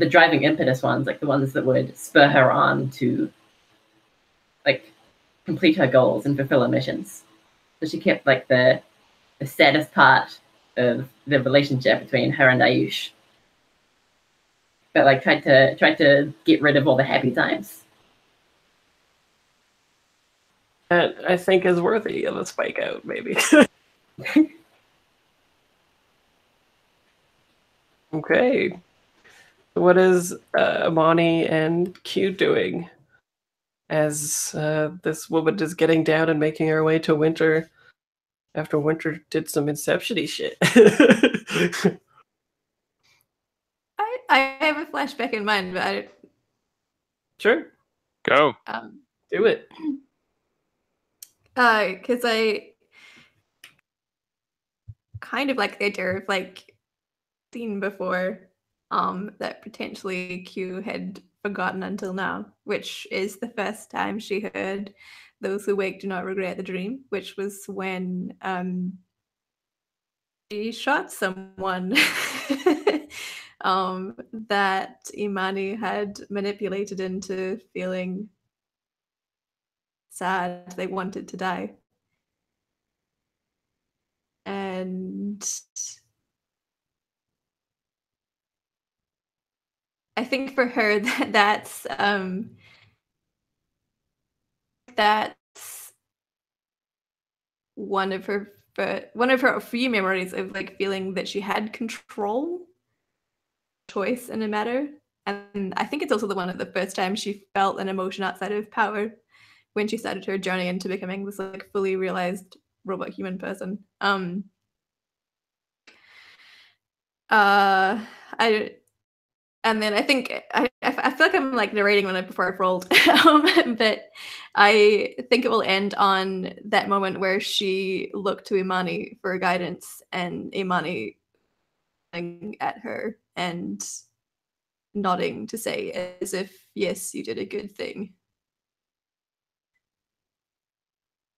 Speaker 2: driving impetus ones, like the ones that would spur her on to like complete her goals and fulfill her missions. So she kept like the saddest part of the relationship between her and Ayush, but like tried to get rid of all the happy times.
Speaker 1: That I think is worthy of a spike out, maybe. Okay. What is Amani and Q doing as this woman is getting down and making her way to Winter after Winter did some Inception-y shit?
Speaker 4: I have a flashback in mind, but
Speaker 1: Sure,
Speaker 5: Go.
Speaker 1: do it.
Speaker 4: Because I kind of like the idea of like seen before that potentially Q had forgotten until now, which is the first time she heard "Those who wake do not regret the dream," which was when she shot someone that Imani had manipulated into feeling sad. They wanted to die. And I think for her that's one of her few memories of like feeling that she had control, choice in a matter. And I think it's also the one of the first time she felt an emotion outside of power when she started her journey into becoming this like fully realized robot human person. And then I think I feel like I'm like narrating when before I've rolled, but I think it will end on that moment where she looked to Imani for guidance, and Imani looking at her and nodding to say as if, yes, you did a good thing.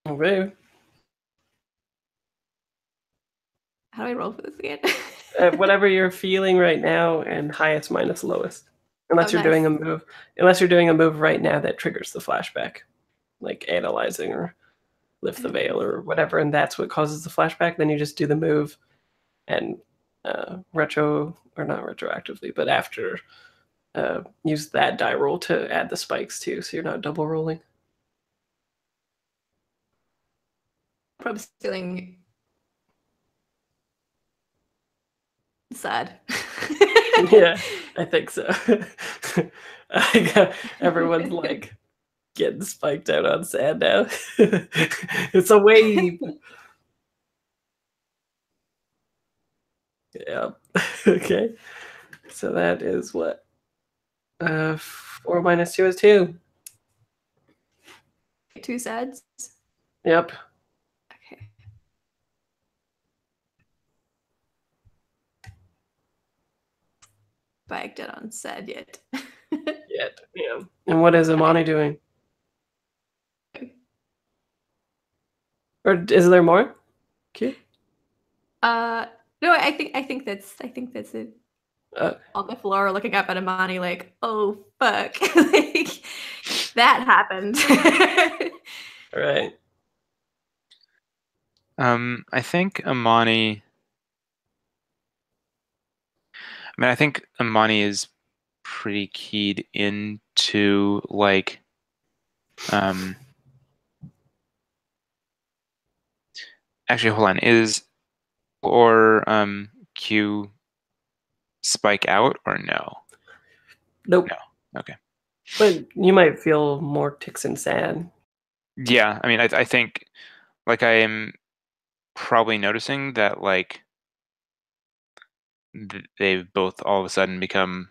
Speaker 1: Okay.
Speaker 4: How do I roll for this again?
Speaker 1: Whatever you're feeling right now, and highest minus lowest. Unless
Speaker 4: Oh,
Speaker 1: you're doing a
Speaker 4: nice.
Speaker 1: move. Unless you're doing a move right now that triggers the flashback, like analyzing or lift the veil or whatever, and that's what causes the flashback. Then you just do the move, and retro or not retroactively, but after use that die roll to add the spikes too, so you're not double rolling.
Speaker 4: Probably feeling sad.
Speaker 1: Yeah, I think so. Everyone's like getting spiked out on sand now. It's a wave. Yeah. Okay. So that is what? 4 minus 2 is 2.
Speaker 4: 2 sads.
Speaker 1: Yep.
Speaker 4: Okay. Spiked it on sad yet.
Speaker 1: Yet. Yeah. And what is Imani doing? Or is there more? Q?
Speaker 4: No, I think that's it. On the floor, looking up at Imani, like, oh fuck, like that happened.
Speaker 1: All right.
Speaker 5: I think Imani. I think Imani is pretty keyed into like actually hold on, is or Q spike out or no?
Speaker 1: Nope.
Speaker 5: No. Okay.
Speaker 1: But you might feel more ticks and sad.
Speaker 5: Yeah, I think like I am probably noticing that like they've both all of a sudden become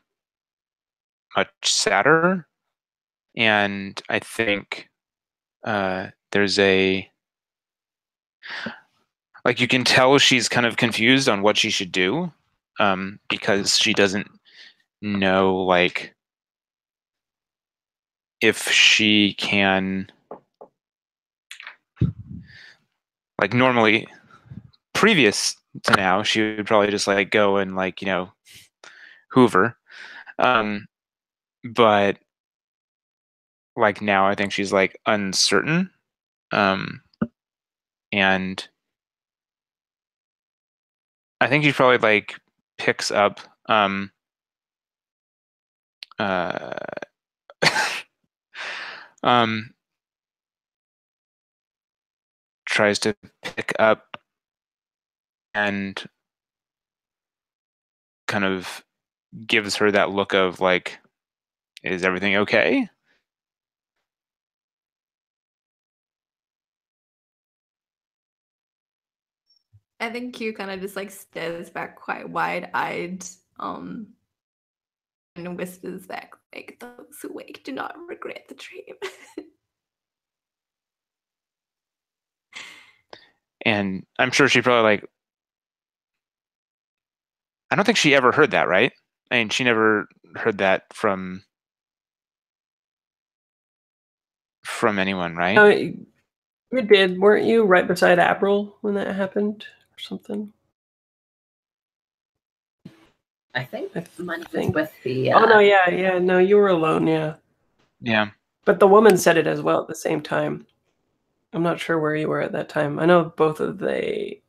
Speaker 5: much sadder, and I think there's a like you can tell she's kind of confused on what she should do because she doesn't know like if she can like normally previous to now she would probably just like go and like hoover but like now I think she's like uncertain and I think she probably like picks up uh tries to pick up and kind of gives her that look of like, is everything okay?
Speaker 4: I think Q kind of just like stares back quite wide-eyed, and whispers back like, "Those who wake do not regret the dream."
Speaker 5: And I'm sure she probably like, I don't think she ever heard that, right? I mean, she never heard that from anyone, right?
Speaker 1: You did, weren't you right beside April when that happened or something?
Speaker 2: I think
Speaker 1: I
Speaker 2: mine was
Speaker 1: think.
Speaker 2: with the.
Speaker 1: Oh no, yeah, no, you were alone, yeah.
Speaker 5: Yeah.
Speaker 1: But the woman said it as well at the same time. I'm not sure where you were at that time. I know both of they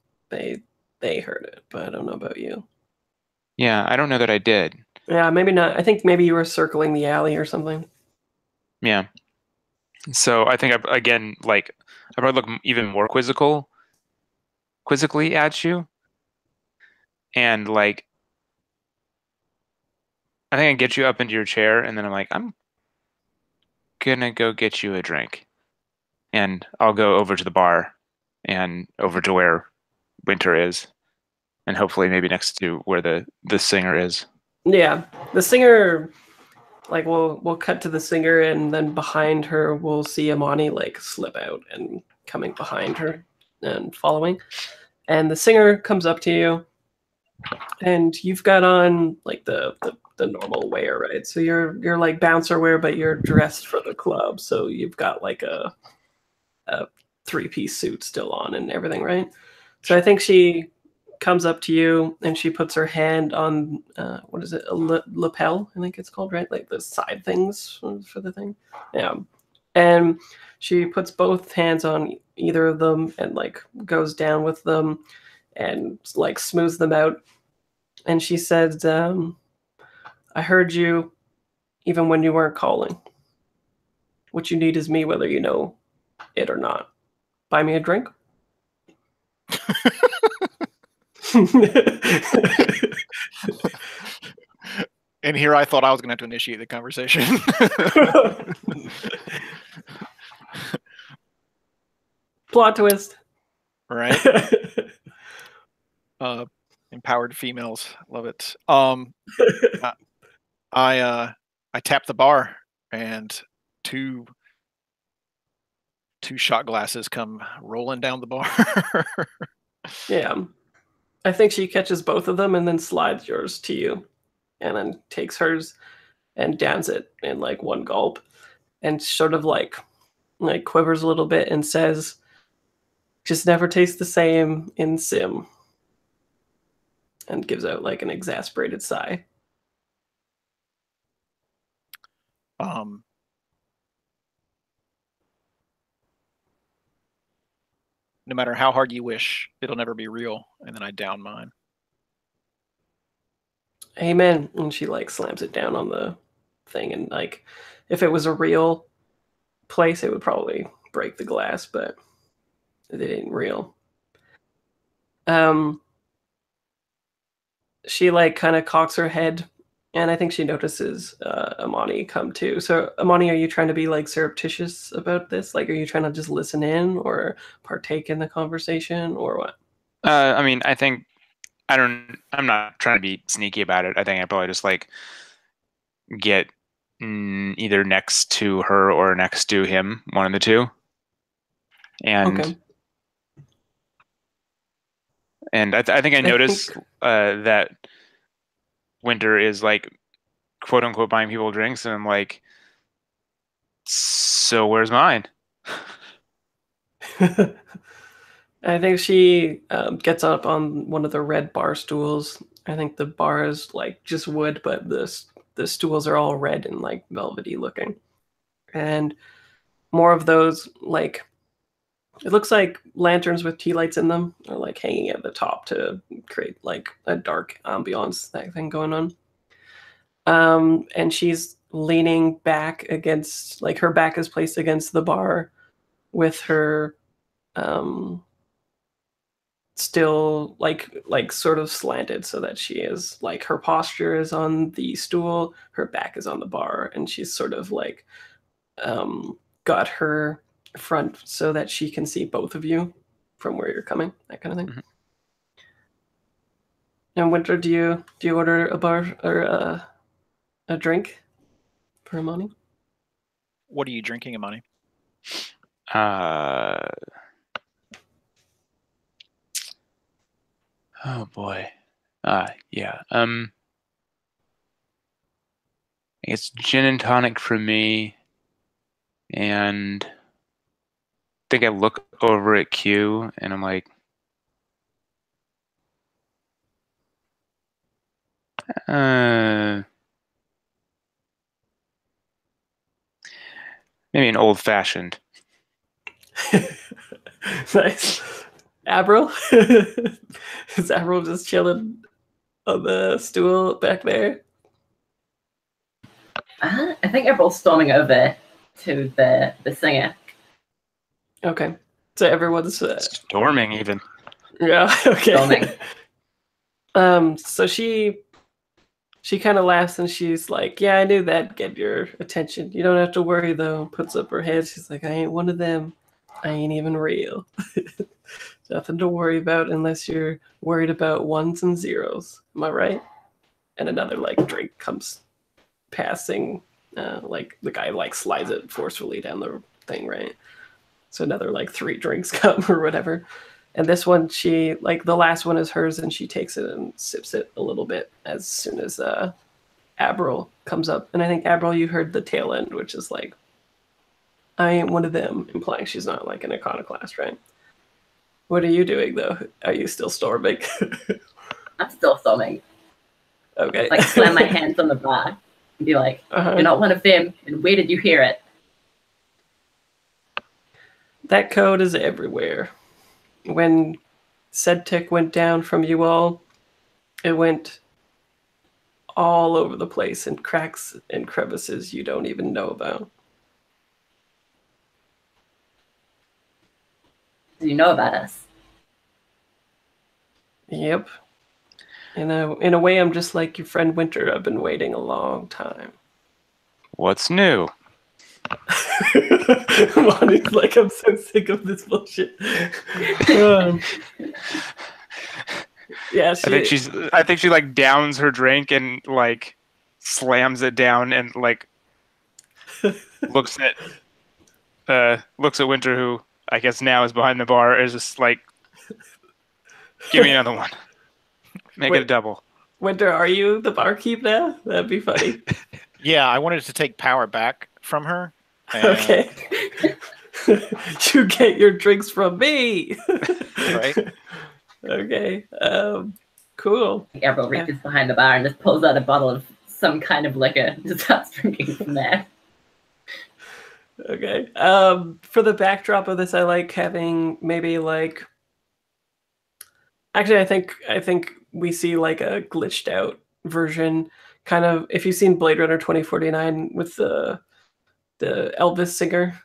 Speaker 1: heard it, but I don't know about you.
Speaker 5: Yeah, I don't know that I did.
Speaker 1: Yeah, maybe not. I think maybe you were circling the alley or something.
Speaker 5: Yeah. So I think I probably look even more quizzically at you, and like I think I get you up into your chair, and then I'm like, I'm gonna go get you a drink, and I'll go over to the bar, and over to where Winter is, and hopefully maybe next to where the singer is.
Speaker 1: Yeah, the singer, like we'll cut to the singer, and then behind her we'll see Imani like slip out and coming behind her and following. And the singer comes up to you, and you've got on like the the normal wear, right? So you're like bouncer wear, but you're dressed for the club. So you've got like a 3-piece suit still on and everything, right? So I think she comes up to you and she puts her hand on what is it, a lapel, I think it's called, right? Like the side things for the thing. Yeah. And she puts both hands on either of them and like goes down with them and like smooths them out. And she says, I heard you even when you weren't calling. What you need is me, whether you know it or not. Buy me a drink?
Speaker 3: And here I thought I was going to have to initiate the conversation.
Speaker 1: Plot twist.
Speaker 3: Right? Empowered females. Love it. I tap the bar and two shot glasses come rolling down the bar.
Speaker 1: Yeah. I think she catches both of them and then slides yours to you and then takes hers and downs it in like one gulp and sort of like quivers a little bit and says, just never tastes the same in Sim. And gives out like an exasperated sigh.
Speaker 3: No matter how hard you wish, it'll never be real. And then I down mine.
Speaker 1: Amen. And she like slams it down on the thing. And like, if it was a real place, it would probably break the glass, but it ain't real. She like kind of cocks her head, and I think she notices Amani come too. So Amani, are you trying to be like surreptitious about this? Like, are you trying to just listen in or partake in the conversation or what?
Speaker 5: I mean, I'm not trying to be sneaky about it. I think I probably just like get either next to her or next to him, one of the two. And
Speaker 1: okay.
Speaker 5: And I think I noticed that Winter is like, quote unquote, buying people drinks, and I'm like, so where's mine?
Speaker 1: I think she gets up on one of the red bar stools. I think the bar is like just wood, but the stools are all red and like velvety looking. And more of those, like, it looks like lanterns with tea lights in them are like hanging at the top to create like a dark ambiance, that thing going on. And she's leaning back against, like her back is placed against the bar with her still like sort of slanted so that she is like, her posture is on the stool, her back is on the bar, and she's sort of like got her front so that she can see both of you from where you're coming, that kind of thing. Mm-hmm. And Winter, do you order a bar or a drink for Amani?
Speaker 3: What are you drinking, Amani?
Speaker 5: Oh boy. Yeah. It's gin and tonic for me, and I think I look over at Q and I'm like, maybe an old fashioned.
Speaker 1: Nice. Avril? Is Avril just chilling on the stool back there?
Speaker 2: I think April's storming over to the singer.
Speaker 1: Okay. So everyone's
Speaker 5: storming even.
Speaker 1: Yeah, okay.
Speaker 2: Storming.
Speaker 1: So she kind of laughs and she's like, yeah, I knew that'd get your attention. You don't have to worry though. Puts up her head. She's like, I ain't one of them. I ain't even real. Nothing to worry about unless you're worried about ones and zeros. Am I right? And another like drink comes passing. Like the guy like slides it forcefully down the thing, right? So another like 3 drinks come or whatever. And this one, she like the last one is hers, and she takes it and sips it a little bit as soon as Abril comes up, and I think Abril, you heard the tail end, which is like, I ain't one of them, implying she's not like an iconoclast, right? What are you doing though? Are you still storming?
Speaker 2: I'm still storming.
Speaker 1: Okay.
Speaker 2: Like slam my hands on the bar and be like, "You're not one of them, and where did you hear it?"
Speaker 1: That code is everywhere. When SedTech went down from you all, it went all over the place in cracks and crevices you don't even know about.
Speaker 2: Do you know about us?
Speaker 1: Yep. In a way, I'm just like your friend Winter. I've been waiting a long time.
Speaker 5: What's new?
Speaker 1: Monty's like, I'm so sick of this bullshit. Yeah,
Speaker 5: I think she like downs her drink and like slams it down and like looks at Winter, who I guess now is behind the bar, is just like, give me another one. Make it a double.
Speaker 1: Winter, are you the barkeep now? That'd be funny.
Speaker 3: Yeah, I wanted to take power back from her.
Speaker 1: Okay. You get your drinks from me.
Speaker 3: Right.
Speaker 1: Okay. Cool.
Speaker 2: Avril reaches behind the bar and just pulls out a bottle of some kind of liquor and just starts drinking from there.
Speaker 1: Okay. For the backdrop of this, I like having maybe like. Actually, I think we see like a glitched out version, kind of. If you've seen Blade Runner 2049 with the Elvis singer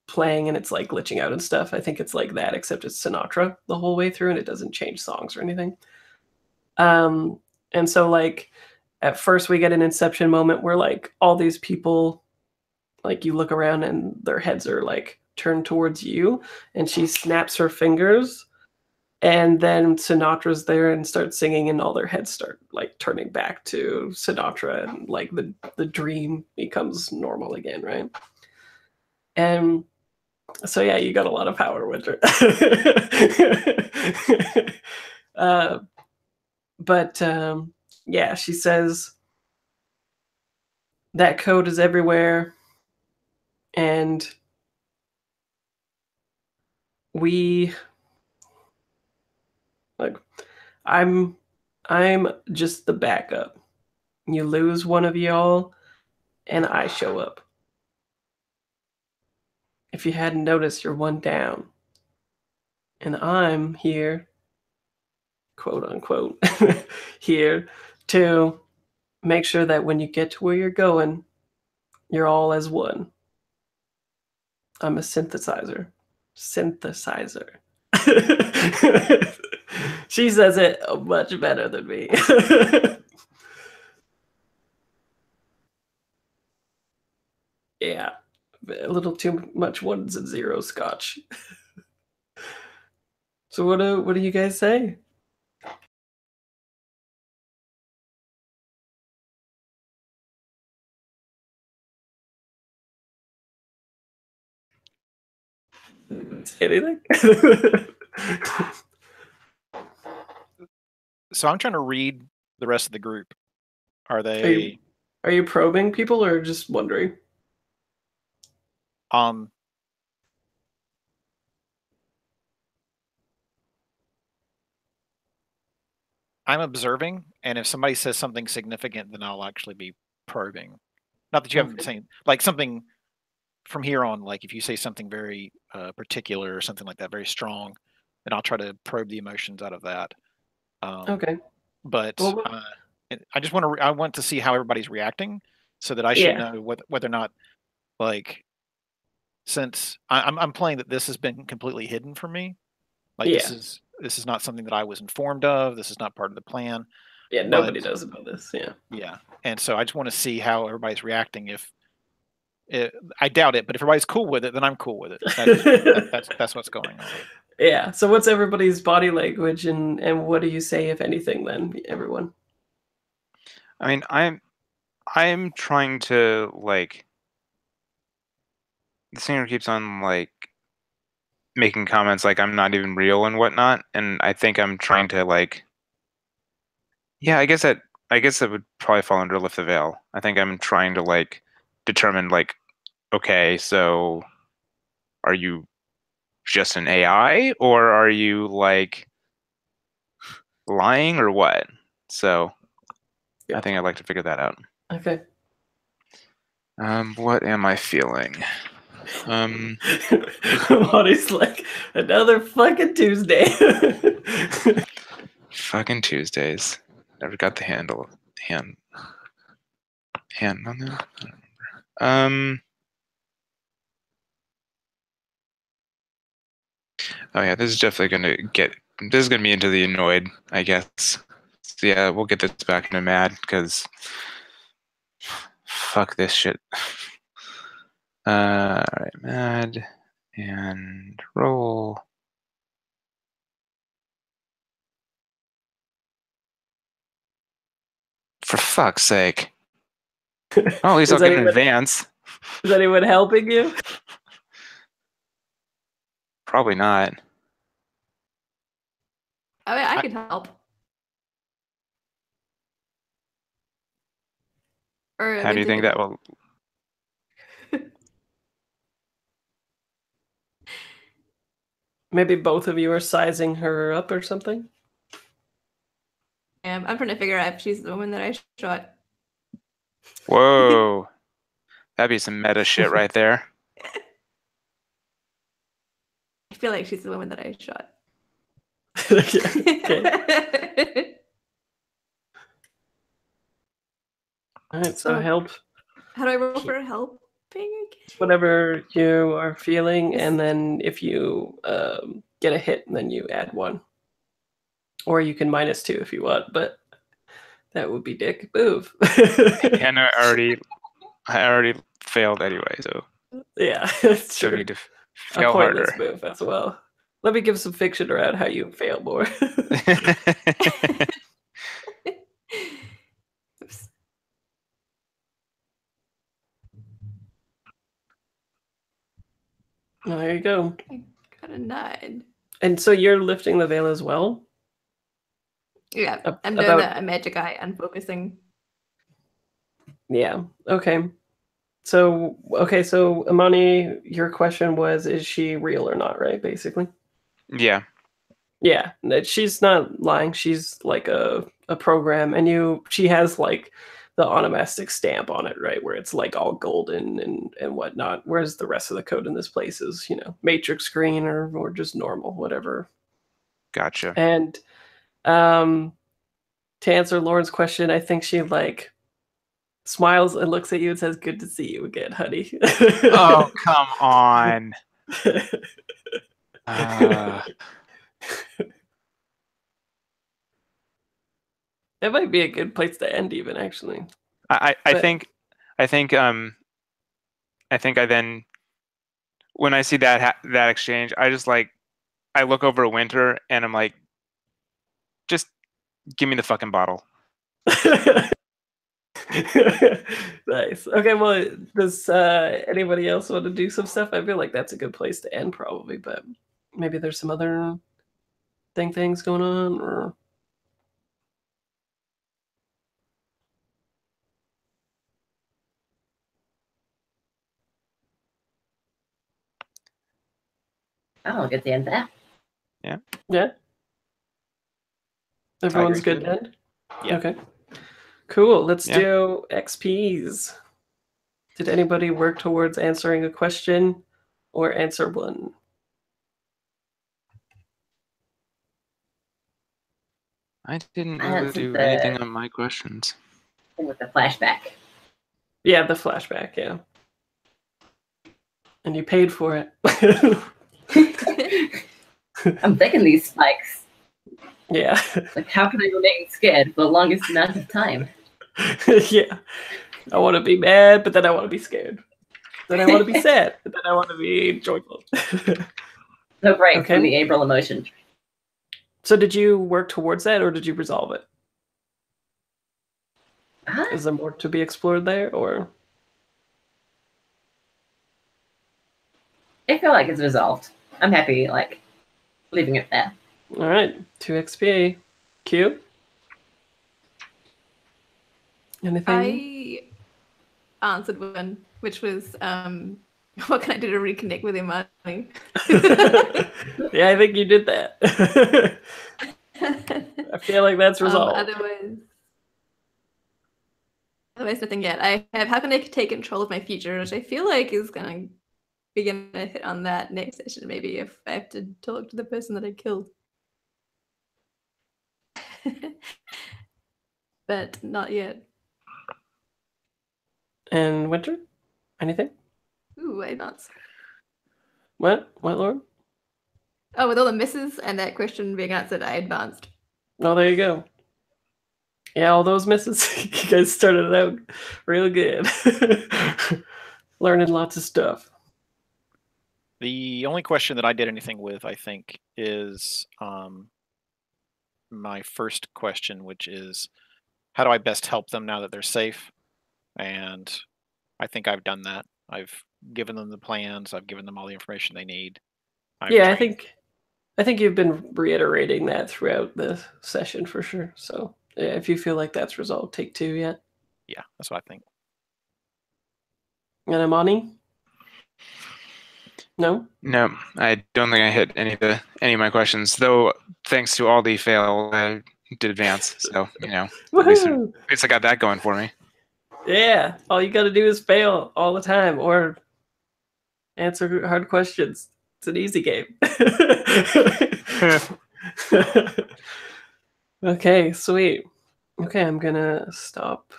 Speaker 1: playing and it's like glitching out and stuff, I think it's like that, except it's Sinatra the whole way through and it doesn't change songs or anything. And so like at first we get an Inception moment where like all these people, like you look around and their heads are like turned towards you, and she snaps her fingers, and then Sinatra's there and starts singing, and all their heads start like turning back to Sinatra, and like the dream becomes normal again, right? And so yeah, you got a lot of power with her. But yeah, she says that code is everywhere, and we like I'm just the backup. You lose one of y'all, and I show up. If you hadn't noticed, you're one down. And I'm here, quote unquote, here to make sure that when you get to where you're going, you're all as one. I'm a synthesizer. Synthesizer. She says it much better than me. Yeah, a little too much ones and zeros scotch. So what do you guys say? Say anything?
Speaker 3: So I'm trying to read the rest of the group. Are they?
Speaker 1: Are you probing people or just wondering?
Speaker 3: I'm observing, and if somebody says something significant, then I'll actually be probing. Not that you haven't been saying like something from here on. Like if you say something very particular or something like that, very strong, then I'll try to probe the emotions out of that.
Speaker 1: Okay.
Speaker 3: But
Speaker 1: Well,
Speaker 3: I just want to. I want to see how everybody's reacting, so that I should know whether or not, like, since I'm playing that this has been completely hidden from me. Like this is not something that I was informed of. This is not part of the plan.
Speaker 1: Yeah, nobody knows about this. Yeah.
Speaker 3: Yeah, and so I just want to see how everybody's reacting. I doubt it, but if everybody's cool with it, then I'm cool with it. That's what's going on.
Speaker 1: Yeah. So what's everybody's body language, and what do you say, if anything, then, everyone?
Speaker 5: I mean, I'm trying to like. The singer keeps on like making comments like I'm not even real and whatnot, and I think I'm trying to like. Yeah, I guess that I guess it would probably fall under lift the veil. I think I'm trying to like determine like, okay, so are you just an AI or are you like lying or what? So I think I'd like to figure that out.
Speaker 1: Okay.
Speaker 5: What am I feeling?
Speaker 1: Marty's like, another fucking Tuesday.
Speaker 5: Fucking Tuesdays. Never got the hand on that. I don't remember. Oh yeah, this is definitely this is gonna be into the annoyed, I guess. So yeah, we'll get this back into mad because fuck this shit. Alright, mad and roll. For fuck's sake. Oh, at least I'll get an advance.
Speaker 1: Is anyone helping you?
Speaker 5: Probably not.
Speaker 4: I mean, I could help. Or
Speaker 5: How do you think that will?
Speaker 1: Maybe both of you are sizing her up or something?
Speaker 4: I'm trying to figure out if she's the woman that I shot.
Speaker 5: Whoa. That'd be some meta shit right there.
Speaker 4: I feel like she's the woman that I shot.
Speaker 1: Okay. Alright, so help.
Speaker 4: How do I roll for helping again?
Speaker 1: Whatever you are feeling, and then if you get a hit, then you add 1. Or you can -2 if you want, but that would be dick move.
Speaker 5: And I already failed anyway, so
Speaker 1: yeah, it's
Speaker 5: still
Speaker 1: true.
Speaker 5: need to fail
Speaker 1: A pointless
Speaker 5: harder.
Speaker 1: move as well. Let me give some fiction around how you fail more.
Speaker 4: Oops.
Speaker 1: Well, there you go.
Speaker 4: I got a 9.
Speaker 1: And so you're lifting the veil as well?
Speaker 4: Yeah, I'm doing the magic eye and focusing.
Speaker 1: Yeah. Okay. So Amani, your question was, is she real or not, right? Basically.
Speaker 5: Yeah.
Speaker 1: Yeah. She's not lying. She's like a program, and she has like the onomastic stamp on it, right? Where it's like all golden and whatnot. Whereas the rest of the code in this place is, matrix green or just normal, whatever.
Speaker 5: Gotcha.
Speaker 1: And to answer Lauren's question, I think she like smiles and looks at you and says, "Good to see you again, honey."
Speaker 5: Oh, come on.
Speaker 1: That might be a good place to end, even actually.
Speaker 5: I think I then, when I see that exchange, I just like, I look over at Winter and I'm like, just give me the fucking bottle.
Speaker 1: Nice. Okay, well, does anybody else want to do some stuff? I feel like that's a good place to end, probably, but maybe there's some other things going on, or
Speaker 2: I'll get the end of that.
Speaker 1: yeah. Everyone's
Speaker 5: agree
Speaker 1: good
Speaker 5: too.
Speaker 1: to end?
Speaker 5: Yeah.
Speaker 1: Okay. Cool. Let's
Speaker 5: Yeah.
Speaker 1: do XPs. Did anybody work towards answering a question or answer one?
Speaker 5: I didn't
Speaker 2: I
Speaker 5: really
Speaker 2: answered
Speaker 5: do
Speaker 2: the
Speaker 5: anything on my questions.
Speaker 2: thing with the flashback.
Speaker 1: Yeah, the flashback, yeah. And you paid for it.
Speaker 2: I'm thinking these spikes.
Speaker 1: Yeah.
Speaker 2: Like, how can I remain scared for the longest amount of time?
Speaker 1: Yeah. I want to be mad, but then I want to be scared. Then I want to be sad, but then I want to be joyful.
Speaker 2: No break
Speaker 1: Okay.
Speaker 2: from the April emotion.
Speaker 1: So did you work towards that, or did you resolve it?
Speaker 2: Huh?
Speaker 1: Is there more to be explored there, or?
Speaker 2: I feel like it's resolved. I'm happy, like, leaving it there.
Speaker 1: All right, 2 XP. Q? Anything?
Speaker 4: I answered one, which was what can I do to reconnect with Imani?
Speaker 1: Yeah, I think you did that. I feel like that's resolved.
Speaker 4: Otherwise, nothing yet. I have how can I take control of my future, which I feel like is gonna begin to hit on that next session, maybe if I have to talk to the person that I killed. But not yet.
Speaker 1: And Winter? Anything?
Speaker 4: Ooh, I not.
Speaker 1: What? What, Lord?
Speaker 4: Oh, with all the misses and that question being answered, I advanced.
Speaker 1: Oh, there you go. Yeah, all those misses. You guys started it out real good. Learning lots of stuff.
Speaker 3: The only question that I did anything with, I think, is my first question, which is, how do I best help them now that they're safe? And I think I've done that. I've given them the plans. I've given them all the information they need.
Speaker 1: Yeah, I think you've been reiterating that throughout the session for sure. So yeah, if you feel like that's resolved, take 2 yet.
Speaker 3: Yeah, that's what I think.
Speaker 1: And Imani? No?
Speaker 5: No, I don't think I hit any of my questions. Though thanks to all the fail, I did advance. So at least I got that going for me.
Speaker 1: Yeah, all you got to do is fail all the time or answer hard questions. It's an easy game. Okay, sweet. Okay, I'm gonna stop